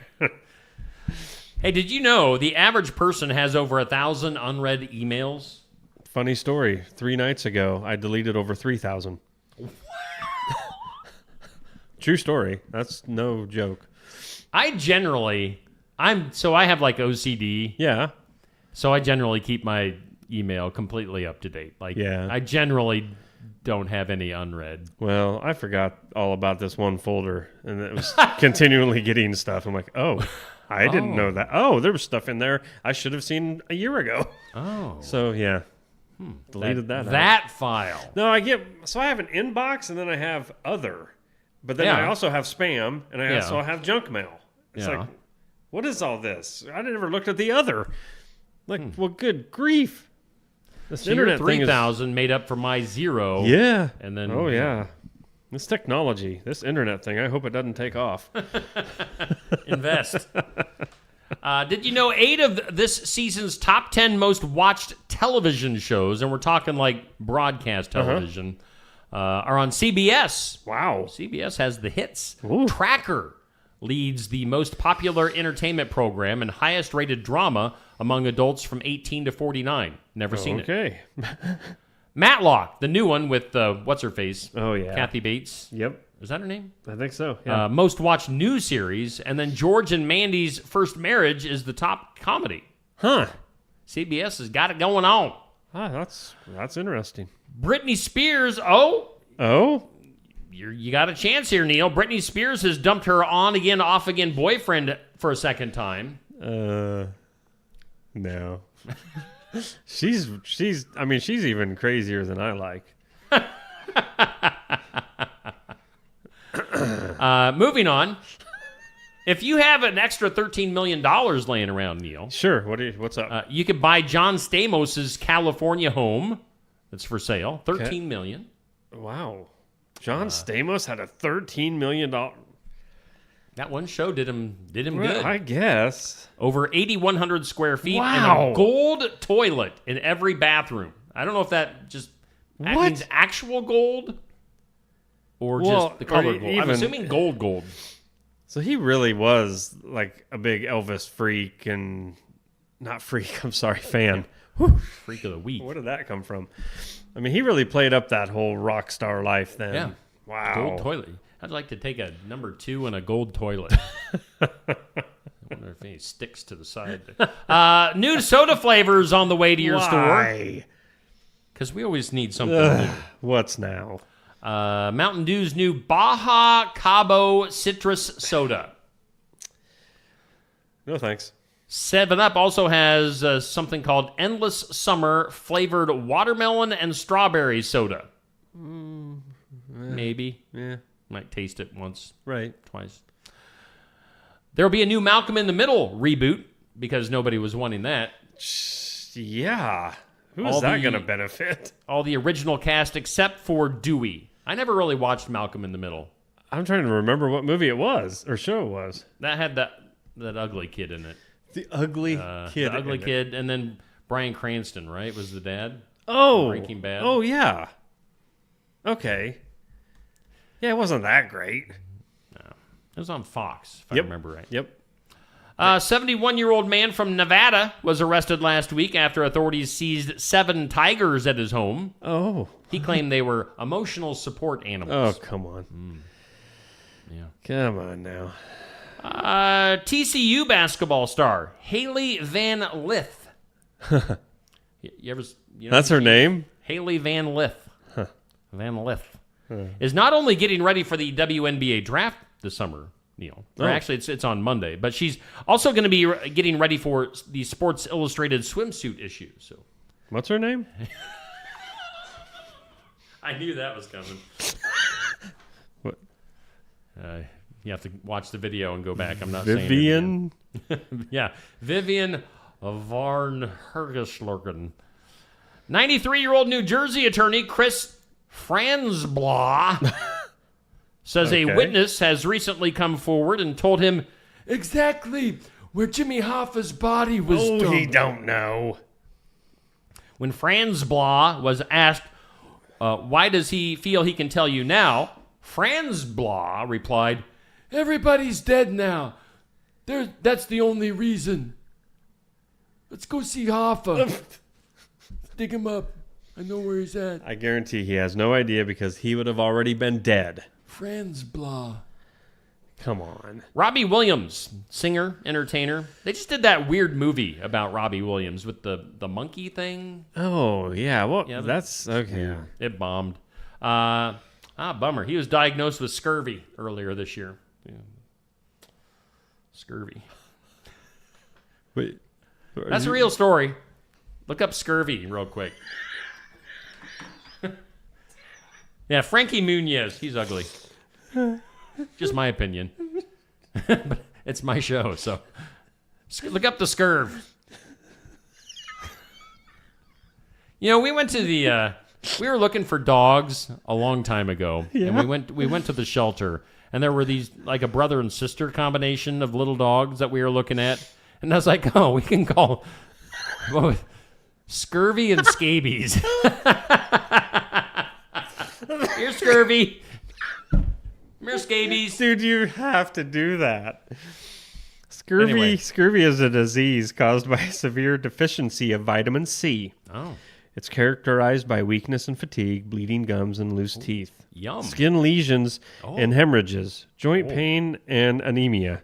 Hey, did you know the average person has over 1,000 unread emails? Funny story. 3 nights ago, I deleted over 3,000. True story. That's no joke. I have like OCD. Yeah. So I generally keep my email completely up to date. I generally don't have any unread. Well, I forgot all about this one folder, and it was continually getting stuff. I'm like, oh, I didn't know that. Oh, there was stuff in there I should have seen a year ago. Oh. So, yeah. Deleted that out. File. No, I have an inbox, and then I have other. But then I also have spam, and I also have junk mail. It's like, what is all this? I never looked at the other. Well, good grief. This internet your 3,000 made up for my 0. Yeah. And then this technology, this internet thing, I hope it doesn't take off. Invest. Did you know 8 of this season's top 10 most watched television shows, and we're talking like broadcast television, are on CBS? Wow. CBS has the hits. Ooh. Tracker leads the most popular entertainment program and highest rated drama among adults from 18 to 49. Never seen it. Okay. Matlock, the new one with what's-her-face? Oh, yeah. Kathy Bates. Yep. Is that her name? I think so, yeah. Most watched new series, and then George and Mandy's First Marriage is the top comedy. Huh. CBS has got it going on. Ah, that's interesting. Britney Spears, you got a chance here, Neil. Britney Spears has dumped her on-again, off-again boyfriend for a second time. No. She's even crazier than I like. Moving on. If you have an extra $13 million laying around, Neil. Sure. What's up? You could buy John Stamos' California home. That's for sale. $13 million. Wow. John Stamos had a $13 million. That one show did him good. I guess. Over 8,100 square feet. Wow. And a gold toilet in every bathroom. I don't know if that just means actual gold or just the color gold. I'm assuming gold. So he really was like a big Elvis freak and not freak. I'm sorry, fan. Freak of the week. Where did that come from? I mean, he really played up that whole rock star life then. Yeah. Wow. Gold toilet. I'd like to take a number 2 and a gold toilet. I wonder if any sticks to the side. New soda flavors on the way to your store. Why? Because we always need something new. What's now? Mountain Dew's new Baja Cabo Citrus Soda. No thanks. 7-Up also has something called Endless Summer flavored watermelon and strawberry soda. Maybe. Yeah. Might taste it once. Right. Twice. There'll be a new Malcolm in the Middle reboot because nobody was wanting that. Yeah. Who is that going to benefit? All the original cast except for Dewey. I never really watched Malcolm in the Middle. I'm trying to remember what movie it was or show it was. That had that ugly kid in it. The ugly kid. The ugly kid, and then Bryan Cranston, right, was the dad? Oh. Breaking Bad. Oh, yeah. Okay. Yeah, it wasn't that great. No. It was on Fox, if I remember right. Yep. 71-year-old man from Nevada was arrested last week after authorities seized 7 tigers at his home. Oh. He claimed they were emotional support animals. Oh, come on. Yeah. Come on now. TCU basketball star Haley Van Lith. That's her name? Haley Van Lith. Van Lith is not only getting ready for the WNBA draft this summer, Neil. Or actually, it's on Monday, but she's also going to be getting ready for the Sports Illustrated swimsuit issue. So, what's her name? I knew that was coming. What? You have to watch the video and go back. I'm not Vivian? saying it. Yeah. Vivian Varn Hergeslurken. 93-year-old New Jersey attorney Chris Franzblaw says a witness has recently come forward and told him exactly where Jimmy Hoffa's body was dumped. He don't know. When Franzblaw was asked, why does he feel he can tell you now, Franzblaw replied, everybody's dead now. That's the only reason. Let's go see Hoffa. Dig him up. I know where he's at. I guarantee he has no idea because he would have already been dead. Franzblaw. Come on. Robbie Williams, singer, entertainer. They just did that weird movie about Robbie Williams with the monkey thing. Oh, yeah. Well, that's okay. Yeah. It bombed. Bummer. He was diagnosed with scurvy earlier this year. Yeah. Scurvy. Wait. That's a real story. Look up scurvy real quick. Yeah, Frankie Muniz. He's ugly. Just my opinion. But it's my show, so look up the scurv. We went to the we were looking for dogs a long time ago, and we went to the shelter, and there were these like a brother and sister combination of little dogs that we were looking at, and I was like, oh, we can call Scurvy and Scabies. Here's Scurvy. Mere scabies. Dude, you have to do that. Scurvy is a disease caused by a severe deficiency of vitamin C. Oh. It's characterized by weakness and fatigue, bleeding gums, and loose teeth. Yum. Skin lesions and hemorrhages, joint pain, and anemia.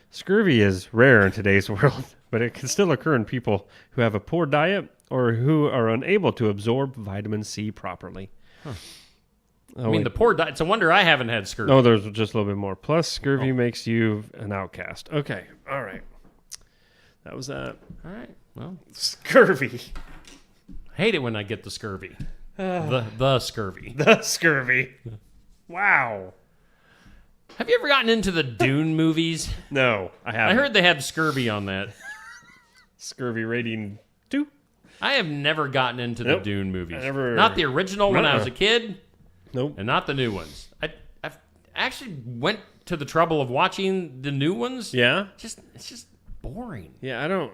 Scurvy is rare in today's world, but it can still occur in people who have a poor diet or who are unable to absorb vitamin C properly. Huh. The poor diet. It's a wonder I haven't had scurvy. No, there's just a little bit more. Plus, scurvy makes you an outcast. Okay. All right. That was that. All right. Well, scurvy. Hate it when I get the scurvy. The scurvy. The scurvy. Wow. Have you ever gotten into the Dune movies? No, I haven't. I heard they had scurvy on that. Scurvy rating 2. I have never gotten into the Dune movies. Never. Not the original when I was a kid. Nope. And not the new ones. I actually went to the trouble of watching the new ones. Yeah? It's just boring. Yeah, I don't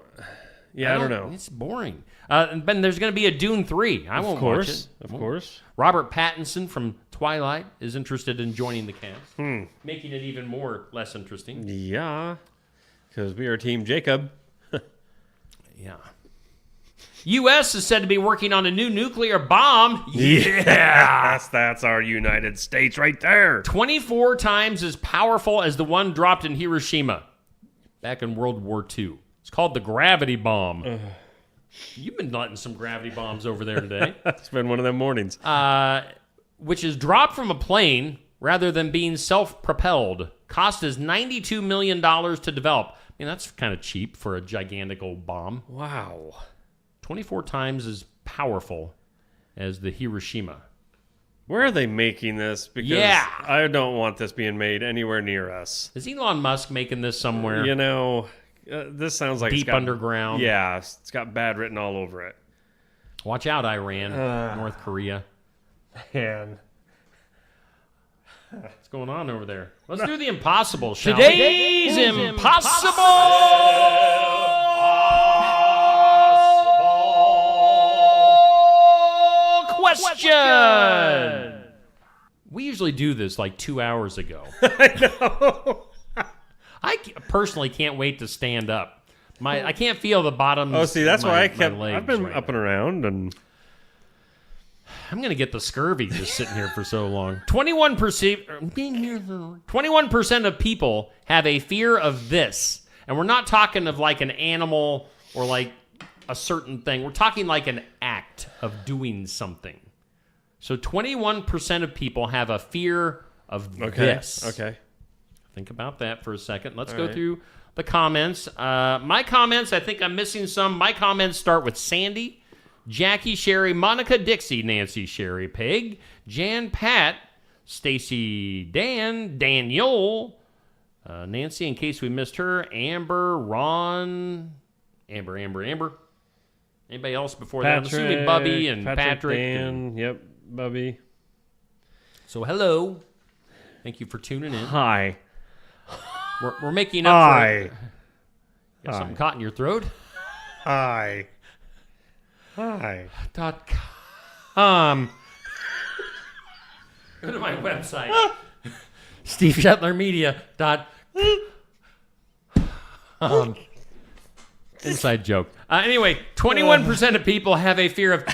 know. It's boring. And Ben, there's going to be a Dune 3. I won't watch it. Of course. Robert Pattinson from Twilight is interested in joining the cast, making it even more less interesting. Yeah, because we are Team Jacob. Yeah. U.S. is said to be working on a new nuclear bomb. Yes, that's our United States right there. 24 times as powerful as the one dropped in Hiroshima back in World War II. It's called the gravity bomb. You've been letting some gravity bombs over there today. It's been one of them mornings. Which is dropped from a plane rather than being self-propelled. Cost is $92 million to develop. I mean, that's kind of cheap for a gigantical bomb. Wow. 24 times as powerful as the Hiroshima. Where are they making this? Because I don't want this being made anywhere near us. Is Elon Musk making this somewhere? You know, this sounds like Deep it's got, underground. Yeah, it's got bad written all over it. Watch out, Iran, North Korea. Man. What's going on over there? Let's do the impossible, shall Today's we? Question. We usually do this like 2 hours ago. I know. I personally can't wait to stand up. I can't feel the bottom. Oh, see, that's why I've been up and around, and I'm going to get the scurvy just sitting here for so long. 21% of people have a fear of this. And we're not talking of like an animal or like a certain thing. We're talking like an act of doing something. So 21% of people have a fear of this. Okay. Think about that for a second. Let's go through the comments. My comments, I think I'm missing some. My comments start with Sandy, Jackie, Sherry, Monica, Dixie, Nancy, Sherry, Peg, Jan, Pat, Stacy, Dan, Daniel, Nancy, in case we missed her, Amber, Ron, Amber. Anybody else before that? I'm assuming Bubby and Patrick. Dan, yep, Bubby. So hello. Thank you for tuning in. Hi. We're making up Hi. for... Got something caught in your throat? Hi. Hi. .com. Go to my website. SteveShetlerMedia.com. Inside joke. Anyway, 21% of people have a fear of...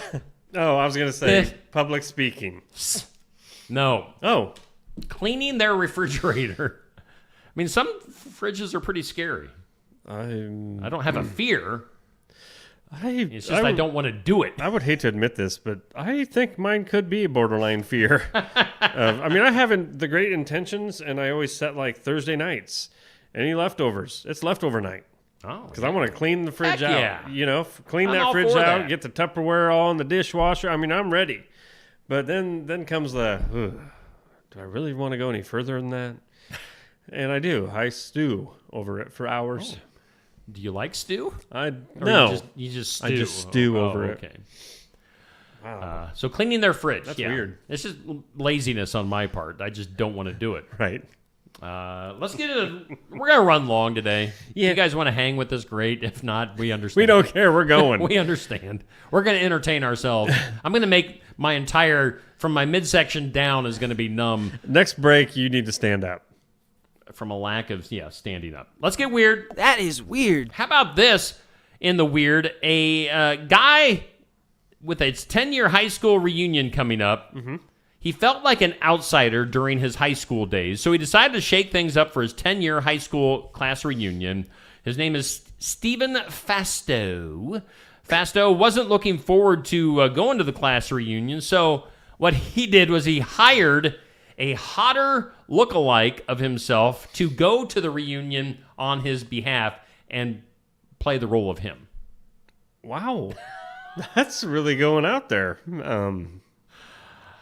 Oh, I was going to say public speaking. No. Oh. Cleaning their refrigerator. I mean, some fridges are pretty scary. I don't have a fear. It's just I don't want to do it. I would hate to admit this, but I think mine could be a borderline fear. I mean, I haven't the great intentions, and I always set like Thursday nights. Any leftovers, it's leftover night. Oh, because I want to clean the fridge out. Yeah. You know, clean I'm that all fridge for out, that. get the Tupperware all in the dishwasher. I mean, I'm ready. But then comes the, do I really want to go any further than that? And I do. I stew over it for hours. Oh. Do you like stew? No. You just stew. I just stew over it. Okay. Wow. So cleaning their fridge. That's weird. It's just laziness on my part. I just don't want to do it. Right. Let's get it. We're going to run long today. Yeah. You guys want to hang with us? Great. If not, we understand. We don't care. We're going. We understand. We're going to entertain ourselves. I'm going to make my entire, from my midsection down is going to be numb. Next break, you need to stand up. From a lack of, standing up. Let's get weird. That is weird. How about this in the weird? A guy with its 10-year high school reunion coming up. Mm-hmm. He felt like an outsider during his high school days, so he decided to shake things up for his 10-year high school class reunion. His name is Stephen Fastow. Fastow wasn't looking forward to going to the class reunion, so what he did was he hired a hotter lookalike of himself to go to the reunion on his behalf and play the role of him. Wow. That's really going out there.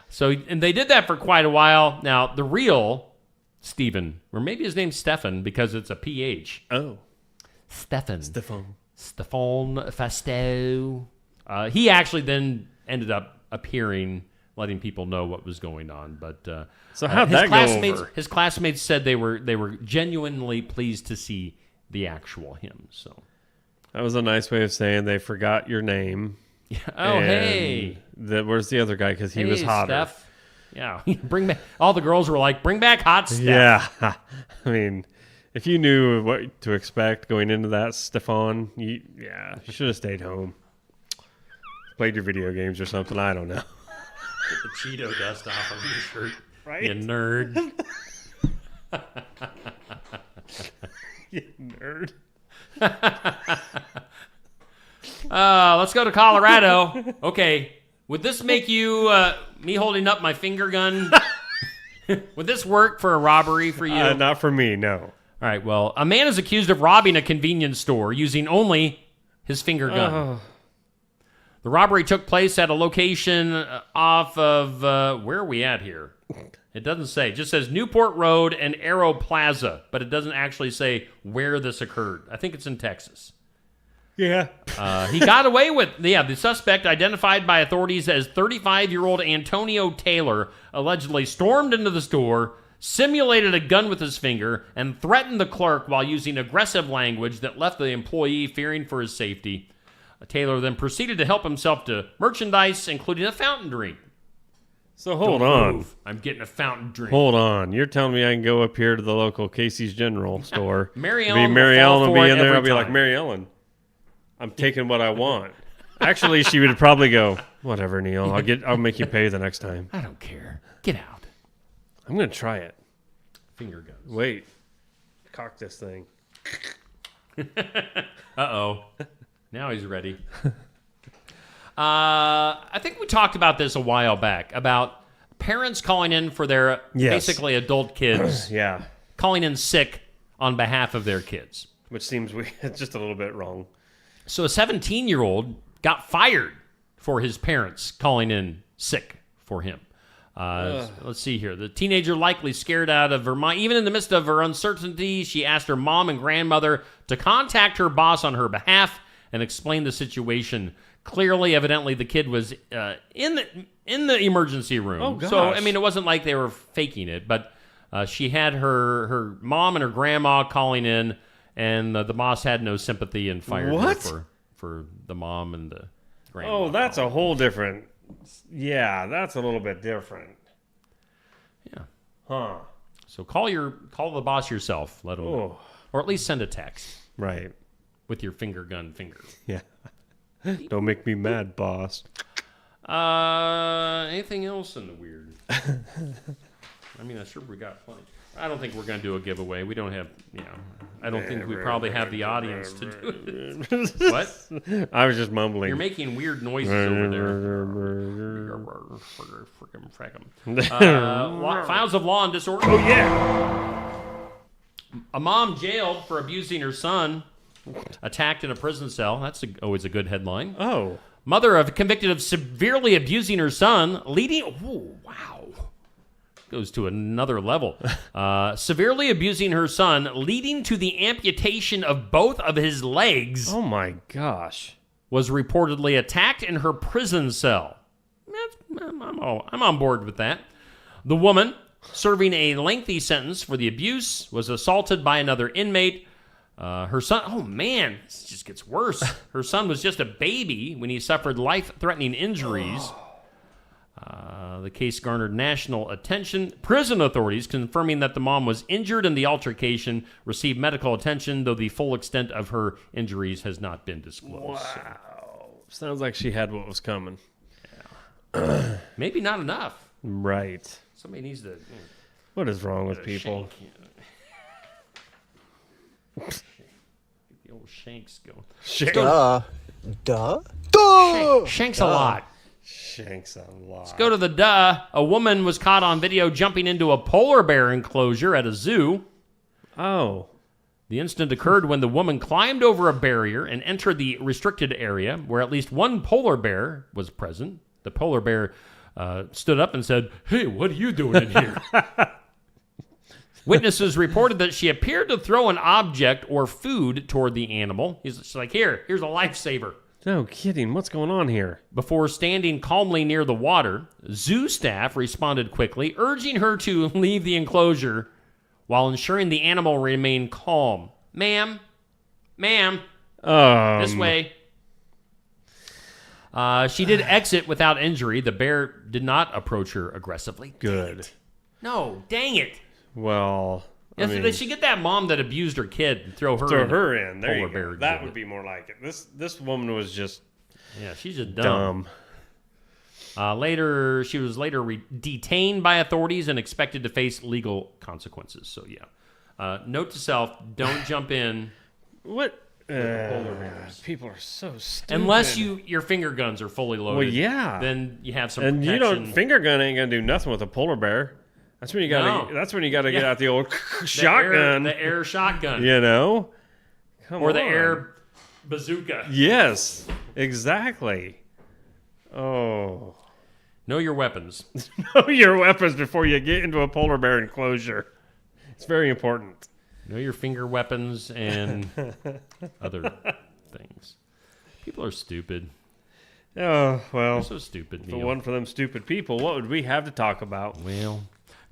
So, and they did that for quite a while. Now, the real Stephen, or maybe his name's Stefan because it's a PH. Oh. Stefan Fastow. He actually then ended up appearing, letting people know what was going on. But so how'd that go over? His classmates said they were genuinely pleased to see the actual him. So that was a nice way of saying they forgot your name. Oh, hey. Where's the other guy? Because he was hotter. Steph. Yeah. Bring back. All the girls were like, "Bring back hot Steph." Yeah. I mean, If you knew what to expect going into that, Stefan, you should have stayed home. Played your video games or something. I don't know. Get the Cheeto dust off of your shirt. Right? You nerd. You nerd. Let's go to Colorado. Okay. Would this make you, me holding up my finger gun, would this work for a robbery for you? Not for me, no. All right, well, a man is accused of robbing a convenience store using only his finger gun. Oh. The robbery took place at a location off of, where are we at here? It doesn't say. It just says Newport Road and Arrow Plaza, but it doesn't actually say where this occurred. I think it's in Texas. Yeah. He got away with, the suspect, identified by authorities as 35-year-old Antonio Taylor, allegedly stormed into the store, simulated a gun with his finger, and threatened the clerk while using aggressive language that left the employee fearing for his safety. Taylor then proceeded to help himself to merchandise, including a fountain drink. So hold Don't on. move. I'm getting a fountain drink. Hold on. You're telling me I can go up here to the local Casey's General store. Mary Mary Ellen Ellen will will be fall in for it there. I'll every be like, time. Mary Ellen, I'm taking what I want. Actually, she would probably go, whatever, Neil. I'll make you pay the next time. I don't care. Get out. I'm going to try it. Finger guns. Wait. Cock this thing. Uh-oh. Now he's ready. I think we talked about this a while back, about parents calling in for their basically adult kids. Yeah. Calling in sick on behalf of their kids. Which seems just a little bit wrong. So a 17-year-old got fired for his parents calling in sick for him. Let's see here. The teenager, likely scared out of her mind, even in the midst of her uncertainty, she asked her mom and grandmother to contact her boss on her behalf and explain the situation. Clearly, evidently, the kid was in the emergency room. Oh, gosh. So, I mean, it wasn't like they were faking it, but she had her mom and her grandma calling in, and the boss had no sympathy and fired her for the mom and the grandma. Oh, that's a whole different... Yeah, that's a little bit different. Yeah. Huh. So call the boss yourself. Let him know. Or at least send a text. Right. With your finger gun finger. Yeah. Don't make me mad, boss. Anything else in the weird? I mean, I'm sure we got plenty. I don't think we're going to do a giveaway. We don't have, I don't think we probably have the audience to do it. What? I was just mumbling. You're making weird noises over there. Files of law and disorder. Oh, yeah. A mom jailed for abusing her son. Attacked in a prison cell. That's always a good headline. Oh. Mother convicted of severely abusing her son, leading... Oh, wow. Goes to another level. Severely abusing her son, leading to the amputation of both of his legs. Oh, my gosh. Was reportedly attacked in her prison cell. I'm on board with that. The woman, serving a lengthy sentence for the abuse, was assaulted by another inmate. Her son, oh man, this just gets worse. Her son was just a baby when he suffered life-threatening injuries. The case garnered national attention. Prison authorities confirming that the mom was injured in the altercation received medical attention, though the full extent of her injuries has not been disclosed. Wow. Sounds like she had what was coming. Yeah. Maybe not enough. Right. Somebody needs to... What is wrong with people? Get the old shanks going. Shanks a lot. Shanks a lot. Let's go to the A woman was caught on video jumping into a polar bear enclosure at a zoo. Oh. The incident occurred when the woman climbed over a barrier and entered the restricted area where at least one polar bear was present. The polar bear stood up and said, "Hey, what are you doing in here?" Witnesses reported that she appeared to throw an object or food toward the animal. She's like, here's a lifesaver. No kidding. What's going on here? Before standing calmly near the water, zoo staff responded quickly, urging her to leave the enclosure while ensuring the animal remained calm. Ma'am, this way. She did exit without injury. The bear did not approach her aggressively. Good. No, dang it. Well, Yeah, so they should get that mom that abused her kid and throw her in. There you polar bear go. That exhibit. would be more like it. This woman was just she's just dumb. Later, she was detained by authorities and expected to face legal consequences. So note to self: don't jump in. What? With the polar bears. People are so stupid. Unless your finger guns are fully loaded. Well, yeah. Then you have some and protection. you don't finger gun ain't gonna do nothing with a polar bear. That's when you gotta. No. That's when you gotta get Yeah. out the old shotgun. The air shotgun. You know. Or the air bazooka. Yes, exactly. Oh. Know your weapons. Know your weapons before you get into a polar bear enclosure. It's very important. Know your finger weapons and other things. People are stupid. Oh, well. They're so stupid, If it Neil. wasn't for them stupid people, what would we have to talk about? Well,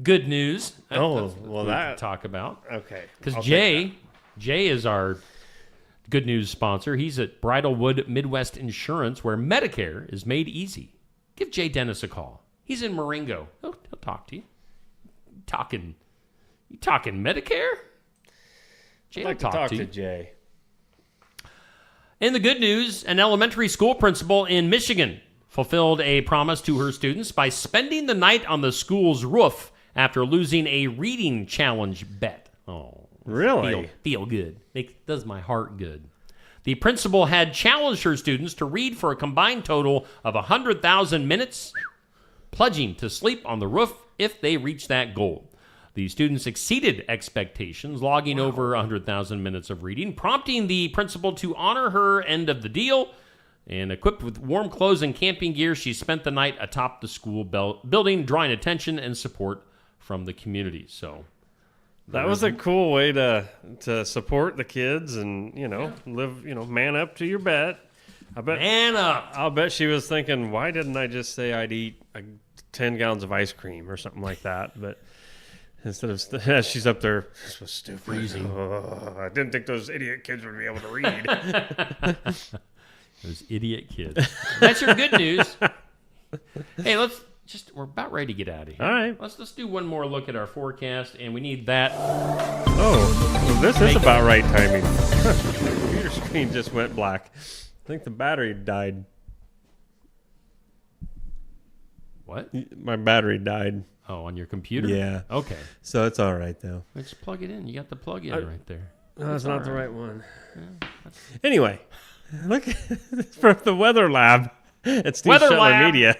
good news. That's well, what we can talk about. Okay. Because I'll take Jay is our good news sponsor. He's at Bridalwood Midwest Insurance, where Medicare is made easy. Give Jay Dennis a call. He's in Marengo. He'll talk to you. You talking Medicare? Jay I'd like will to talk you. to Jay. In the good news, an elementary school principal in Michigan fulfilled a promise to her students by spending the night on the school's roof after losing a reading challenge bet. Oh, really? Feel good. Does my heart good. The principal had challenged her students to read for a combined total of 100,000 minutes, pledging to sleep on the roof if they reached that goal. The students exceeded expectations, logging over 100,000 minutes of reading, prompting the principal to honor her end of the deal. And equipped with warm clothes and camping gear, she spent the night atop the school building, drawing attention and support from the community. So That was a cool way to support the kids and, live, man up to your bet. I bet. Man up. I'll bet she was thinking, why didn't I just say I'd eat 10 gallons of ice cream or something like that? But instead of, she's up there, this was stupid. Freezing. Oh, I didn't think those idiot kids would be able to read. Those idiot kids. That's your good news. Hey, we're about ready to get out of here. All right. Let's do one more look at our forecast, and we need that. Oh, well, this is about right timing. The computer screen just went black. I think the battery died. What? My battery died. Oh, on your computer? Yeah. Okay. So it's all right, though. Let's plug it in. You got the plug in right there. No, that's not the right one. Yeah, anyway, look from the Weather Lab at Steve Weather Shetler Lab. Media.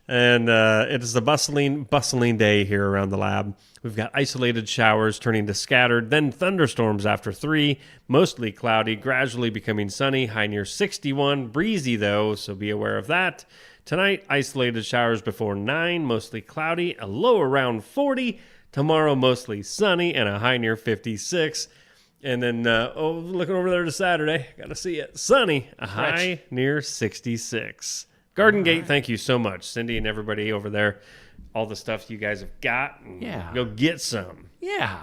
And it is a bustling day here around the lab. We've got isolated showers turning to scattered, then thunderstorms after 3, mostly cloudy, gradually becoming sunny, high near 61, breezy though, so be aware of that. Tonight, isolated showers before 9, mostly cloudy, a low around 40. Tomorrow, mostly sunny, and a high near 56. And then, looking over there to Saturday, got to see it. Sunny, a high near 66. Garden Gate, thank you so much. Cindy and everybody over there, all the stuff you guys have got. Yeah. Go get some. Yeah.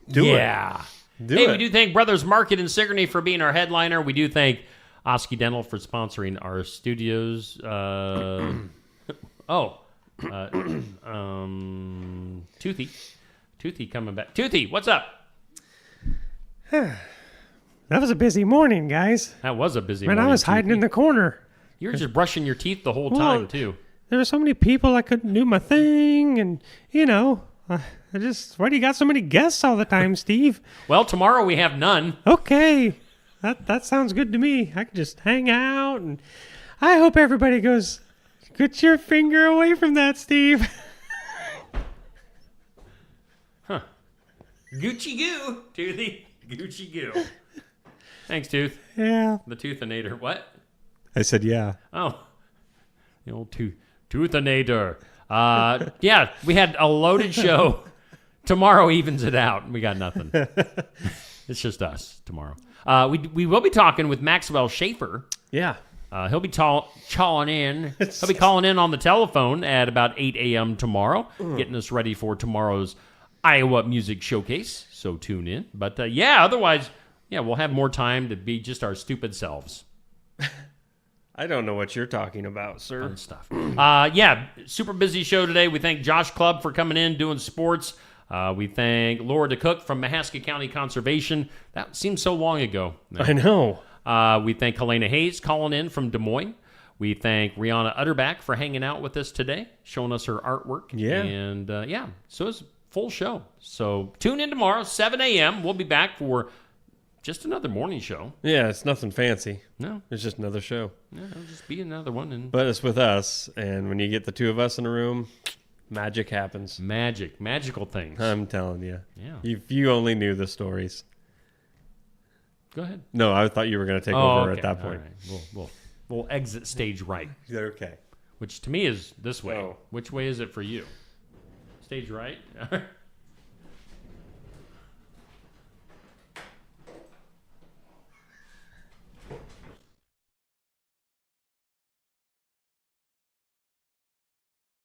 Do it. Yeah. Do hey, it. we do thank Brothers Market in Sigourney for being our headliner. We do thank Osky Dental for sponsoring our studios. Toothy coming back. Toothy, what's up? That was a busy morning, guys. That was a busy Man, morning. I was hiding in the corner. You were just brushing your teeth the whole Well, time, too. There were so many people I couldn't do my thing, and why do you got so many guests all the time, Steve? Well, tomorrow we have none. Okay, that sounds good to me. I can just hang out, and I hope everybody goes, get your finger away from that, Steve. Huh. Gucci goo, Toothy. Gucci goo. Thanks, Tooth. Yeah. The Toothinator. What? I said, yeah. Oh. The old Toothinator. Yeah, we had a loaded show. Tomorrow evens it out. We got nothing. It's just us tomorrow. We will be talking with Maxwell Schaefer. Yeah. He'll be calling in. He'll be calling in on the telephone at about 8 a.m. tomorrow, getting us ready for tomorrow's Iowa Music Showcase. So tune in. But otherwise, we'll have more time to be just our stupid selves. I don't know what you're talking about, sir. Fun stuff. Super busy show today. We thank Josh Clubb for coming in, doing sports. We thank Laura DeCook from Mahaska County Conservation. That seems so long ago. I know. We thank Helena Hayes calling in from Des Moines. We thank Rihanna Utterback for hanging out with us today, showing us her artwork. Yeah. And so it's a full show. So tune in tomorrow, 7 a.m. We'll be back for just another morning show. Yeah, it's nothing fancy. No. It's just another show. Yeah, it'll just be another one. But it's with us, and when you get the two of us in a room, magic happens. Magical things. I'm telling you. Yeah. If you only knew the stories. Go ahead. No, I thought you were going to take over at that point. All right. We'll exit stage right. Okay. Which to me is this way. Oh. Which way is it for you? Stage right?